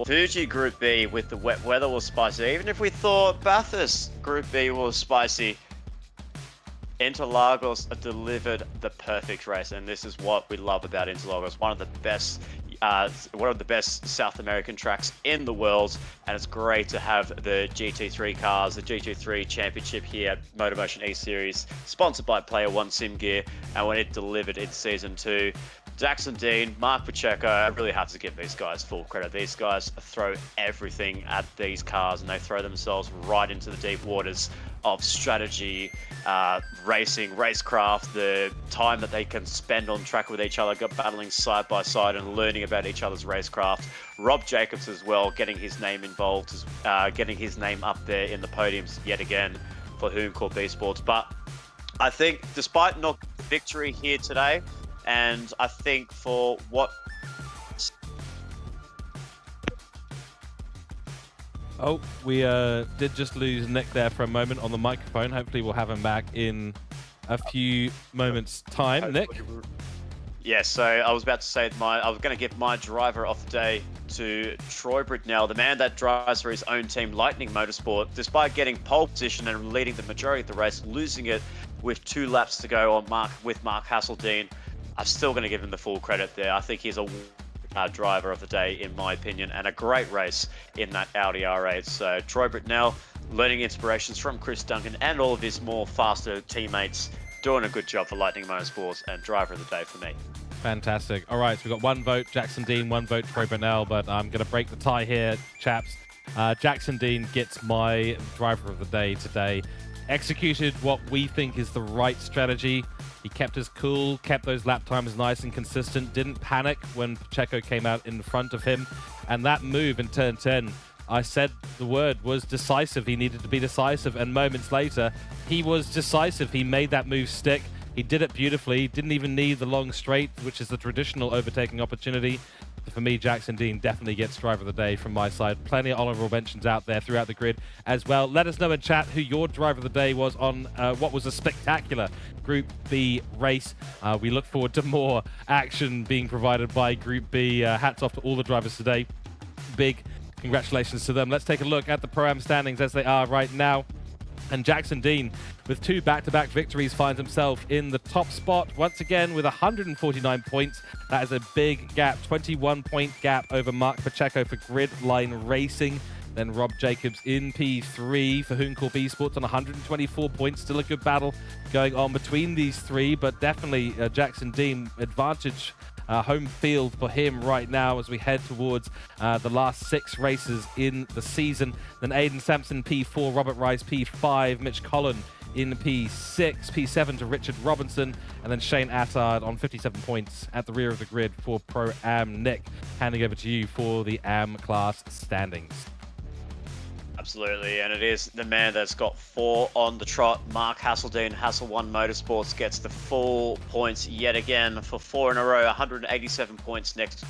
Fuji Group B with the wet weather was spicy. Even if we thought Bathurst Group B was spicy, Interlagos delivered the perfect race, and this is what we love about Interlagos. One of the best South American tracks in the world, and it's great to have the GT3 cars, the GT3 Championship here at MotorMotion E-Series, sponsored by Player One Sim Gear, and when it delivered in Season 2, Jackson Dean, Mark Pacheco, I really have to give these guys full credit. These guys throw everything at these cars and they throw themselves right into the deep waters of strategy, racing, racecraft, the time that they can spend on track with each other, battling side by side and learning about each other's racecraft. Rob Jacobs as well, getting his name involved, getting his name up there in the podiums yet again for Cooke Esports. But I think despite not victory here today, and I think for what... Oh, we did just lose Nick there for a moment on the microphone. Hopefully we'll have him back in a few moments' time. Nick? Yeah, so I was about to say I was going to give my driver of the day to Troy Britnell, the man that drives for his own team, Lightning Motorsport. Despite getting pole position and leading the majority of the race, losing it with 2 laps to go on Mark Hasseldean, I'm still going to give him the full credit there. I think he's a driver of the day, in my opinion, and a great race in that Audi R8. So Troy Britnell, learning inspirations from Chris Duncan and all of his more faster teammates, doing a good job for Lightning Motorsports, and driver of the day for me. Fantastic. All right, so we've got 1 vote, Jackson Dean, 1 vote, Troy Britnell, but I'm going to break the tie here, chaps. Jackson Dean gets my driver of the day today. Executed what we think is the right strategy. He kept us cool, kept those lap times nice and consistent, didn't panic when Pacheco came out in front of him. And that move in turn 10, I said the word was decisive. He needed to be decisive, and moments later, he was decisive. He made that move stick. He did it beautifully. Didn't even need the long straight, which is the traditional overtaking opportunity. For me, Jackson Dean definitely gets driver of the day from my side. Plenty of honorable mentions out there throughout the grid as well. Let us know in chat who your driver of the day was on what was a spectacular Group B race. We look forward to more action being provided by Group B. Hats off to all the drivers today. Big congratulations to them. Let's take a look at the Pro-Am standings as they are right now. And Jackson Dean, with 2 back-to-back victories, finds himself in the top spot once again with 149 points. That is a big gap, 21-point gap over Mark Pacheco for Grid Line Racing. Then Rob Jacobs in P3 for Cooke Esports on 124 points. Still a good battle going on between these 3, but definitely Jackson Dean advantage. Home field for him right now as we head towards the last 6 races in the season. Then Aiden Sampson P4, Robert Rice P5, Mitch Collin in P6, P7 to Richard Robinson, and then Shane Attard on 57 points at the rear of the grid for Pro-Am. Nick, handing over to you for the AM class standings. Absolutely, and it is the man that's got 4 on the trot. Mark Hasseldean, Hassel One Motorsports, gets the full points yet again for 4 in a row, 187 points next.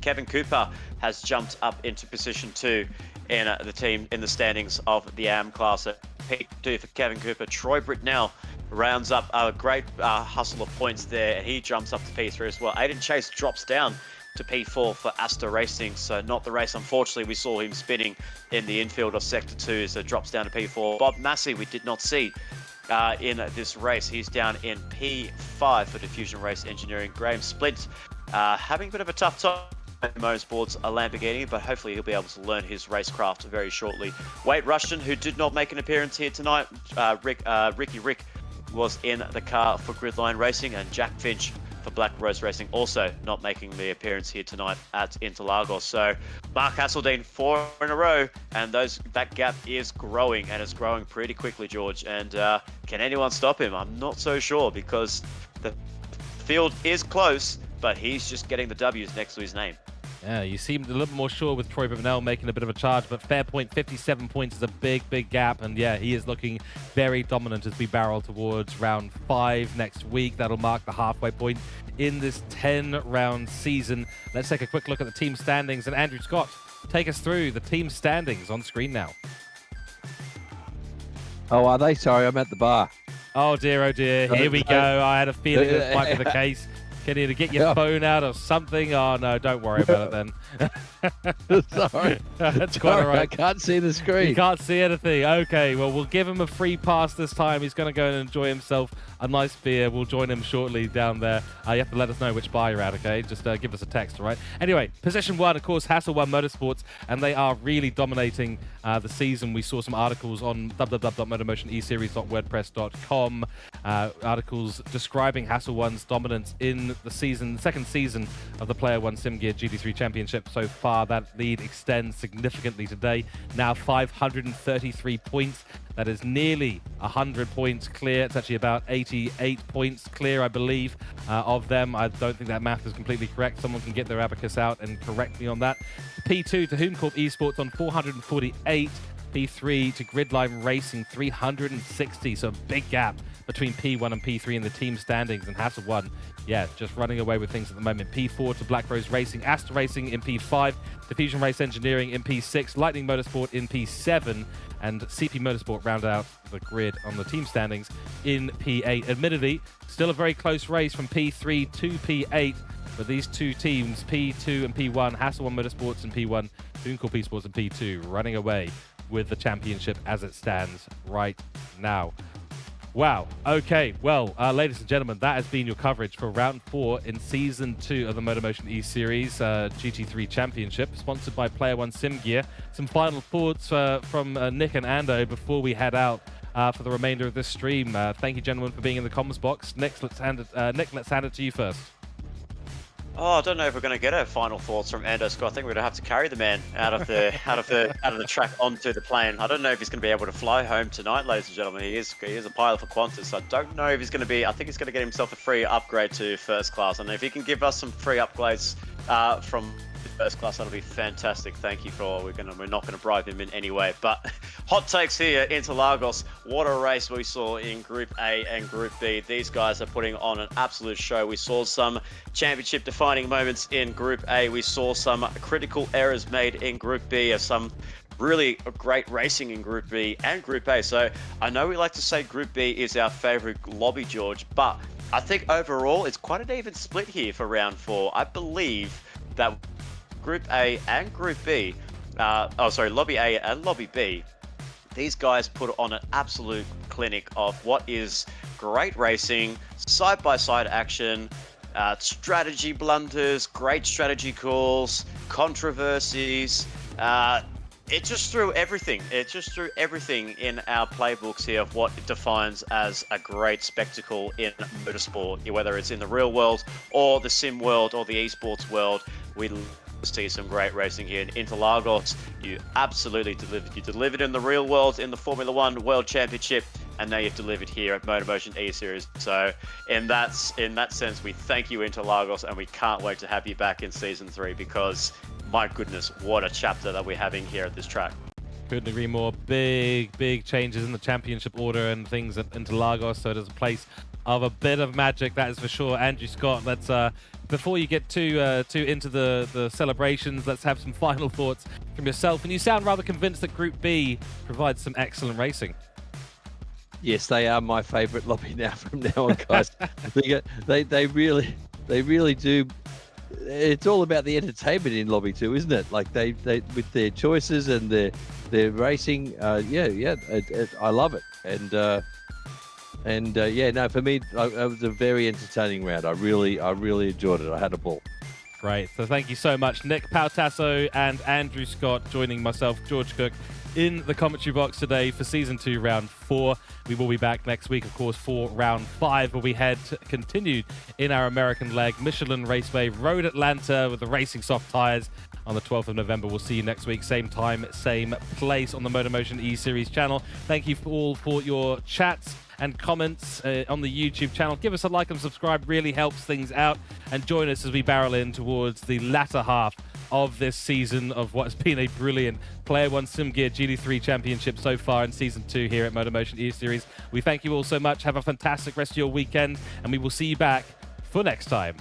Kevin Cooper has jumped up into position 2 in the team in the standings of the AM class. P2 for Kevin Cooper. Troy Britnell rounds up a great hustle of points there, and he jumps up to P3 as well. Aiden Chase drops down to P4 for Asta Racing, so not the race. Unfortunately, we saw him spinning in the infield of Sector 2, so drops down to P4. Bob Massey, we did not see in this race. He's down in P5 for Diffusion Race Engineering. Graham Splint having a bit of a tough time in motorsports, a Lamborghini, but hopefully he'll be able to learn his racecraft very shortly. Wade Rushton, who did not make an appearance here tonight, Ricky Rick was in the car for Gridline Racing, and Jack Finch for Black Rose Racing also not making the appearance here tonight at Interlagos. So Mark Hasseldean 4 in a row, and that gap is growing, and it's growing pretty quickly, George. And can anyone stop him? I'm not so sure, because the field is close, but he's just getting the W's next to his name. Yeah, you seemed a little more sure with Troy Britnell making a bit of a charge, but fair point, 57 points is a big, big gap. And yeah, he is looking very dominant as we barrel towards round 5 next week. That'll mark the halfway point in this 10-round season. Let's take a quick look at the team standings. And Andrew Scott, take us through the team standings on screen now. Oh, are they? Sorry, I'm at the bar. Oh dear, here we go. I had a feeling this might be the case. Can you get your phone out or something? Oh no, don't worry about it then. Sorry. That's quite all right. I can't see the screen. You can't see anything. Okay, well, we'll give him a free pass this time. He's going to go and enjoy himself a nice beer. We'll join him shortly down there. You have to let us know which bar you're at, okay? Just give us a text, all right? Anyway, position 1, of course, Hassel One Motorsports, and they are really dominating the season. We saw some articles on www.motormotioneseries.wordpress.com, articles describing Hassel One's dominance in the second season of the Player One Sim Gear GT3 Championship so far. That lead extends significantly today. Now 533 points. That is nearly 100 points clear. It's actually about 88 points clear, I believe, of them. I don't think that math is completely correct. Someone can get their abacus out and correct me on that. P2 to Cooke Esports on 448. P3 to Gridline Racing 360. So a big gap between P1 and P3 in the team standings, and Hassel 1, yeah, just running away with things at the moment. P4 to Black Rose Racing, AEST Racing in P5, Diffusion Race Engineering in P6, Lightning Motorsport in P7, and CP Motorsport round out the grid on the team standings in P8. Admittedly, still a very close race from P3 to P8, but these two teams, P2 and P1, Hassel 1 Motorsports in P1, Cooke Esports in P2, running away with the championship as it stands right now. Wow. Okay. Well, ladies and gentlemen, that has been your coverage for round 4 in season 2 of the MotorMotion E-Series GT3 Championship, sponsored by Player One Sim Gear. Some final thoughts from Nick and Ando before we head out for the remainder of this stream. Thank you, gentlemen, for being in the comms box. Nick, let's hand it to you first. Oh, I don't know if we're going to get our final thoughts from Ando Scott. I think we're going to have to carry the man out of the track onto the plane. I don't know if he's going to be able to fly home tonight, ladies and gentlemen. He is a pilot for Qantas, so I don't know if he's going to be. I think he's going to get himself a free upgrade to first class, and if he can give us some free upgrades from first class, that'll be fantastic. Thank you for. We're not going to bribe him in any way. But hot takes here. Interlagos, what a race we saw in Group A and Group B. These guys are putting on an absolute show. We saw some championship defining moments in Group A. We saw some critical errors made in Group B. Some really great racing in Group B and Group A. So I know we like to say Group B is our favorite lobby, George, but I think overall it's quite an even split here for round 4. I believe that Group A and Group B, Lobby A and Lobby B, these guys put on an absolute clinic of what is great racing, side-by-side action, strategy blunders, great strategy calls, controversies. It just threw everything. It just threw everything in our playbooks here of what it defines as a great spectacle in motorsport, whether it's in the real world or the sim world or the esports world. We see some great racing here in Interlagos. You absolutely delivered. You delivered in the real world in the Formula One World Championship, and now you've delivered here at MotorMotion E-Series. So in that sense, we thank you, Interlagos, and we can't wait to have you back in Season 3 because, my goodness, what a chapter that we're having here at this track. Couldn't agree more. Big changes in the championship order and things at Interlagos, so it is a place of a bit of magic, that is for sure. Andrew Scott, let's before you get too into the celebrations, let's have some final thoughts from yourself. And you sound rather convinced that Group B provides some excellent racing. Yes, they are my favourite lobby now from now on, guys. they really do. It's all about the entertainment in Lobby 2, isn't it? Like they with their choices and their racing. I love it. And yeah, no, for me, it was a very entertaining round. I really enjoyed it. I had a ball. Great. So thank you so much, Nick Pautasso and Andrew Scott, joining myself, George Cooke, in the commentary box today for Season 2, Round 4. We will be back next week, of course, for Round 5, where we head continued in our American leg, Michelin Raceway, Road Atlanta, with the racing soft tyres on the 12th of November. We'll see you next week, same time, same place on the MotorMotion E-Series channel. Thank you all for your chats and comments on the YouTube channel. Give us a like and subscribe, really helps things out. And join us as we barrel in towards the latter half of this season of what has been a brilliant Player One Sim Gear GT3 Championship so far in Season 2 here at MotorMotion E-Series. We thank you all so much. Have a fantastic rest of your weekend, and we will see you back for next time.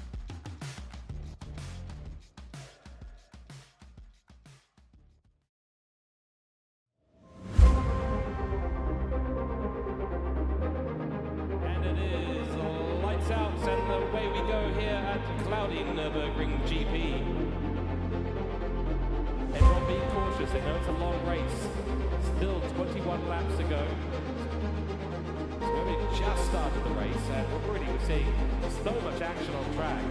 And away we go here at cloudy Nürburgring GP. Everyone being cautious, they know it's a long race. Still 21 laps to go. So we only just started the race, and already we're seeing so much action on track.